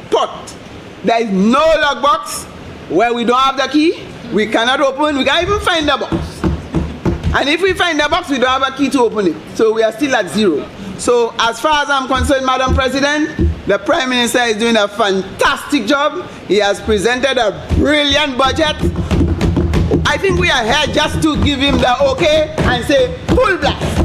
pot. There is no lockbox where we don't have the key. We cannot open, we can't even find the box. And if we find the box, we don't have a key to open it. So we are still at zero. So as far as I'm concerned, Madam President, the Prime Minister is doing a fantastic job. He has presented a brilliant budget. I think we are here just to give him the okay and say, full blast,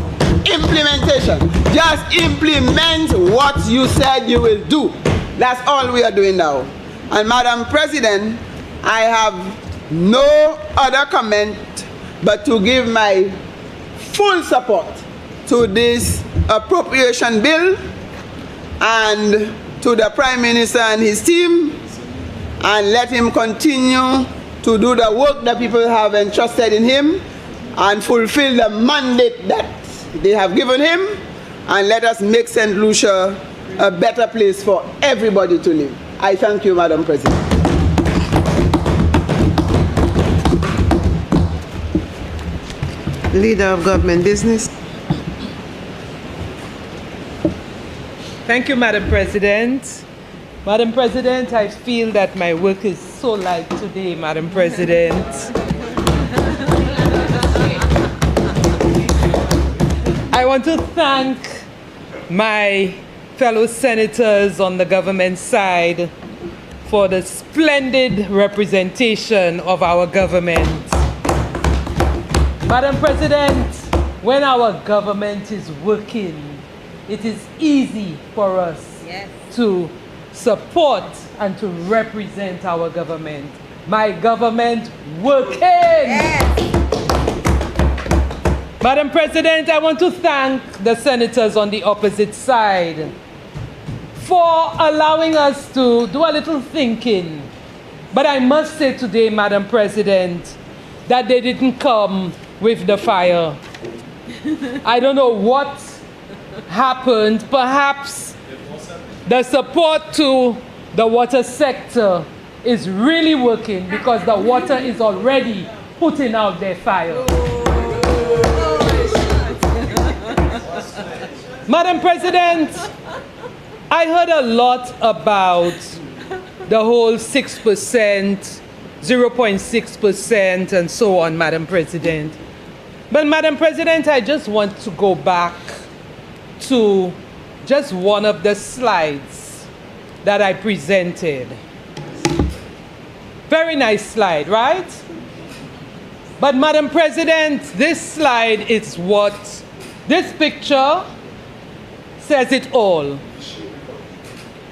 implementation. Just implement what you said you will do. That's all we are doing now. And Madam President, I have no other comment but to give my full support to this appropriation bill and to the Prime Minister and his team, and let him continue to do the work that people have entrusted in him and fulfill the mandate that they have given him, and let us make St. Lucia a better place for everybody to live. I thank you, Madam President. Leader of Government Business. Thank you, Madam President. Madam President, I feel that my work is so light today, Madam President. I want to thank my fellow senators on the government side for the splendid representation of our government. Madam President, when our government is working, it is easy for us to support and to represent our government. My government working. Yes. Madam President, I want to thank the senators on the opposite side for allowing us to do a little thinking. But I must say today, Madam President, that they didn't come with the fire. I don't know what happened. Perhaps the support to the water sector is really working because the water is already putting out their fire. Madam President, I heard a lot about the whole 6%, 0.6%, and so on, Madam President. But Madam President, I just want to go back to just one of the slides that I presented. Very nice slide, right? But Madam President, this slide is what, this picture says it all.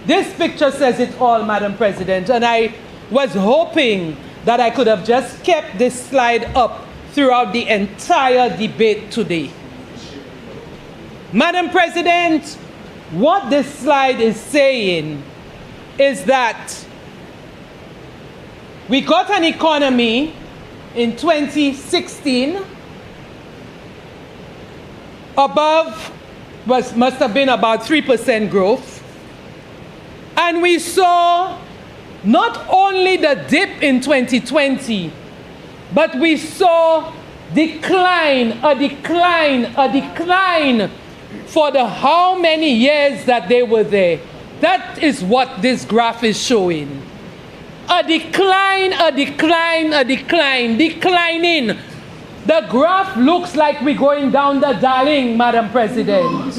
This picture says it all, Madam President, and I was hoping that I could have just kept this slide up throughout the entire debate today. Madam President, what this slide is saying is that we got an economy in 2016 must have been about 3% growth. And we saw not only the dip in 2020, but we saw a decline for the how many years that they were there. That is what this graph is showing. A decline, declining. The graph looks like we're going down the Darling, Madam President.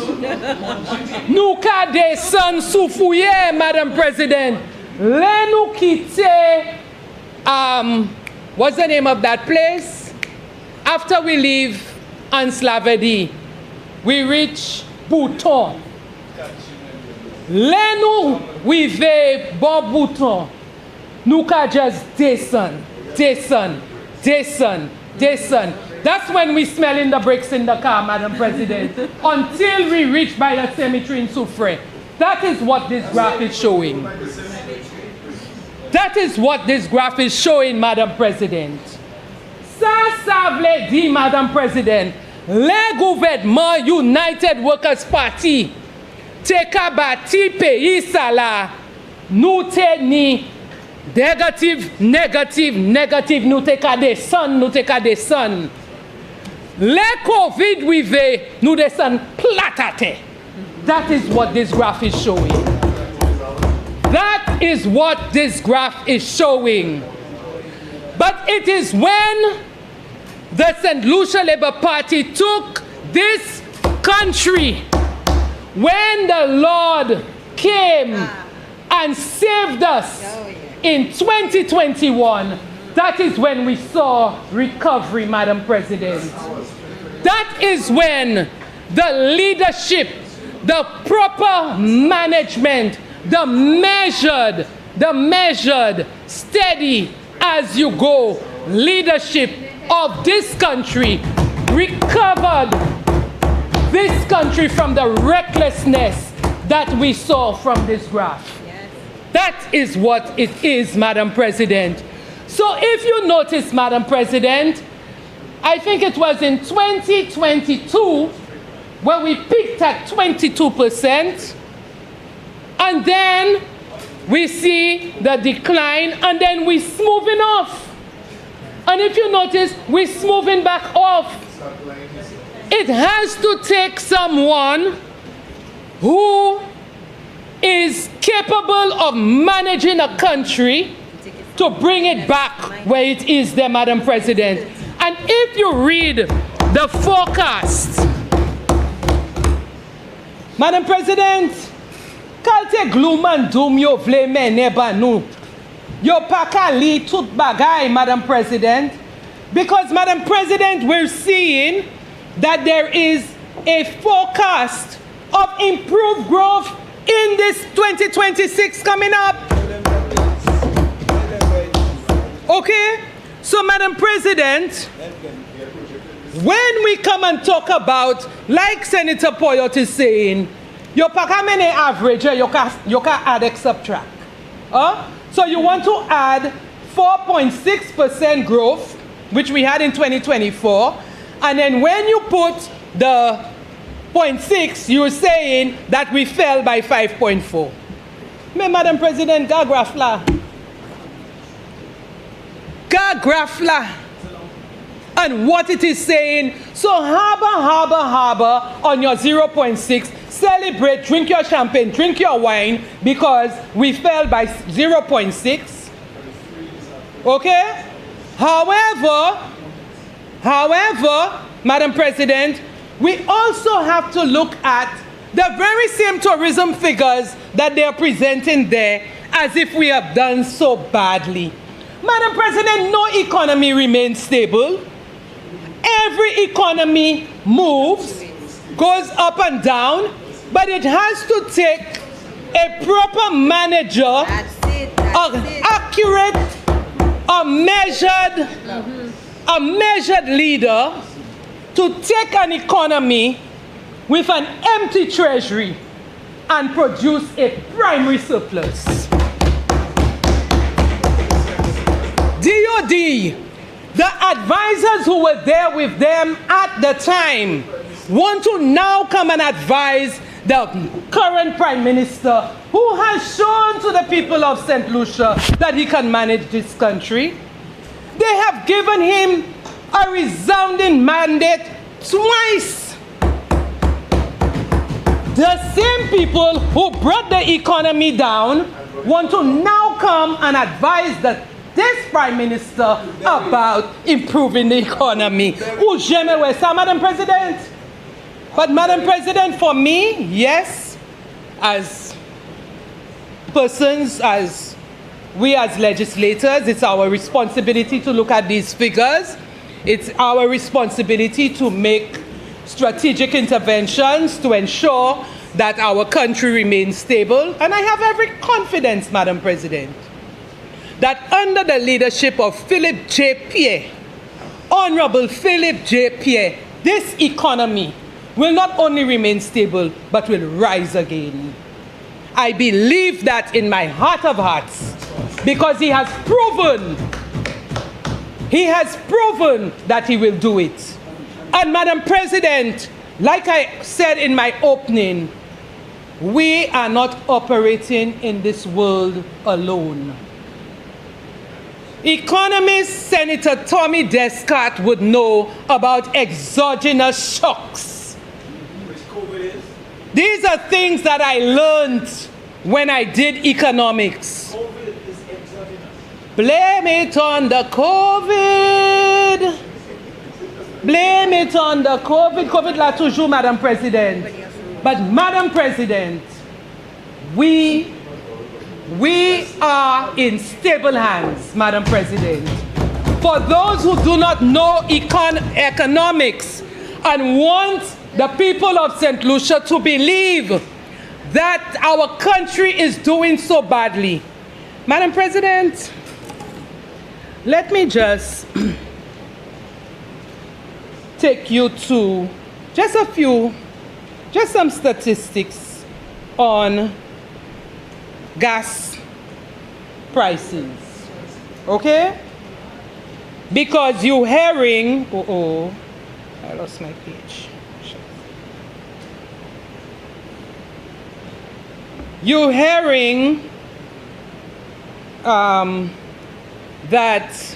Nuka de san soufouye, Madam President. Le nou kite, what's the name of that place? After we leave Anslavedi, we reach bouton. Le nou wive bon bouton, nou ka just descend. That's when we smelling the bricks in the car, Madam President, until we reach by the cemetery in Soufrière. That is what this graph is showing. That is what this graph is showing, Madam President. Ça vle di, Madam President, le gouvernement United Workers Party te ka bati peyi sa la, nou te ni negative, nou te ka desan. Le COVID wive, nou desan platate. That is what this graph is showing. That is what this graph is showing. But it is when the St. Lucia Labour Party took this country, when the Lord came and saved us in 2021, that is when we saw recovery, Madam President. That is when the leadership, the proper management, the measured, steady as you go leadership of this country recovered this country from the recklessness that we saw from this graph. Yes. That is what it is, Madam President. So if you notice, Madam President, I think it was in 2022 where we peaked at 22%, and then we see the decline, and then we're smoothing off. And if you notice, we're smoothing back off. It has to take someone who is capable of managing a country to bring it back where it is there, Madam President. And if you read the forecast, Madam President, kalte gloom and doom yo vle mene ba nou. Yo pa ka li tout bagay, Madam President, because, Madam President, we're seeing that there is a forecast of improved growth in this 2026 coming up. Okay? So, Madam President, when we come and talk about, like Senator Poyot is saying, you pa many average, you can add and subtract. So you want to add 4.6% growth, which we had in 2024, and then when you put the 0.6, you're saying that we fell by 5.4. Madam President, ga graph la. And what it is saying, so harbor on your 0.6, celebrate, drink your champagne, drink your wine, because we fell by 0.6. Okay? However, Madam President, we also have to look at the very same tourism figures that they are presenting there as if we have done so badly. Madam President, no economy remains stable. Every economy moves, goes up and down, but it has to take a proper manager, accurate, a measured leader to take an economy with an empty treasury and produce a primary surplus. DOD, the advisors who were there with them at the time want to now come and advise the current Prime Minister, who has shown to the people of St. Lucia that he can manage this country. They have given him a resounding mandate twice. The same people who brought the economy down want to now come and advise this Prime Minister about improving the economy. Madam President? But Madam President, for me, yes, as persons, as we as legislators, it's our responsibility to look at these figures. It's our responsibility to make strategic interventions to ensure that our country remains stable. And I have every confidence, Madam President, that under the leadership of Philip J. Pierre, Honorable Philip J. Pierre, this economy will not only remain stable, but will rise again. I believe that in my heart of hearts, because he has proven that he will do it. And Madam President, like I said in my opening, we are not operating in this world alone. Economist Senator Tommy Descott would know about exogenous shocks. These are things that I learned when I did economics. COVID is exogenous. Blame it on the COVID. Blame it on the COVID. COVID là toujours, Madam President. But Madam President, we are in stable hands, Madam President. For those who do not know economics and want the people of St. Lucia to believe that our country is doing so badly, Madam President, let me just take you to just some statistics on gas prices, okay? Because you're hearing, I lost my page. You're hearing that,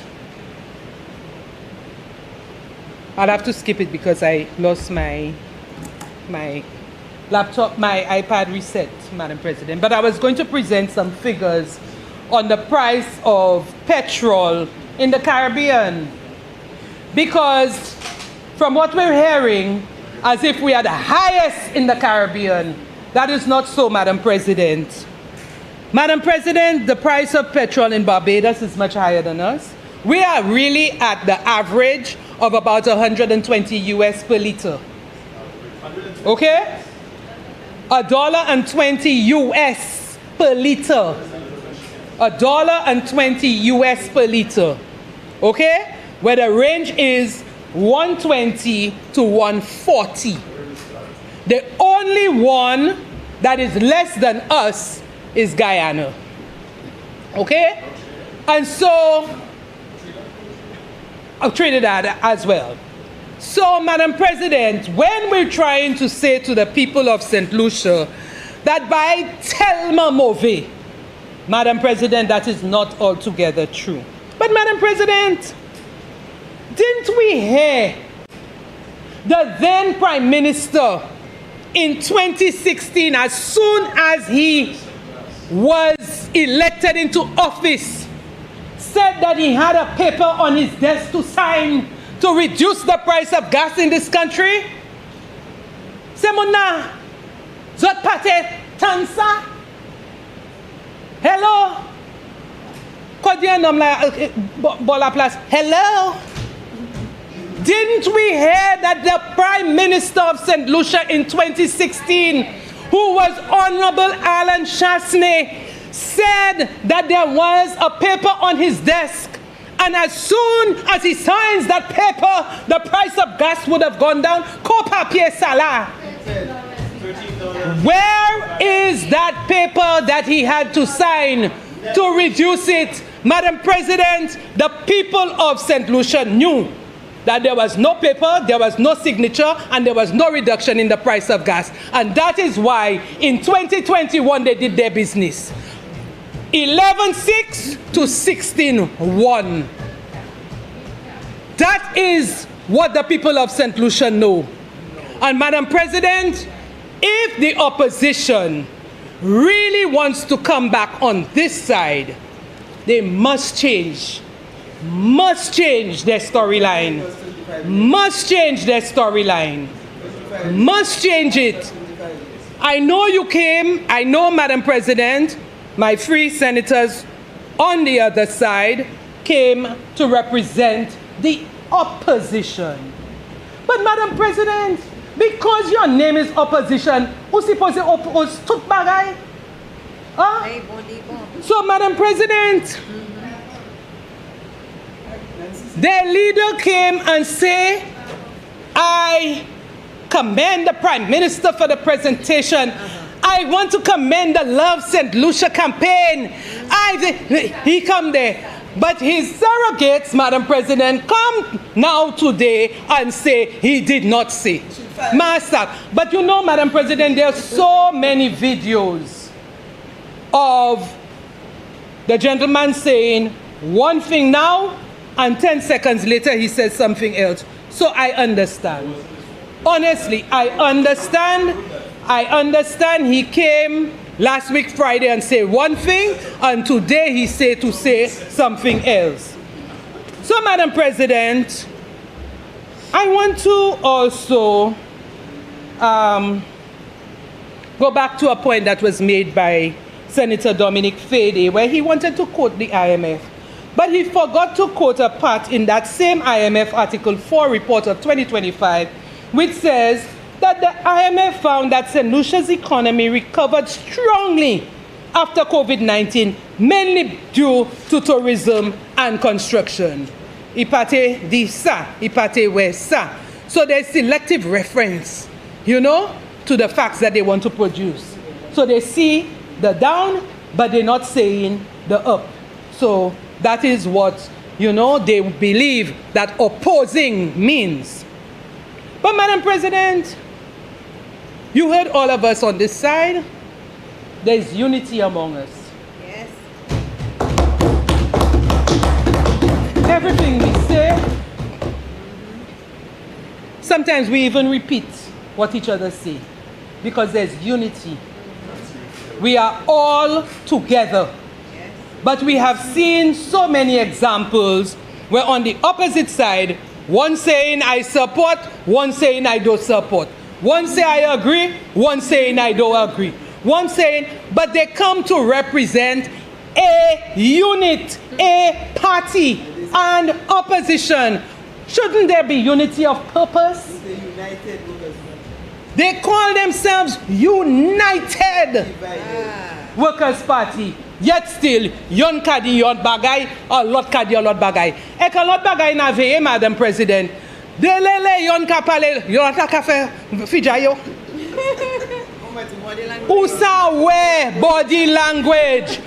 I'll have to skip it because I lost my laptop, my iPad reset, Madam President. But I was going to present some figures on the price of petrol in the Caribbean. Because from what we're hearing, as if we are the highest in the Caribbean, that is not so, Madam President. Madam President, the price of petrol in Barbados is much higher than us. We are really at the average of about 120 US per liter. Okay? $1.20 US per liter. $1.20 US per liter. Okay? Where the range is 120 to 140. The only one that is less than us is Guyana. Okay? And so, Trinidad as well. So, Madam President, when we're trying to say to the people of St. Lucia that by Thelma Move, Madam President, that is not altogether true. But, Madam President, didn't we hear the then Prime Minister in 2016, as soon as he was elected into office, said that he had a paper on his desk to sign to reduce the price of gas in this country? Semona, zot pate tansa? Hello? Hello? Didn't we hear that the Prime Minister of St. Lucia in 2016, who was Honorable Alan Chasney, said that there was a paper on his desk, and as soon as he signs that paper, the price of gas would have gone down? Copapier Salah. Where is that paper that he had to sign to reduce it? Madam President, the people of St. Lucia knew that there was no paper, there was no signature, and there was no reduction in the price of gas. And that is why in 2021 they did their business. 11.6 to 16.1. That is what the people of St. Lucia know. And Madam President, if the opposition really wants to come back on this side, they must change their storyline. Must change their storyline. Must change it. I know you came, I know, Madam President, my three senators on the other side came to represent the opposition. But Madam President, Because your name is opposition, who's supposed to oppose tout bagay? Huh? So, Madam President, their leader came and said, I commend the Prime Minister for the presentation. I want to commend the Love St. Lucia campaign. He come there. But his surrogates, Madam President, come now today and say he did not say. Master. But you know, Madam President, there are so many videos of the gentleman saying one thing now and 10 seconds later he says something else. So I understand. Honestly, I understand. He came last week Friday and said one thing, and today he said to say something else. So, Madam President, I want to also go back to a point that was made by Senator Dominic Fede, where he wanted to quote the IMF. But he forgot to quote a part in that same IMF Article 4 report of 2025, which says that the IMF found that St. Lucia's economy recovered strongly after COVID-19, mainly due to tourism and construction. Ipate di sa, ipate we sa. So there's selective reference, you know, to the facts that they want to produce. So they see the down, but they're not saying the up. So that is what, you know, they believe that opposing means. But, Madam President, you heard all of us on this side. There's unity among us. Yes. Everything we say, sometimes we even repeat what each other say because there's unity. We are all together. But we have seen so many examples where on the opposite side, one saying I support, one saying I don't support. One say I agree, one saying I don't agree. One saying, but they come to represent a unit, a party, and opposition. Shouldn't there be unity of purpose? They call themselves United Workers' Party. Yet still, yon kadi yon bagay, or lot kadi or lot bagay. Ek a lot bagay na veye, Madam President. De lele yon kapale, yon ta kafe fijayo. Usa we body language.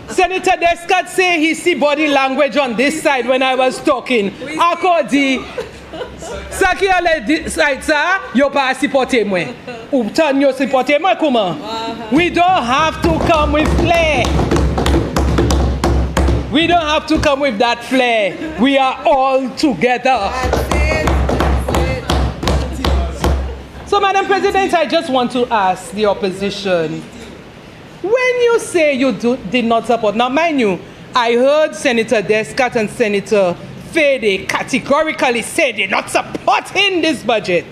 Senator Descat say he see body language on this side when I was talking. Akodi, Saki ale side sa, yo pa sipote mwen. Ou tan yo sipote mwen kouman. We don't have to come with flair. We don't have to come with that flair. We are all together. So, Madam President, I just want to ask the opposition, when you say you did not support, now mind you, I heard Senator Descat and Senator Fede categorically say they're not supporting this budget.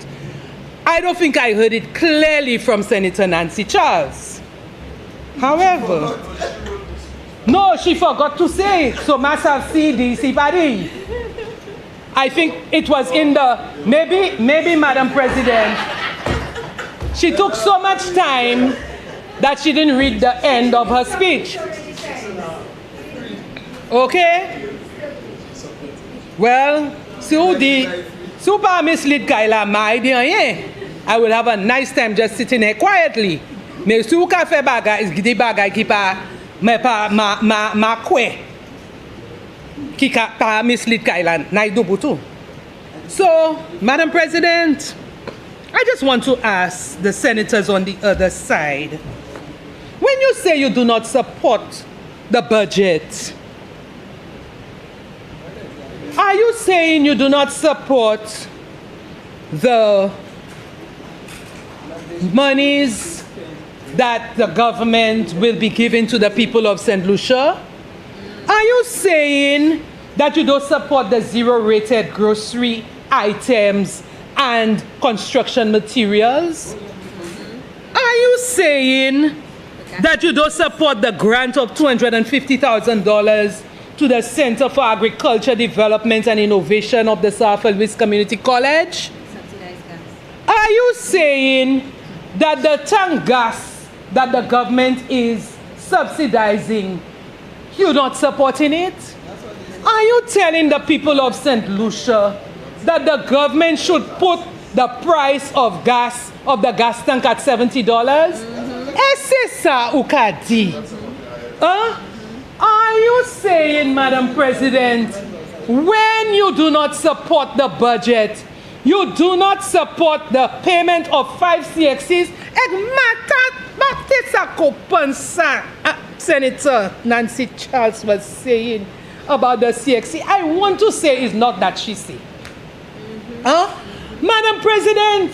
I don't think I heard it clearly from Senator Nancy Charles. However, no, she forgot to say it, so must have seen this. I think it was in the, maybe Madam President, she took so much time that she didn't read the end of her speech. Okay? Well, super mislead Kaila, my idea, I will have a nice time just sitting here quietly. Mais si ou ka fe bagay, di bagay ki pa ma kwe ki pa mislead Kaila, na idubu too. So, Madam President, I just want to ask the senators on the other side, when you say you do not support the budget, are you saying you do not support the monies that the government will be giving to the people of St. Lucia? Are you saying that you don't support the zero-rated grocery items and construction materials? Are you saying that you don't support the grant of $250,000 to the Center for Agriculture Development and Innovation of the South Elvis Community College? Are you saying that the tank gas that the government is subsidizing, you're not supporting it? Are you telling the people of St. Lucia that the government should put the price of gas, of the gas tank at $70? Are you saying, Madam President, when you do not support the budget, you do not support the payment of 5 CXCs? Senator Nancy Charles was saying about the CXC. I want to say it's not that she said. Madam President,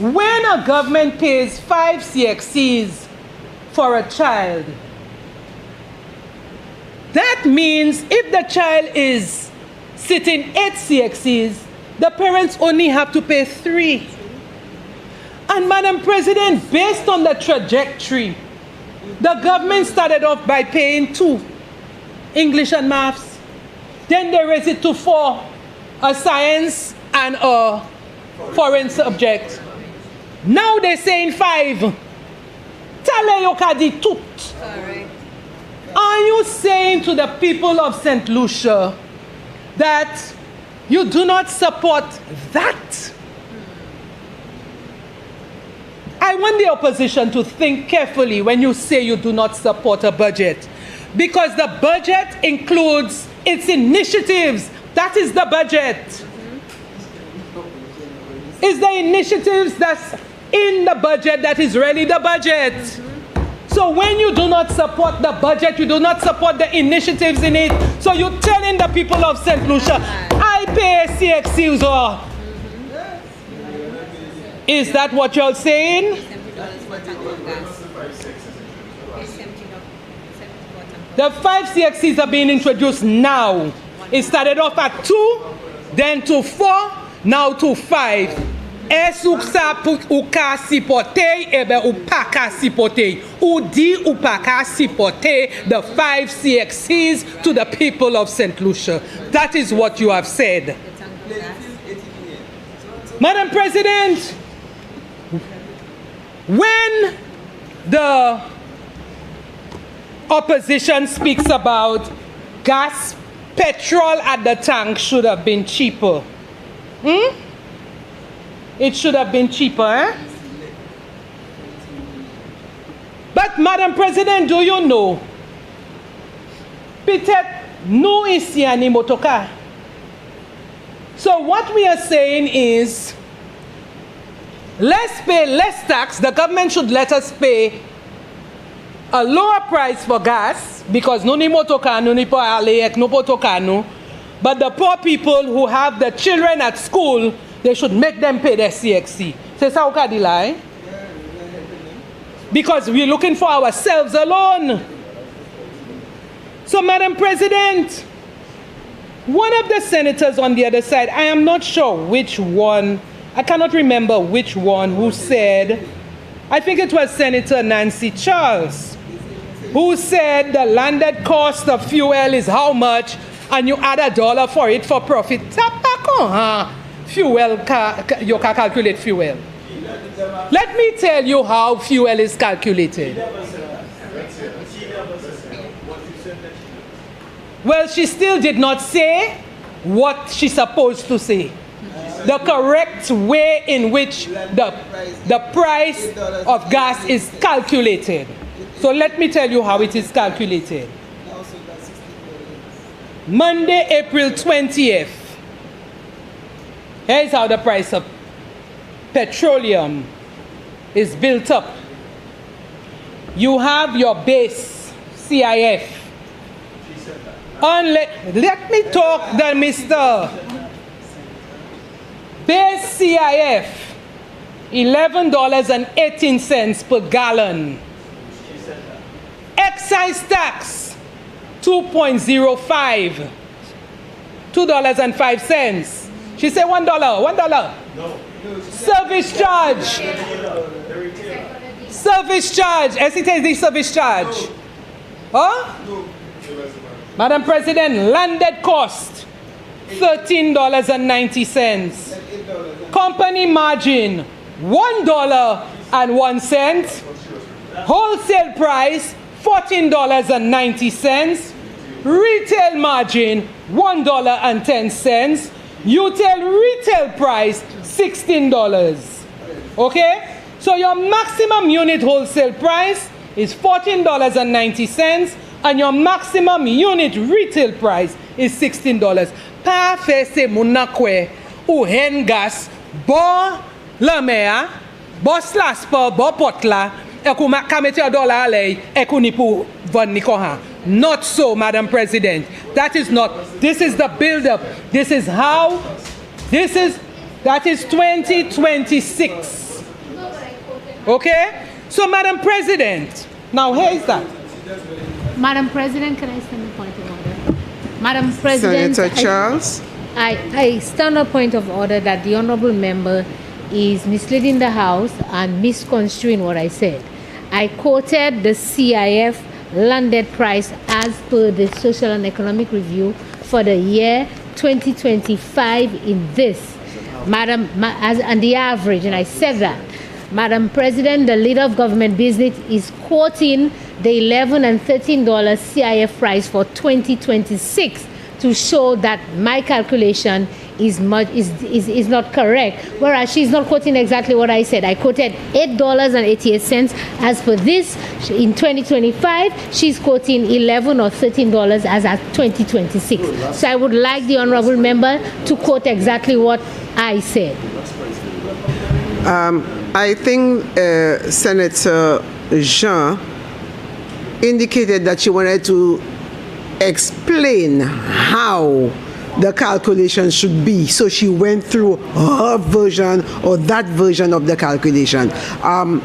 when a government pays 5 CXCs for a child, that means if the child is sitting 8 CXCs, the parents only have to pay 3. And Madam President, based on the trajectory, the government started off by paying 2, English and maths. Then they raised it to 4, a science and a foreign subject. Now they're saying 5. Are you saying to the people of St. Lucia that you do not support that? I want the opposition to think carefully when you say you do not support a budget, because the budget includes its initiatives. That is the budget. It's the initiatives that's in the budget that is really the budget. So when you do not support the budget, you do not support the initiatives in it. So you're telling the people of St. Lucia, I pay CXCs or... Is that what you're saying? The 5 CXCs are being introduced now. It started off at 2, then to 4, now to 5. Uka sipote ebe upaka sipote. Udi upaka sipote the 5 CXCs to the people of St. Lucia. That is what you have said. Madam President, when the opposition speaks about gas, petrol at the tank should have been cheaper. It should have been cheaper, But Madam President, do you know? Peut-être nous ici à Nimotoka. So what we are saying is, let's pay less tax. The government should let us pay a lower price for gas because no ni motokano ni po alek no potokano. But the poor people who have the children at school, they should make them pay their CXC. C'est ça ou ka di la, Because we're looking for ourselves alone. So, Madam President, one of the senators on the other side, I am not sure which one, I cannot remember which one, who said, I think it was Senator Nancy Charles, who said the landed cost of fuel is how much, and you add $1 for it for profit. Fuel, you can calculate fuel. Let me tell you how fuel is calculated. Well, she still did not say what she's supposed to say. The correct way in which the price of gas is calculated. So let me tell you how it is calculated. Monday, April 20th. Here's how the price of petroleum is built up. You have your base, CIF. Let me talk, then, Mr. Base CIF, $11.18 per gallon. Excise tax, $2.05, $2.05. She said $1. $1. No. Service charge. Service charge. the service charge. Huh? Madam President, landed cost, $13.90. Company margin, $1.01. Wholesale price, $14.90. Retail margin, $1.10. Util retail price, $16. Okay? So your maximum unit wholesale price is $14.90 and your maximum unit retail price is $16. Pa fese munakwe u hen gas bo lamea bo slaspa bo potla eku makamete $1 alay eku nipu van nikoha. Not so, Madam President. That is not. This is the build-up. This is how. That is 2026. Okay? So, Madam President, now here is that. Madam President, can I stand a point of order? Madam President, Senator Charles. I stand a point of order that the honorable member is misleading the House and misconstruing what I said. I quoted the CIF landed price as per the Social and Economic Review for the year 2025 in this, and the average, and I said that. Madam President, the leader of government business is quoting the $11 and $13 CIF price for 2026 to show that my calculation is not correct, whereas she's not quoting exactly what I said. I quoted $8.88 as per this. In 2025, she's quoting $11 or $13 as at 2026. So I would like the honorable member to quote exactly what I said. I think Senator Jean indicated that she wanted to explain how the calculation should be. So she went through her version or that version of the calculation. I'm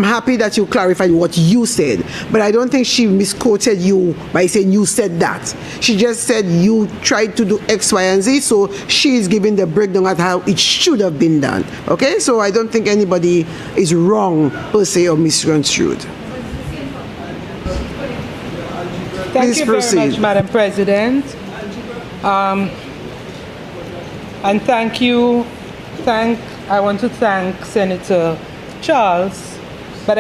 happy that you clarified what you said, but I don't think she misquoted you by saying you said that. She just said you tried to do X, Y, and Z, so she is giving the breakdown at how it should have been done. Okay, so I don't think anybody is wrong per se or misconstrued. Thank you very much, Madam President. And I want to thank Senator Charles, but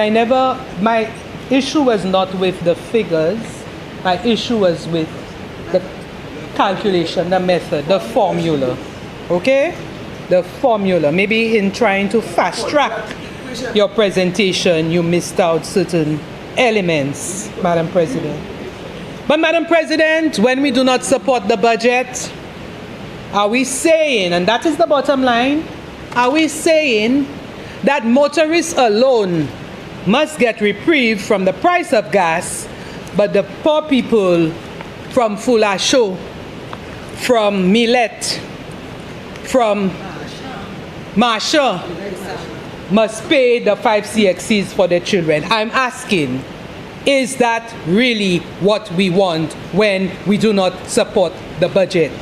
my issue was not with the figures, my issue was with the calculation, the method, the formula, okay? The formula. Maybe in trying to fast track your presentation, you missed out certain elements, Madam President. But Madam President, when we do not support the budget, are we saying, and that is the bottom line, are we saying that motorists alone must get reprieve from the price of gas, but the poor people from Fulasho, from Millet, from Marsha must pay the 5 CXCs for their children? I'm asking, is that really what we want when we do not support the budget?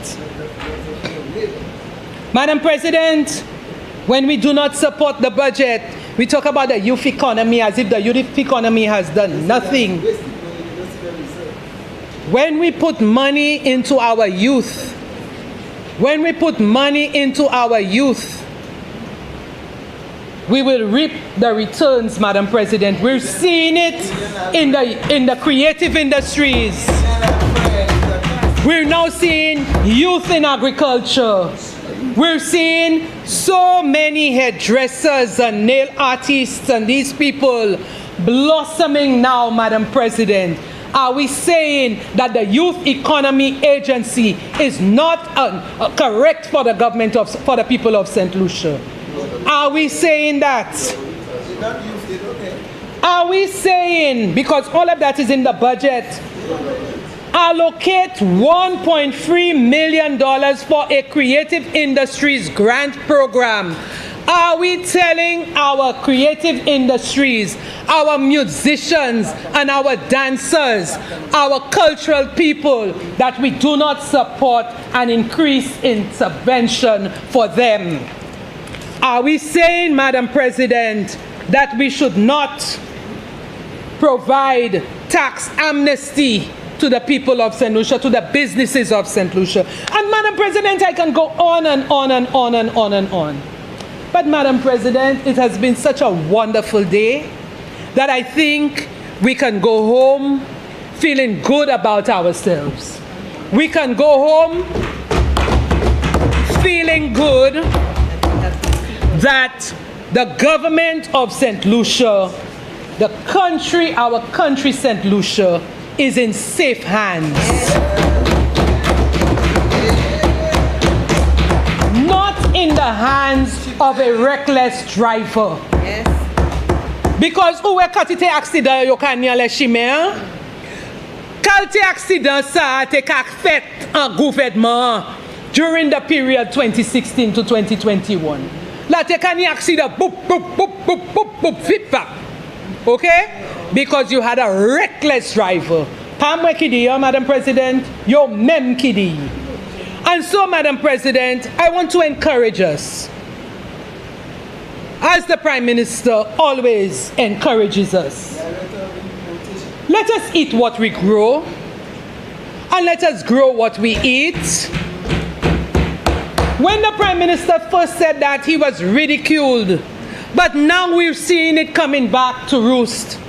Madam President, when we do not support the budget, we talk about the youth economy as if the youth economy has done nothing. When we put money into our youth, we will reap the returns, Madam President. We're seeing it in the creative industries. We're now seeing youth in agriculture. We're seeing so many hairdressers and nail artists and these people blossoming now, Madam President. Are we saying that the Youth Economy Agency is not correct for the government for the people of St. Lucia? Are we saying that? Are we saying, because all of that is in the budget, allocate $1.3 million for a creative industries grant program? Are we telling our creative industries, our musicians and our dancers, our cultural people, that we do not support an increase in subvention for them? Are we saying, Madam President, that we should not provide tax amnesty to the people of St. Lucia, to the businesses of St. Lucia? And Madam President, I can go on and on and on and on and on. But Madam President, it has been such a wonderful day that I think we can go home feeling good about ourselves. We can go home feeling good that the government of St. Lucia, our country St. Lucia, is in safe hands. Not in the hands of a reckless driver. Because où est quand il accident yo kan le chimère? Quand il accident ça te ka fait en gouvernement during the period 2016 to 2021. La te kan accident boop boop boop boop boop boop flip flop. Okay? Because you had a reckless driver. Pam we kidi yo, Madam President, yo mem kidi. And so, Madam President, I want to encourage us, as the Prime Minister always encourages us. Let us eat what we grow, and let us grow what we eat. When the Prime Minister first said that, he was ridiculed, but now we're seeing it coming back to roost.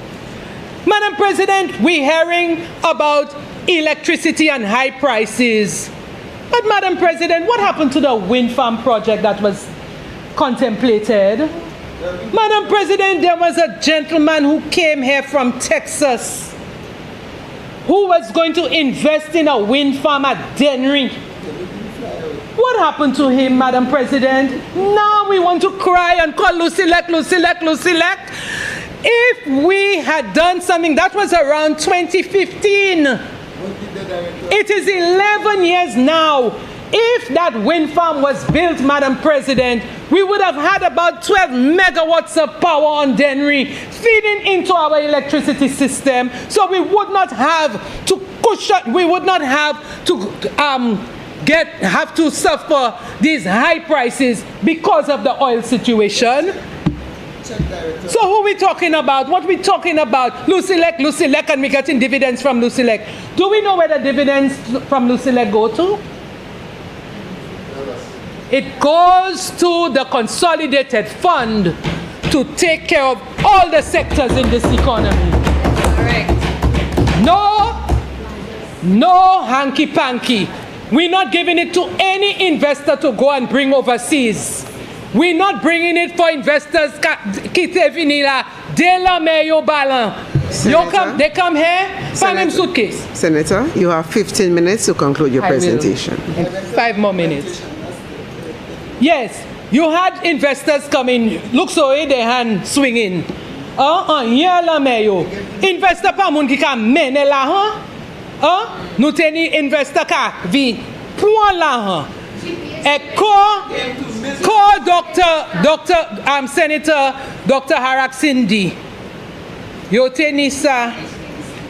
Madam President, we're hearing about electricity and high prices. But Madam President, what happened to the wind farm project that was contemplated? Madam President, there was a gentleman who came here from Texas who was going to invest in a wind farm at Denry. What happened to him, Madam President? Now we want to cry and call Lucilec. If we had done something, that was around 2015. It is 11 years now. If that wind farm was built, Madam President, we would have had about 12 megawatts of power on Denry feeding into our electricity system. So we would not have to cushion, we would not have to suffer these high prices because of the oil situation. So who are we talking about? What are we talking about? Lucilec, and we're getting dividends from Lucilec. Do we know where the dividends from Lucilec go to? It goes to the consolidated fund to take care of all the sectors in this economy. Correct. No hanky-panky. We're not giving it to any investor to go and bring overseas. We're not bringing it for investors. They come here, find them suitcase. Senator, you have 15 minutes to conclude your presentation. In 5 more minutes. Yes, you had investors coming. Look so they hand swinging. Investor pa moun ki ka mene la nou teni investor ka vi point la Senator Dr. Harak Cindy. Yo teni sa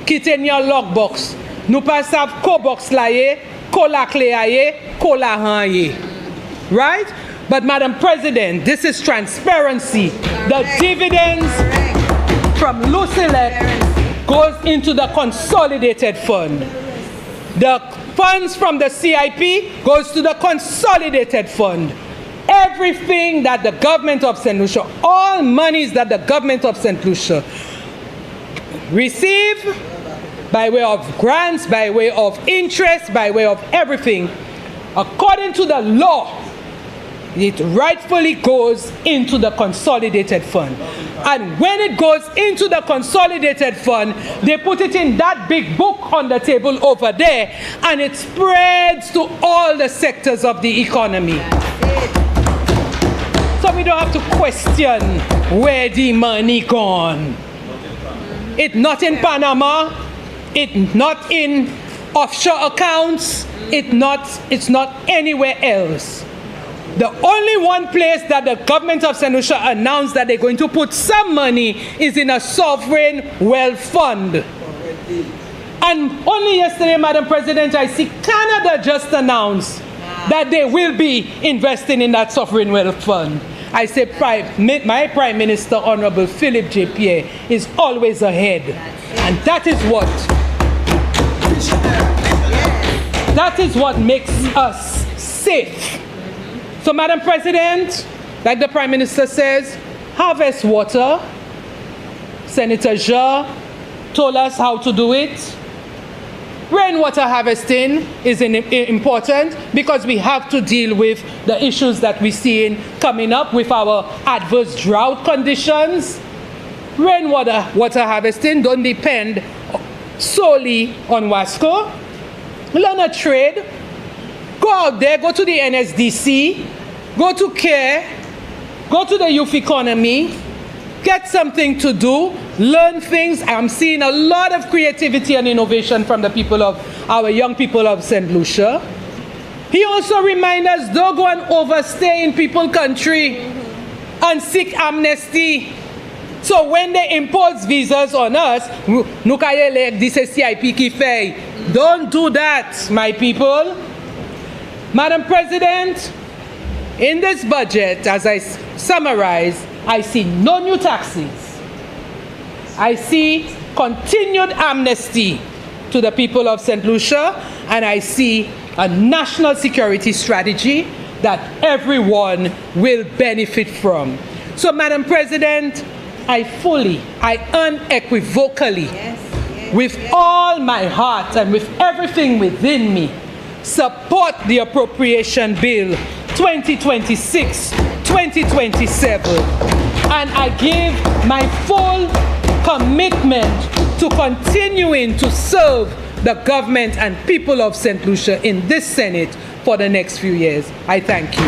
ki teni your lockbox. Nou pa sav ko box la ye, ko la kle a ye, ko la han ye. Right? But Madam President, this is transparency. The dividends from Lucilec goes into the consolidated fund. The funds from the CIP goes to the consolidated fund. Everything that the government of St. Lucia, all monies that the government of St. Lucia receive by way of grants, by way of interest, by way of everything, according to the law, it rightfully goes into the consolidated fund. And when it goes into the consolidated fund, they put it in that big book on the table over there, and it spreads to all the sectors of the economy. So we don't have to question where the money gone. It's not in Panama, it's not in offshore accounts, it's not anywhere else. The only one place that the government of St. Lucia announced that they're going to put some money is in a sovereign wealth fund. And only yesterday, Madam President, I see Canada just announced that they will be investing in that sovereign wealth fund. I say my Prime Minister, Honorable Philip J. Pierre, is always ahead. And that is what makes us safe. So, Madam President, Like the Prime Minister says, harvest water. Senator Jha told us how to do it. Rainwater harvesting is important because we have to deal with the issues that we're seeing coming up with our adverse drought conditions. Rainwater harvesting don't depend solely on WASCO. Learn a trade. Go out there, go to the NSDC, go to CARE, go to the youth economy, get something to do, learn things. I'm seeing a lot of creativity and innovation from the people of our young people of St. Lucia. He also reminds us, don't go and overstay in people's country and seek amnesty. So when they impose visas on us, don't do that, my people. Madam President, in this budget, as I summarize, I see no new taxes. I see continued amnesty to the people of St. Lucia, and I see a national security strategy that everyone will benefit from. So, Madam President, I unequivocally, with all my heart and with everything within me, support the Appropriation Bill 2026-2027. And I give my full commitment to continuing to serve the government and people of St. Lucia in this Senate for the next few years. I thank you.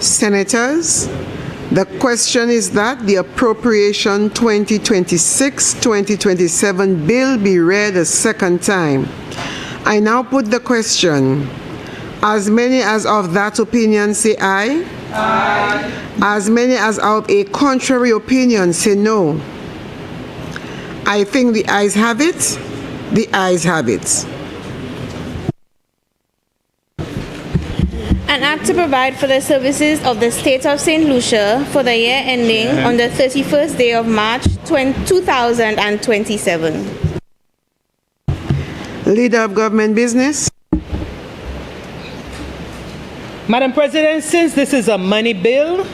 Senators, the question is that the Appropriation 2026-2027 bill be read a second time. I now put the question. As many as of that opinion say aye. Aye. As many as of a contrary opinion say no. I think the ayes have it. The ayes have it. An act to provide for the services of the State of St. Lucia for the year ending on the 31st day of March 2027. Leader of Government Business. Madam President, since this is a money bill,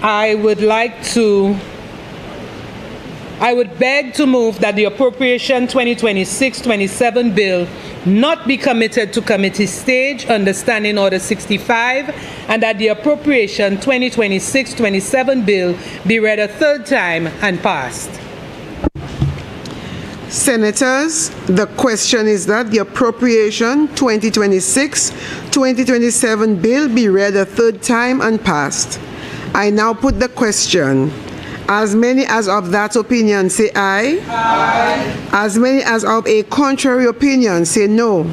I would beg to move that the Appropriation 2026-27 bill not be committed to committee stage under Standing Order 65, and that the Appropriation 2026-27 bill be read a third time and passed. Senators, the question is that the Appropriation 2026-2027 bill be read a third time and passed. I now put the question. As many as of that opinion say aye. Aye. As many as of a contrary opinion say no.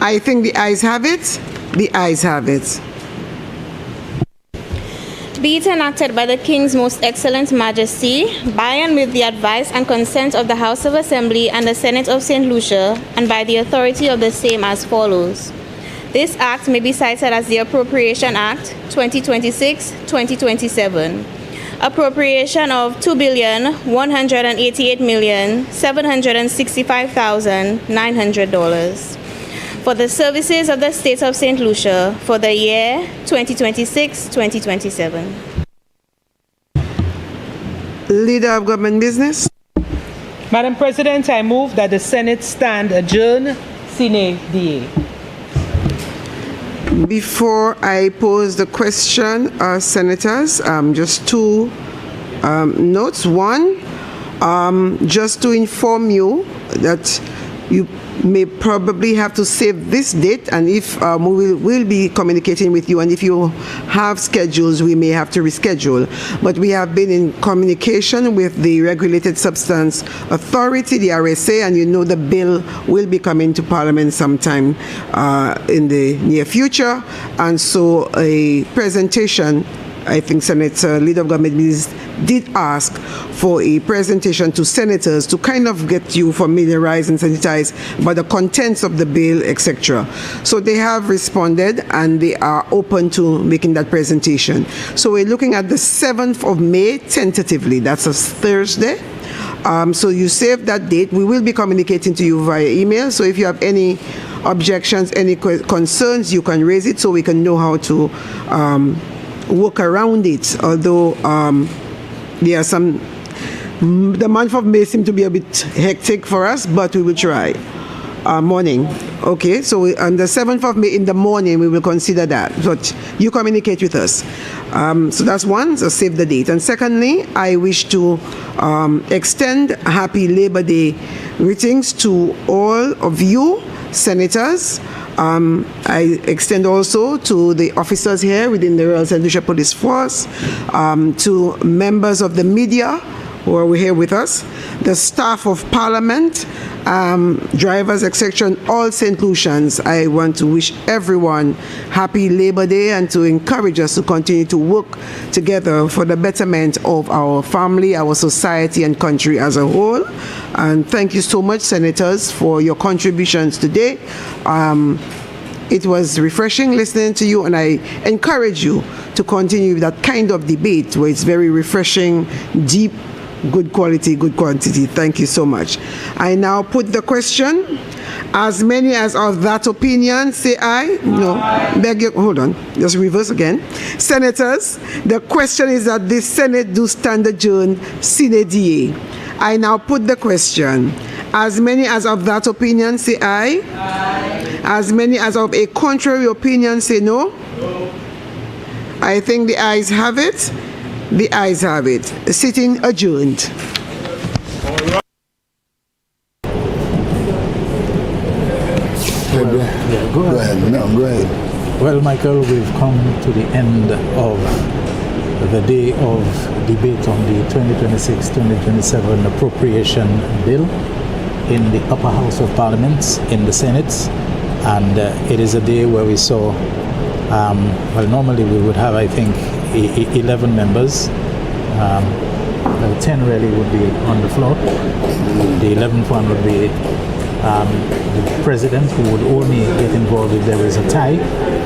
I think the ayes have it. The ayes have it. Be it enacted by the King's Most Excellent Majesty, by and with the advice and consent of the House of Assembly and the Senate of St. Lucia, and by the authority of the same as follows. This act may be cited as the Appropriation Act 2026-2027. Appropriation of $2,188,765,900 for the services of the State of St. Lucia for the year 2026-2027. Leader of Government Business. Madam President, I move that the Senate stand adjourned sine die. Before I pose the question, Senators, just two notes. One, just to inform you that you may probably have to save this date, and if we'll be communicating with you, and if you have schedules, we may have to reschedule. But we have been in communication with the Regulated Substance Authority, the RSA, and you know the bill will be coming to Parliament sometime in the near future, and so a presentation, I think Senator Leader of Government Business did ask for a presentation to senators to kind of get you familiarized and sensitized by the contents of the bill, etc. So they have responded and they are open to making that presentation. So we're looking at the 7th of May tentatively. That's a Thursday. So you save that date. We will be communicating to you via email. So if you have any objections, any concerns, you can raise it so we can know how to work around it. Although there are some, the month of May seems to be a bit hectic for us, but we will try. Morning. Okay, so on the 7th of May in the morning, we will consider that. But you communicate with us. So that's one, so save the date. And secondly, I wish to extend Happy Labor Day greetings to all of you, senators. I extend also to the officers here within the Royal St. Lucia Police Force, to members of the media who are here with us, the staff of Parliament, drivers, etc., and all St. Lucians. I want to wish everyone Happy Labor Day and to encourage us to continue to work together for the betterment of our family, our society, and country as a whole. And thank you so much, senators, for your contributions today. It was refreshing listening to you, and I encourage you to continue that kind of debate where it's very refreshing, deep, good quality, good quantity. Thank you so much. I now put the question. As many as of that opinion, say aye. No. Beg you, hold on. Just reverse again. Senators, the question is that the Senate do stand adjourned sine die. I now put the question. As many as of that opinion, say aye. Aye. As many as of a contrary opinion, say no. No. I think the ayes have it. The ayes have it. Sitting adjourned. Go ahead. No, go ahead. Well, Michael, we've come to the end of the day of debate on the 2026-2027 Appropriation Bill in the upper house of Parliament, in the Senate. And it is a day where we saw, well, normally we would have, I think, 11 members. 10 really would be on the floor. The 11th one would be the president, who would only get involved if there is a tie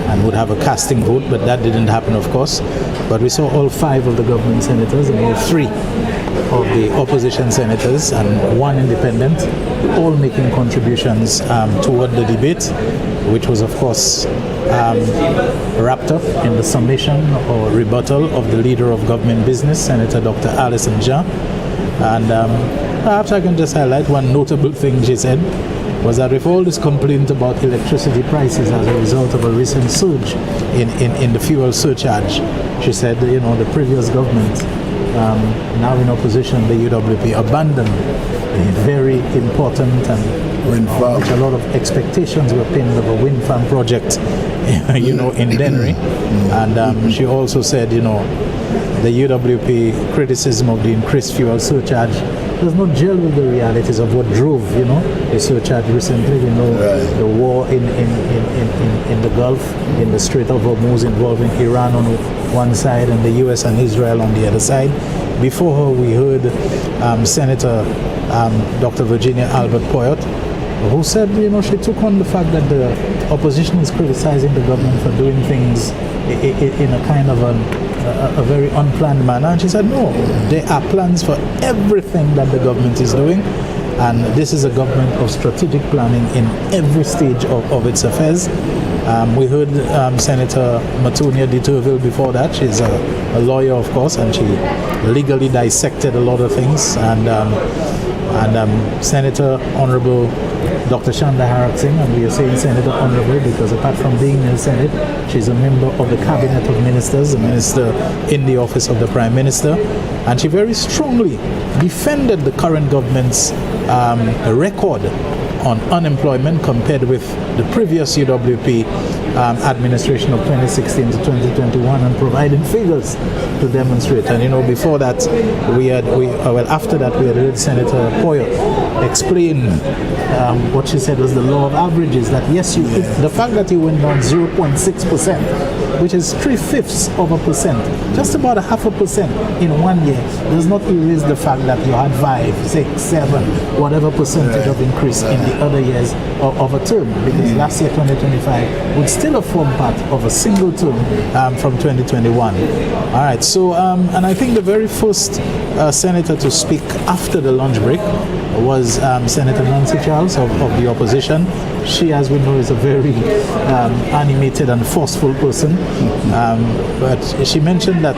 and would have a casting vote, but that didn't happen, of course. But we saw all 5 of the government senators and all 3 of the opposition senators and 1 independent, all making contributions toward the debate, which was, of course, wrapped up in the summation or rebuttal of the leader of government business, Senator Dr. Alison Jah. And perhaps I can just highlight one notable thing she said, was that with all this complaint about electricity prices as a result of a recent surge in the fuel surcharge, she said, you know, the previous government, now in opposition, the UWP, abandoned a very important and which a lot of expectations were pinned of a wind farm project, you know, in Dennery. And she also said, you know, the UWP criticism of the increased fuel surcharge does not gel with the realities of what drove, you know, the surcharge recently. You know, the war in the Gulf, in the Strait of Hormuz, involving Iran on one side and the US and Israel on the other side. Before her, we heard Senator Dr. Virginia Albert Poyot, who said, you know, she took on the fact that the opposition is criticizing the government for doing things in a kind of a very unplanned manner. And she said, no, there are plans for everything that the government is doing. And this is a government of strategic planning in every stage of its affairs. We heard Senator Matunia de Turville before that. She's a lawyer, of course, and she legally dissected a lot of things. And Senator Honorable Dr. Shanda Harak Singh, and we are saying Senator Honorable because apart from being in the Senate, she's a member of the Cabinet of Ministers, a minister in the office of the Prime Minister, and she very strongly defended the current government's record on unemployment compared with the previous UWP administration of 2016 to 2021, and providing figures to demonstrate. And you know, before that, after that, we had heard Senator Poyot explain what she said was the law of averages. That yes, the fact that you went down 0.6% which is 0.75%, just about 0.5% in 1 year, does not erase the fact that you had 5, 6, 7, whatever percentage of increase in the other years of a term, because last year 2025 would still have formed part of a single term from 2021. All right, so and I think the very first senator to speak after the lunch break was Senator Nancy Charles of the opposition. She, as we know, is a very animated and forceful person, but she mentioned that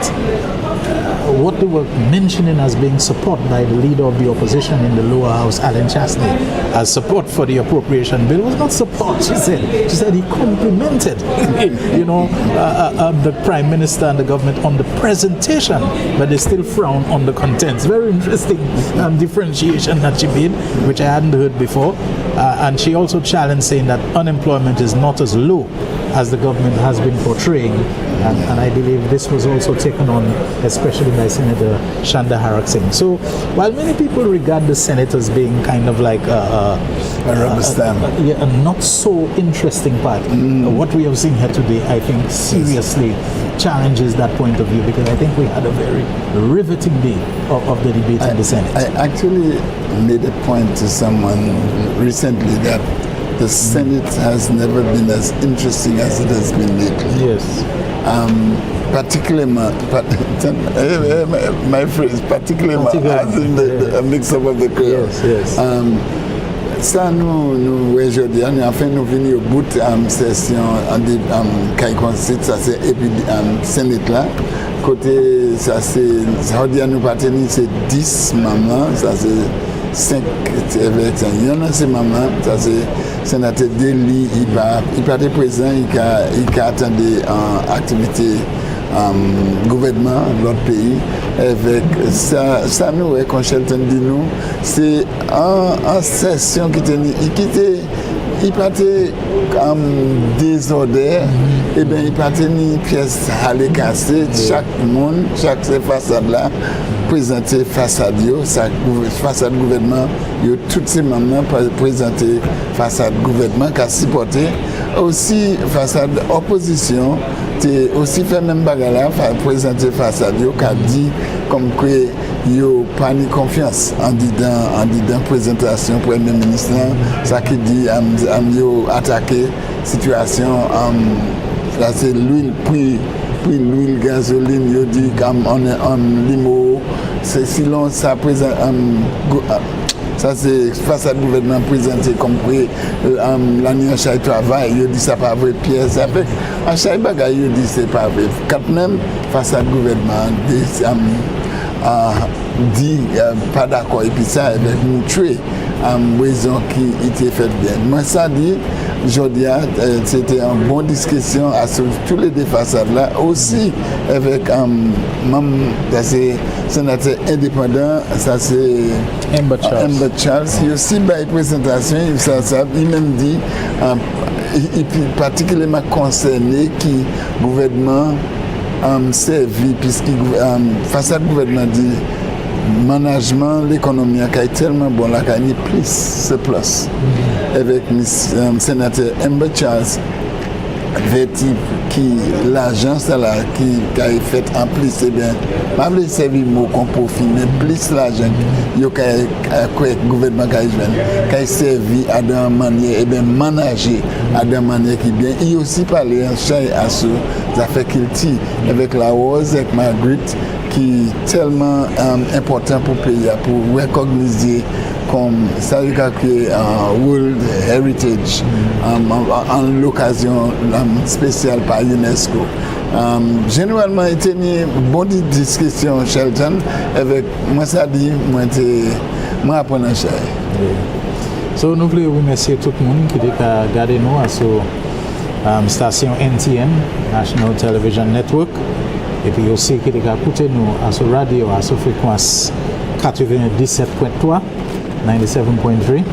what they were mentioning as being support by the leader of the opposition in the lower house, Alan Chastney, as support for the appropriation bill was not support, she said. She said he complimented, the Prime Minister and the government on the presentation, but they still frown on the contents. Very interesting differentiation that she made, which I hadn't heard before. And she also challenged, saying that unemployment is not as low as the government has been portraying. And I believe this was also taken on, especially by Senator Shanda Harak Singh. So while many people regard the Senate as being kind of like a not so interesting part, what we have seen here today, I think, seriously challenges that point of view, because I think we had a very riveting day of the debate in the Senate. I actually made a point to someone recently that the Senate has never been as interesting as it has been lately. Yes. Particularly, my phrase, particularly as in the mix-up of the crowd. Yes. Ça nous aujourd'hui nous avons fait nous venir au bout de session qui consiste ça c'est Sénat là côté ça c'est ça veut dire nous partenir c'est 10 mamans ça c'est 5 évêques il y en a ces mamans ça c'est sénateur Deli il pas présent il attendait en activité gouvernement de l'autre pays avec ça nous est qu'on dit nous c'est en session il partait comme désordre et bien il partait une pièce à les casser chaque façade là présenter façade façade gouvernement toutes ces mamans présenter façade gouvernement qui a supporté aussi façade opposition c'est aussi fait même bagarre là présenter façade qui a dit comme que yo pas ni confiance en disant présentation premier ministre ça qui dit yo attaquer situation là c'est l'huile puis l'huile gasoline yo dit comme on est en limo c'est sinon ça présente ça c'est face à le gouvernement présenté comme que l'année chaque travail il dit ça pas vrai pièce ça fait à chaque bagaille il dit c'est pas vrai quand même face à le gouvernement dit pas d'accord et puis ça avec nous tuer raison qui était faite bien moi ça dit aujourd'hui c'était une bonne discussion sur tous les deux façades là aussi avec même c'est sénateur indépendant ça c'est Amber Charles il aussi by présentation il même dit et puis particulièrement concerné qui gouvernement servi puisque façade gouvernement dit management l'économie qui est tellement bon là qu'il y a plus c'est plus avec sénateur Amber Charles qui l'agence là qui a fait en plus c'est bien pas le servir mot qu'on profite mais plus l'argent yo que gouvernement qui a servi à d'une manière et bien manager à d'une manière qui bien il aussi parler en chai à ce ça fait qu'il tire avec la rose avec Margaret qui est tellement important pour le pays pour recogniser comme ça veut dire que World Heritage en l'occasion spéciale par UNESCO. Généralement, il y a une bonne discussion Shelton avec moi ça dit moi apprendre à cher. So nous voulons remercier tout le monde qui a regardé nous à la station NTN, National Television Network, et puis aussi qui a écouté nous à la radio à la fréquence 97.3. 97.3.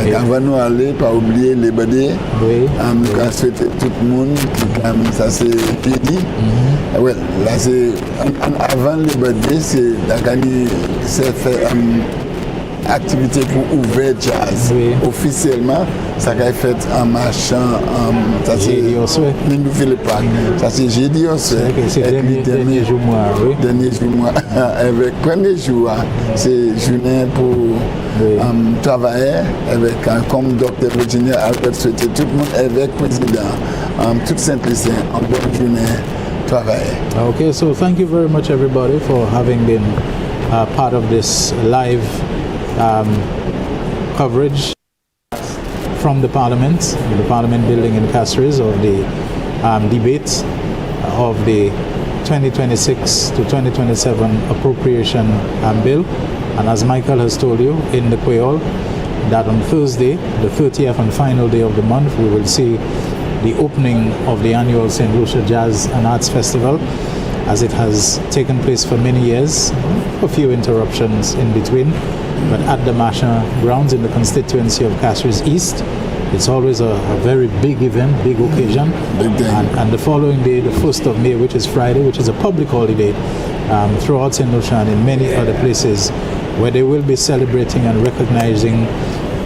Et avant nous aller, pas oublier les BD. Oui. Nous avons souhaité tout le monde, ça c'est Pidi. Ouais, là c'est avant les BD, c'est fait activité pour ouvrir jazz. Oui. Officiellement, ça a été fait en marchant, ça c'est Mindouville Park. Ça c'est jeudi au soir. C'est dernier jour mois, oui. Dernier jour mois. Avec premier jour, c'est journée pour travailler avec comme Dr. Virginia Albert souhaité tout le monde avec le président, toute Saint-Lucie en bonne journée travailler. Okay, so thank you very much everybody for having been part of this live coverage from the Parliament building in Castries of the debate of the 2026 to 2027 appropriation bill. And as Michael has told you in the Quayle, that on Thursday, the 30th and final day of the month, we will see the opening of the annual St. Lucia Jazz and Arts Festival, as it has taken place for many years, a few interruptions in between, but at the Masha grounds in the constituency of Castries East. It's always a very big event, big occasion. And the following day, the 1st of May, which is Friday, which is a public holiday throughout St. Lucia and in many other places, where they will be celebrating and recognizing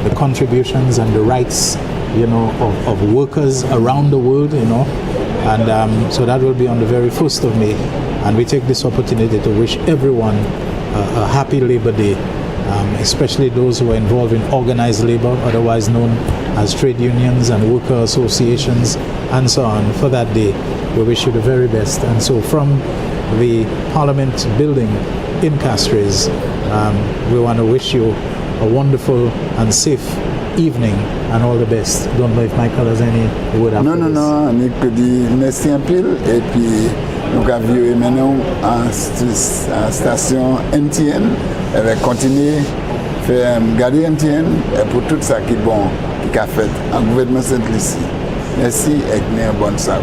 the contributions and the rights, of workers around the world, And so that will be on the very 1st of May. And we take this opportunity to wish everyone a happy Labor Day, especially those who are involved in organized labor, otherwise known as trade unions and worker associations, and so on. For that day, we wish you the very best. And so from the Parliament building in Castries, we want to wish you a wonderful and safe evening and all the best. Don't know if Michael has any word after this. Non, on peut dire merci un peu et puis nous avons vu maintenant en station MTN, elle va continuer à faire garder MTN pour tout ça qui est bon, qui a fait en gouvernement Saint-Lucie. Merci et une bonne soirée.